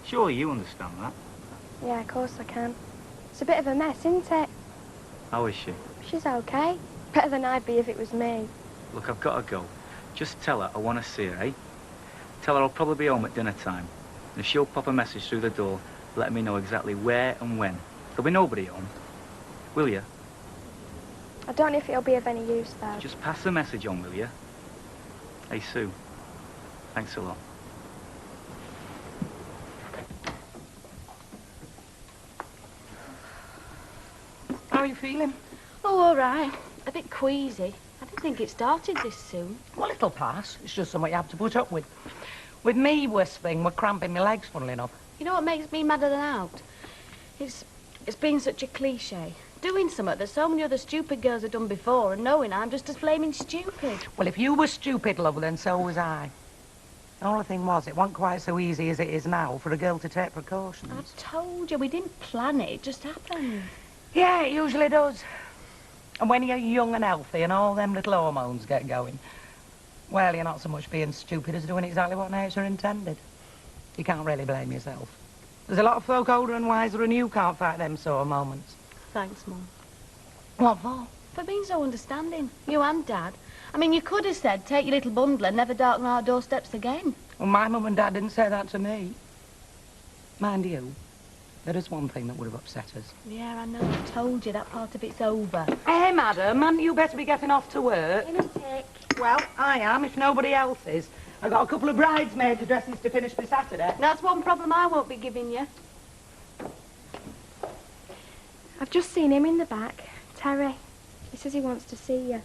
Surely you understand that. Yeah, of course I can. It's a bit of a mess, isn't it? How is she? She's okay. Better than I'd be if it was me. Look, I've got to go. Just tell her I want to see her, eh? Tell her I'll probably be home at dinner time. And if she'll pop a message through the door, let me know exactly where and when. There'll be nobody home. Will you? I don't know if it'll be of any use, though. Just pass the message on, will you? Hey, Sue. Thanks a lot. How are you feeling? Oh, all right. A bit queasy. I didn't think it started this soon. Well, it'll pass. It's just something you have to put up with. With me, worst thing, we're cramping my legs, funnily enough. You know what makes me madder than out? It's been such a cliche. Doing something that so many other stupid girls have done before and knowing I'm just as flaming stupid. Well, if you were stupid, love, then so was I. The only thing was, it wasn't quite so easy as it is now for a girl to take precautions. I told you, we didn't plan it. It just happened. Yeah, it usually does. And when you're young and healthy and all them little hormones get going, well, you're not so much being stupid as doing exactly what nature intended. You can't really blame yourself. There's a lot of folk older and wiser than you can't fight them sort of moments. Thanks, Mum. What for? For being so understanding. You and Dad. I mean, you could have said, take your little bundle and never darken our doorsteps again. Well, my mum and dad didn't say that to me. Mind you, there is one thing that would have upset us. Yeah, I know. I told you that part of it's over. Hey, madam, hadn't you better be getting off to work? In a tick. Well, I am, if nobody else is. I got a couple of bridesmaid dresses to finish for Saturday. That's one problem I won't be giving you. I've just seen him in the back. Terry. He says he wants to see you.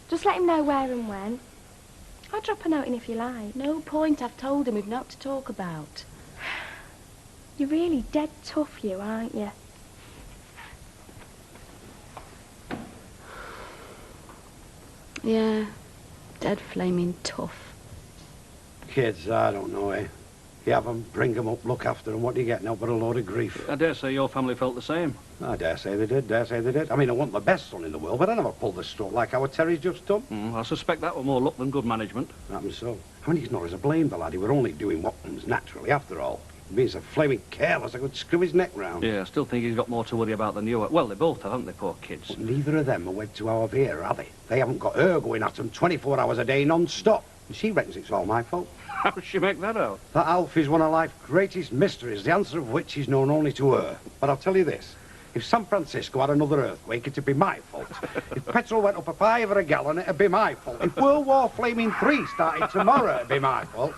Just let him know where and when. I'll drop a note in if you like. No point. I've told him we've not to talk about. You're really dead tough, you, aren't you? Yeah. Dead flaming tough. Kids, I don't know, eh? You have them, bring them up, look after them. What do you get now but a load of grief? I dare say your family felt the same. I dare say they did, dare say they did. I mean, I want the best son in the world, but I never pulled the stroke like our Terry's just done. I suspect that was more luck than good management. Happens so. I mean, he's not as a blame, the lad. He were only doing what comes naturally, after all. Being so flaming careless, I could screw his neck round. Yeah, I still think he's got more to worry about than you. Well, they both have, haven't they, poor kids? But neither of them are wed to our Vera, are they? They haven't got her going at them 24 hours a day non-stop. And she reckons it's all my fault. How does she make that out? That Alf is one of life's greatest mysteries, the answer of which is known only to her. But I'll tell you this. If San Francisco had another earthquake, it'd be my fault. If petrol went up a $5 a gallon, it'd be my fault. If World War Flaming 3 started tomorrow, it'd be my fault.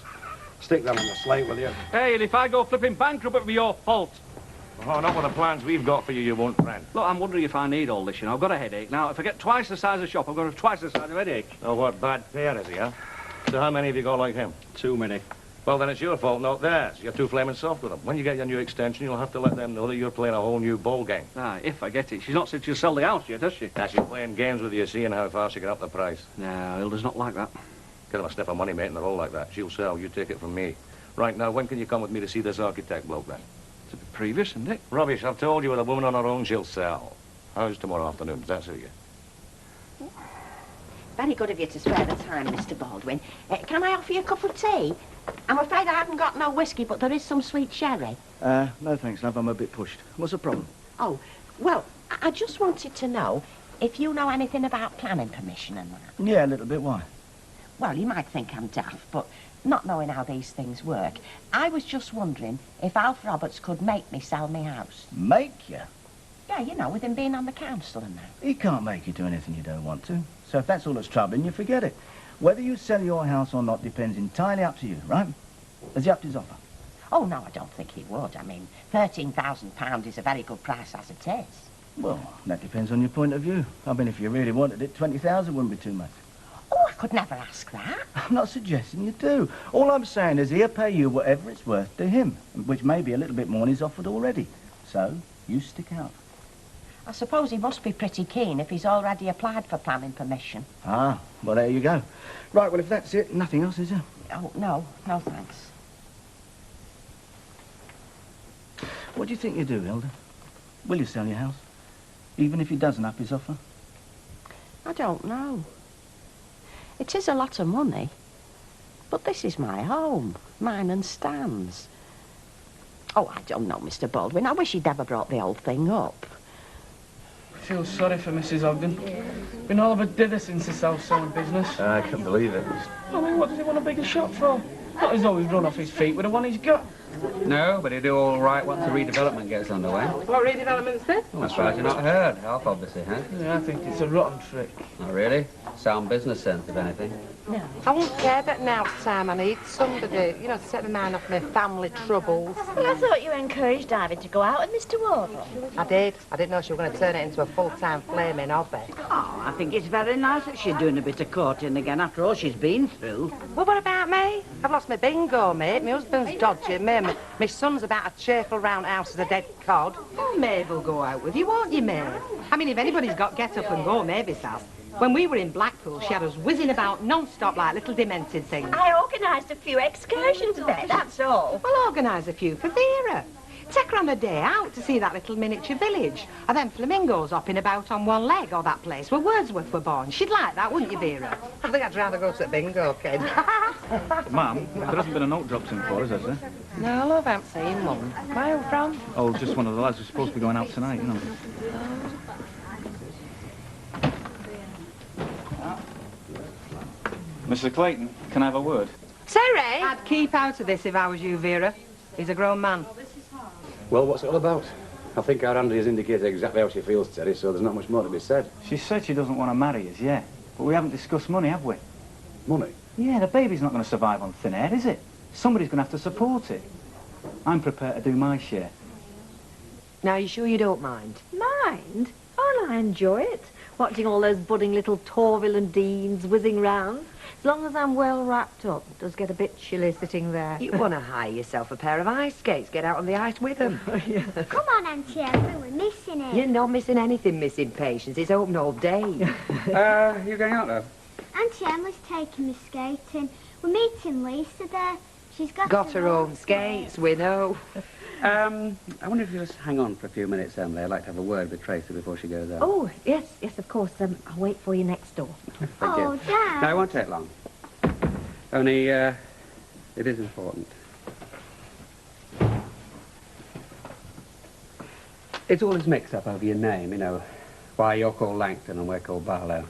Stick that on the slate, will you? Hey, and if I go flipping bankrupt, it'll be your fault. Oh, not with the plans we've got for you, you won't, friend. Look, I'm wondering if I need all this, you know. I've got a headache. Now, if I get twice the size of the shop, I've got twice the size of headache. Oh, what bad pair is he, huh? So how many have you got like him? Too many. Well, then it's your fault, not theirs. You're too flaming soft with them. When you get your new extension, you'll have to let them know that you're playing a whole new ball game. Ah, if I get it. She's not said she'll sell the house yet, has she? Now, she's playing games with you, seeing how far she can up the price. No, Hilda's not like that. Give them a sniff of money, mate, and they're all like that. She'll sell, you take it from me. Right now, when can you come with me to see this architect bloke, then? It's a bit previous, isn't it? Rubbish, I've told you with a woman on her own, she'll sell. How's tomorrow afternoon? Does that suit you? Very good of you to spare the time, Mr. Baldwin. Can I offer you a cup of tea? I'm afraid I haven't got no whiskey, but there is some sweet sherry. No thanks, love. I'm a bit pushed. What's the problem? Oh, well, I just wanted to know if you know anything about planning permission and that. Yeah, a little bit. Why? Well, you might think I'm daft, but not knowing how these things work, I was just wondering if Alf Roberts could make me sell my house. Make you? Yeah, you know, with him being on the council and that. He can't make you do anything you don't want to. So if that's all that's troubling you, forget it. Whether you sell your house or not depends entirely up to you, right? Has he upped his offer? Oh, no, I don't think he would. I mean, £13,000 is a very good price as it is. Well, that depends on your point of view. I mean, if you really wanted it, 20,000 wouldn't be too much. Oh, I could never ask that. I'm not suggesting you do. All I'm saying is he'll pay you whatever it's worth to him, which may be a little bit more than he's offered already. So, you stick out. I suppose he must be pretty keen if he's already applied for planning permission. Ah, well, there you go. Right, well, if that's it, nothing else, is there? Oh, no, no thanks. What do you think you do, Hilda? Will you sell your house? Even if he doesn't up his offer? I don't know. It is a lot of money. But this is my home, mine and Stan's. Oh, I don't know, Mr. Baldwin. I wish he'd never brought the whole thing up. I feel sorry for Mrs. Ogden. Been all of a dither since the self-sewing business. I can't believe it. I mean, what does he want a bigger shop for? Not he's always run off his feet with the one he's got. No, but he'll do all right once the redevelopment gets underway. What redevelopment's this? Well, as far as you've not heard, Alf obviously has. Yeah, I think it's a rotten trick. Oh, really? Sound business sense, if anything. No. I won't care that now it's time I need somebody, you know, to set my mind off my family troubles. Well, I thought you encouraged Ivy to go out with Mr. Wardle. I did. I didn't know she was going to turn it into a full-time flaming hobby. Oh, I think it's very nice that she's doing a bit of courting again after all she's been through. Well, what about me? I've lost my bingo, mate. My husband's dodgy, my son's about as cheerful round house as a dead cod. Oh, Maeve will go out with you, won't you, Maeve? I mean, if anybody's got get up and go, Maeve has. When we were in Blackpool, she had us whizzing about non-stop like little demented things. I organised a few excursions there, that's all. Well, organise a few for Vera. Take her on a day out to see that little miniature village. Or them flamingos hopping about on one leg, or that place where Wordsworth were born. She'd like that, wouldn't you, Vera? I think I'd rather go to the bingo, kid. Mum, there hasn't been a note dropped in for us, has there? No, love, I haven't seen one. Where are you from? Oh, just one of the lads who's supposed to be going out tonight, you know. Mr. Clayton, can I have a word? Terry! I'd keep out of this if I was you, Vera. He's a grown man. Well, what's it all about? I think our Andy has indicated exactly how she feels, Terry, so there's not much more to be said. She said she doesn't want to marry us, yeah. But we haven't discussed money, have we? Money? Yeah, the baby's not going to survive on thin air, is it? Somebody's going to have to support it. I'm prepared to do my share. Now, you sure you don't mind? Mind? Oh, no, I enjoy it. Watching all those budding little Torville and Deans whizzing round. As long as I'm well wrapped up, it does get a bit chilly sitting there. You want to hire yourself a pair of ice skates, get out on the ice with them. Yeah. Come on, Auntie Emma, we're missing it. You're not missing anything, Missing Patience. It's open all day. You going out, though? Auntie Emma's taking me skating. We're meeting Lisa there. She's Got her own skates, we know. I wonder if you'll just hang on for a few minutes, Emily. I'd like to have a word with Tracy before she goes out. Oh, yes, of course. I'll wait for you next door. Thank you. Dad. No, it won't take long. Only, it is important. It's all this mix-up over your name, you know, why you're called Langton and we're called Barlow.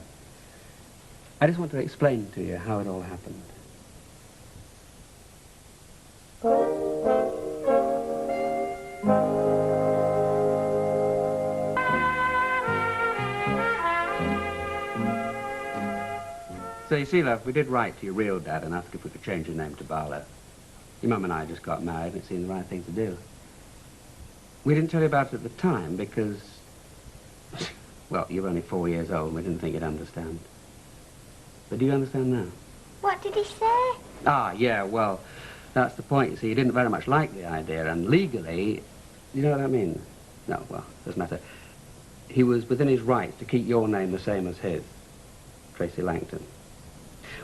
I just want to explain to you how it all happened. So you see, love, we did write to your real dad and ask if we could change your name to Barlow. Your mum and I just got married and it seemed the right thing to do. We didn't tell you about it at the time because, well, you were only 4 years old and we didn't think you'd understand. But do you understand now? What did he say? Ah, yeah, well, that's the point. You see, he didn't very much like the idea, and legally, you know what I mean? No, well, doesn't matter. He was within his rights to keep your name the same as his, Tracy Langton.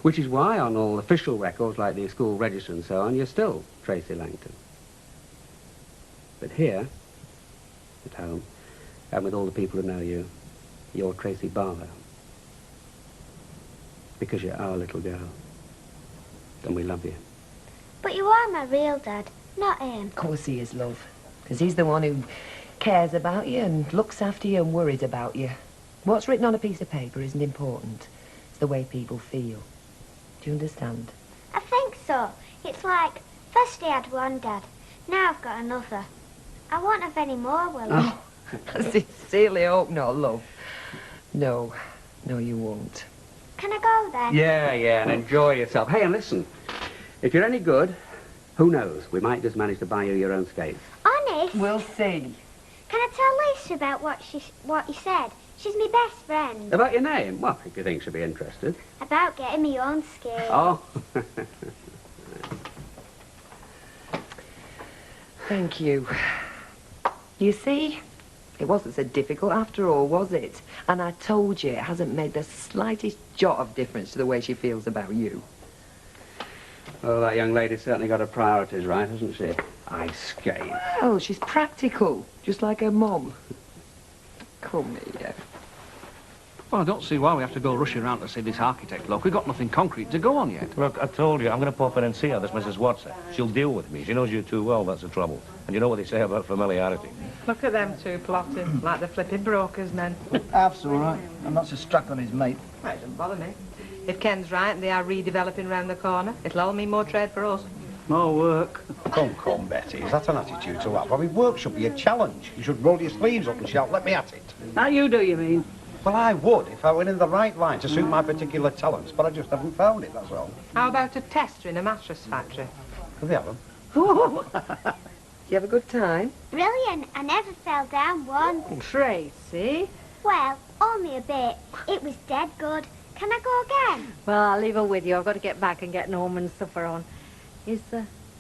Which is why on all official records, like the school register and so on, you're still Tracy Langton. But here, at home, and with all the people who know you, you're Tracy Barlow. Because you're our little girl. And we love you. But you are my real dad, not him. Of course he is, love. Because he's the one who cares about you and looks after you and worries about you. What's written on a piece of paper isn't important. It's the way people feel. Do you understand? I think so. It's like, first I had one dad, now I've got another. I won't have any more, will I? Oh, I sincerely hope not, love. No, no, you won't. Can I go then? Yeah, and enjoy yourself. Hey, and listen, if you're any good, who knows? We might just manage to buy you your own skates. Honest? We'll see. Can I tell Lisa about what you said? She's my best friend. About your name? Well, if you think she'll be interested. About getting me own skates. Oh. Thank you. You see, it wasn't so difficult after all, was it? And I told you it hasn't made the slightest jot of difference to the way she feels about you. Well, that young lady's certainly got her priorities right, hasn't she? I skate. Well, she's practical, just like her mum. Come here. Well, I don't see why we have to go rushing around to see this architect bloke. We've got nothing concrete to go on yet. Look, I told you, I'm going to pop in and see her, this Mrs. Watson. She'll deal with me. She knows you too well, that's the trouble. And you know what they say about familiarity. Look at them two plotting, like the flipping brokers men. Alf's all right. I'm not so struck on his mate. Well, it doesn't bother me. If Ken's right and they are redeveloping round the corner, it'll all mean more trade for us. More work. Come, Betty. Is that an attitude to have? I mean, work should be a challenge. You should roll your sleeves up and shout, let me at it. Now you do, you mean? Well, I would if I went in the right line to suit my particular talents, but I just haven't found it, that's all. How about a tester in a mattress factory? Have they have them? Do you have a good time? Brilliant. I never fell down once. Tracy? Well, only a bit. It was dead good. Can I go again? Well, I'll leave her with you. I've got to get back and get Norman's supper on. Is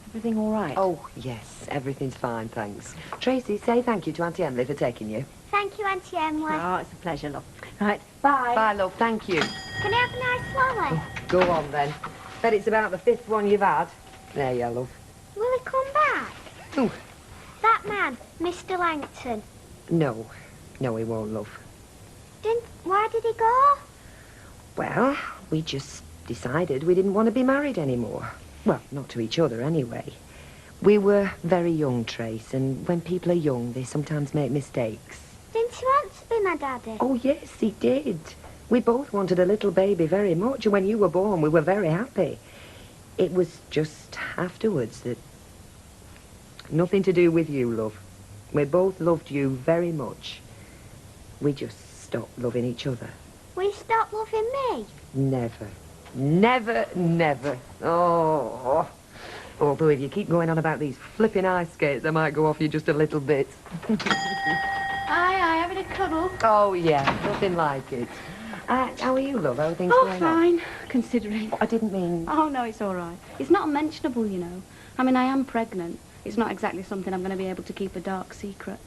everything all right? Oh, yes, everything's fine, thanks. Tracy, say thank you to Auntie Emily for taking you. Thank you, Auntie Emily. Oh, it's a pleasure, love. Right, bye. Bye, love, thank you. Can I have a nice lolly? Go on, then. Bet it's about the 5th one you've had. There you are, love. Will he come back? Who? That man, Mr. Langton. No. No, he won't, love. Why did he go? Well, we just decided we didn't want to be married anymore. Well, not to each other, anyway. We were very young, Trace, and when people are young, they sometimes make mistakes. Didn't he want to be my daddy? Oh, yes, he did. We both wanted a little baby very much, and when you were born, we were very happy. It was just afterwards that... Nothing to do with you, love. We both loved you very much. We just stopped loving each other. Will you stop loving me? Never. Never, never. Oh. Although if you keep going on about these flipping ice skates, I might go off you just a little bit. Aye, having a cuddle. Oh, yeah, nothing like it. How are you, love? How are things Oh, going fine, considering. on? I didn't mean... Oh, no, it's all right. It's not mentionable, you know. I mean, I am pregnant. It's not exactly something I'm going to be able to keep a dark secret.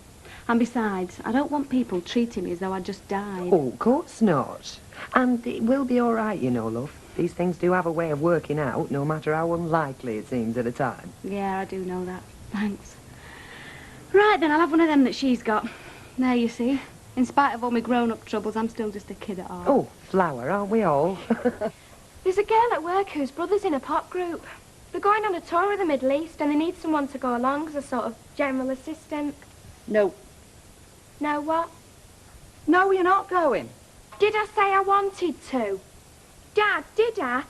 And besides, I don't want people treating me as though I just died. Oh, of course not. And it will be all right, you know, love. These things do have a way of working out, no matter how unlikely it seems at a time. Yeah, I do know that. Thanks. Right, then, I'll have one of them that she's got. There, you see. In spite of all my grown-up troubles, I'm still just a kid at heart. Oh, Flower, aren't we all? There's a girl at work whose brother's in a pop group. They're going on a tour of the Middle East and they need someone to go along as a sort of general assistant. No. No, what? No, you're not going. Did I say I wanted to? Dad, did I?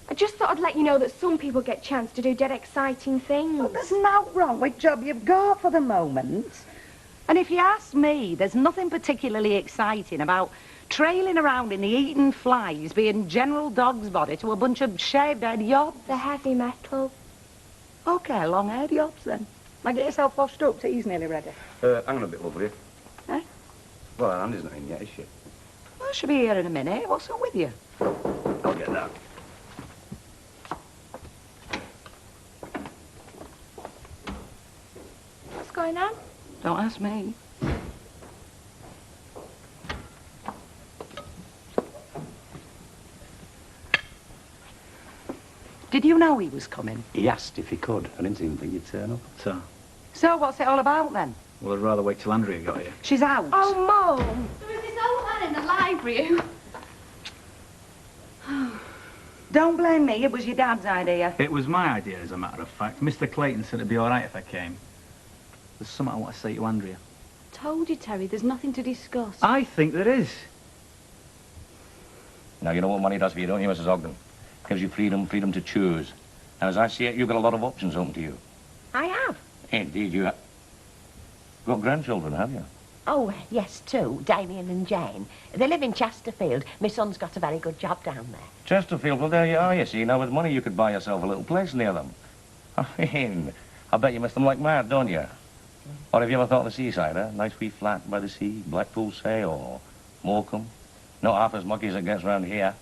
I just thought I'd let you know that some people get chance to do dead exciting things. Well, there's no wrong with job you've got for the moment. And if you ask me, there's nothing particularly exciting about trailing around in the Eton flies, being General Dog's body to a bunch of shaved-head yobs. The heavy metal. OK, long-haired yobs, then. Now get yourself washed up, tea's nearly ready. Hang on a bit, love, will you? Eh? Well, Andy's not in yet, is she? Well, she'll be here in a minute. What's up with you? I'll get that. What's going on? Don't ask me. Did you know he was coming? He asked if he could. I didn't even think he'd turn up. So what's it all about, then? Well, I'd rather wait till Andrea got here. She's out. Oh, Mum! There was this old man in the library who... Don't blame me. It was your dad's idea. It was my idea, as a matter of fact. Mr. Clayton said it'd be all right if I came. There's something I want to say to Andrea. Told you, Terry, there's nothing to discuss. I think there is. Now, you know what money does for you, don't you, Mrs. Ogden? Gives you freedom to choose. Now, as I see it, you've got a lot of options open to you. I have. Indeed, you have. Got grandchildren, have you? Oh, yes, two, Damien and Jane. They live in Chesterfield. My son's got a very good job down there. Chesterfield, well, there you are, you see. Now, with money, you could buy yourself a little place near them. I mean, I bet you miss them like mad, don't you? Or have you ever thought of the seaside, eh? Nice wee flat by the sea, Blackpool, say, or Morecambe. Not half as mucky as it gets round here.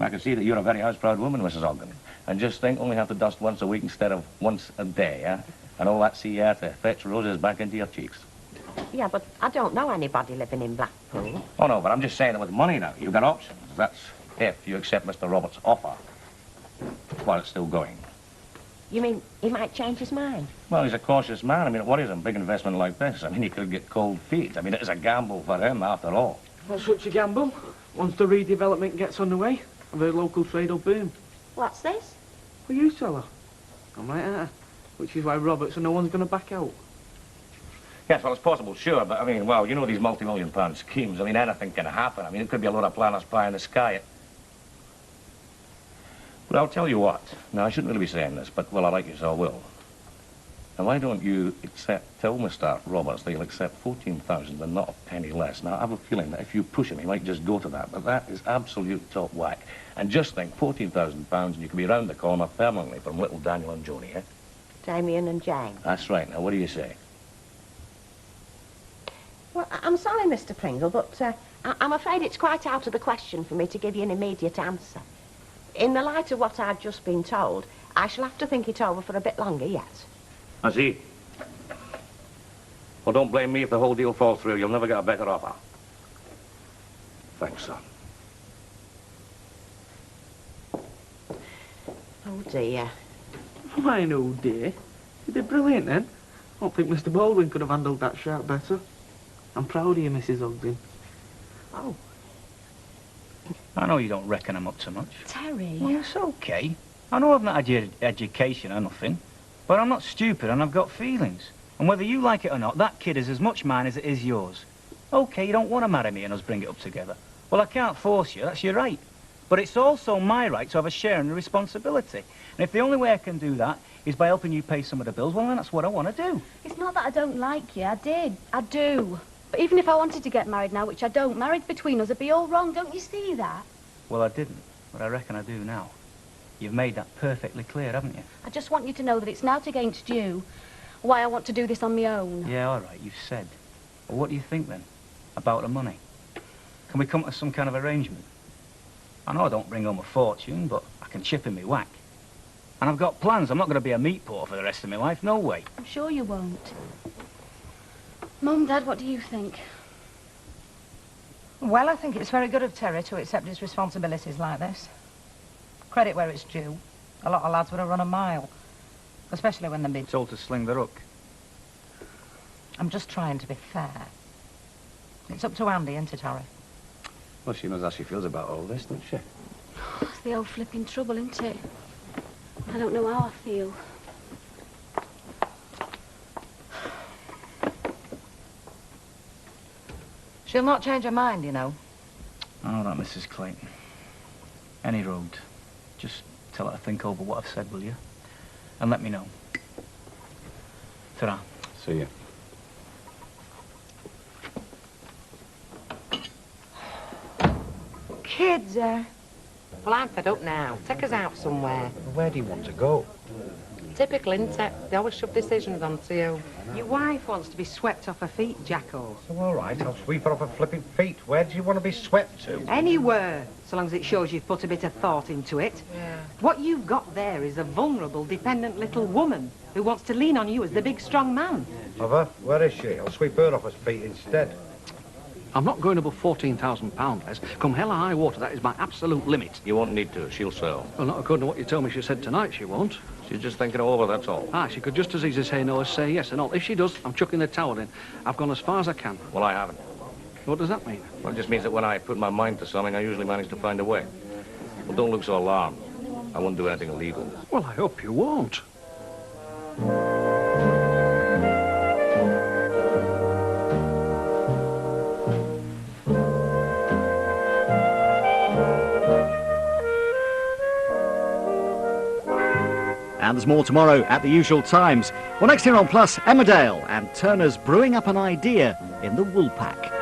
I can see that you're a very house-proud woman, Mrs. Ogden. And just think, only have to dust once a week instead of once a day, eh? And all that sea air to fetch roses back into your cheeks. Yeah, but I don't know anybody living in Blackpool. Oh, no, but I'm just saying that with money now, you've got options. That's if you accept Mr. Roberts' offer while it's still going. You mean he might change his mind? Well, he's a cautious man. I mean, it worries him, big investment like this. I mean, he could get cold feet. I mean, it is a gamble for him, after all. Not such a gamble. Once the redevelopment gets underway, the local trade will boom. What's this? Well, you tell her. I'm right at her. Which is why Roberts and no one's going to back out. Yes, well, it's possible, sure, but, I mean, well, you know these multi-million-pound schemes. I mean, anything can happen. I mean, it could be a lot of planners pie in the sky. But I'll tell you what. Now, I shouldn't really be saying this, but, well, I like you, so I will. Now, why don't you tell Mr. Roberts that you'll accept 14,000 and not a penny less? Now, I have a feeling that if you push him, he might just go to that, but that is absolute top whack. And just think, £14,000 and you can be round the corner permanently from little Daniel and Joni, eh? Damien and Jane. That's right. Now, what do you say? Well, I'm sorry, Mr. Pringle, but I'm afraid it's quite out of the question for me to give you an immediate answer. In the light of what I've just been told, I shall have to think it over for a bit longer yet. I see. Well, don't blame me if the whole deal falls through. You'll never get a better offer. Thanks, son. Oh, dear. Why, no, dear. You did brilliant, then. I don't think Mr. Baldwin could have handled that shout better. I'm proud of you, Mrs. Ogden. Oh. I know you don't reckon I'm up to much. Terry. Well, it's okay. I know I've not had your education or nothing, but I'm not stupid and I've got feelings. And whether you like it or not, that kid is as much mine as it is yours. Okay, you don't want to marry me and us bring it up together. Well, I can't force you, that's your right. But it's also my right to have a share in the responsibility. And if the only way I can do that is by helping you pay some of the bills, well, then that's what I want to do. It's not that I don't like you. I do. But even if I wanted to get married now, which I don't, marriage between us would be all wrong. Don't you see that? Well, I didn't, but I reckon I do now. You've made that perfectly clear, haven't you? I just want you to know that it's not against you. Why I want to do this on my own. Yeah, all right, you've said. Well, what do you think, then, about the money? Can we come to some kind of arrangement? I know I don't bring home a fortune, but I can chip in me whack. And I've got plans. I'm not going to be a meat porter for the rest of my life, no way. I'm sure you won't. Mum, Dad, what do you think? Well, I think it's very good of Terry to accept his responsibilities like this. Credit where it's due. A lot of lads would have run a mile, especially when they've been told to sling the hook. I'm just trying to be fair. It's up to Andy, isn't it, Harry? Well, she knows how she feels about all this, doesn't she? It's the old flipping trouble, isn't it? I don't know how I feel. She'll not change her mind, you know. All right, Mrs. Clayton. Any road. Just tell her to think over what I've said, will you? And let me know. Ta-ra. See you. Kids, Well, I'm fed up now. Take us out somewhere. Where do you want to go? Typical, isn't it? They always shove decisions onto you. Your wife wants to be swept off her feet, Jacko. So, all right, I'll sweep her off her flipping feet. Where do you want to be swept to? Anywhere, so long as it shows you've put a bit of thought into it. Yeah. What you've got there is a vulnerable, dependent little woman who wants to lean on you as the big, strong man. Mother, where is she? I'll sweep her off her feet instead. I'm not going above £14,000, Les. Come hell or high water, that is my absolute limit. You won't need to. She'll sell. Well, not according to what you told me she said tonight, she won't. She's just thinking it over, that's all. Ah, she could just as easily say no as say yes and all. If she does, I'm chucking the towel in. I've gone as far as I can. Well, I haven't. What does that mean? Well, it just means that when I put my mind to something, I usually manage to find a way. Well, don't look so alarmed. I won't do anything illegal. Well, I hope you won't. And there's more tomorrow at the usual times. Well, next here on Plus, Emmerdale and Turner's brewing up an idea in the Woolpack.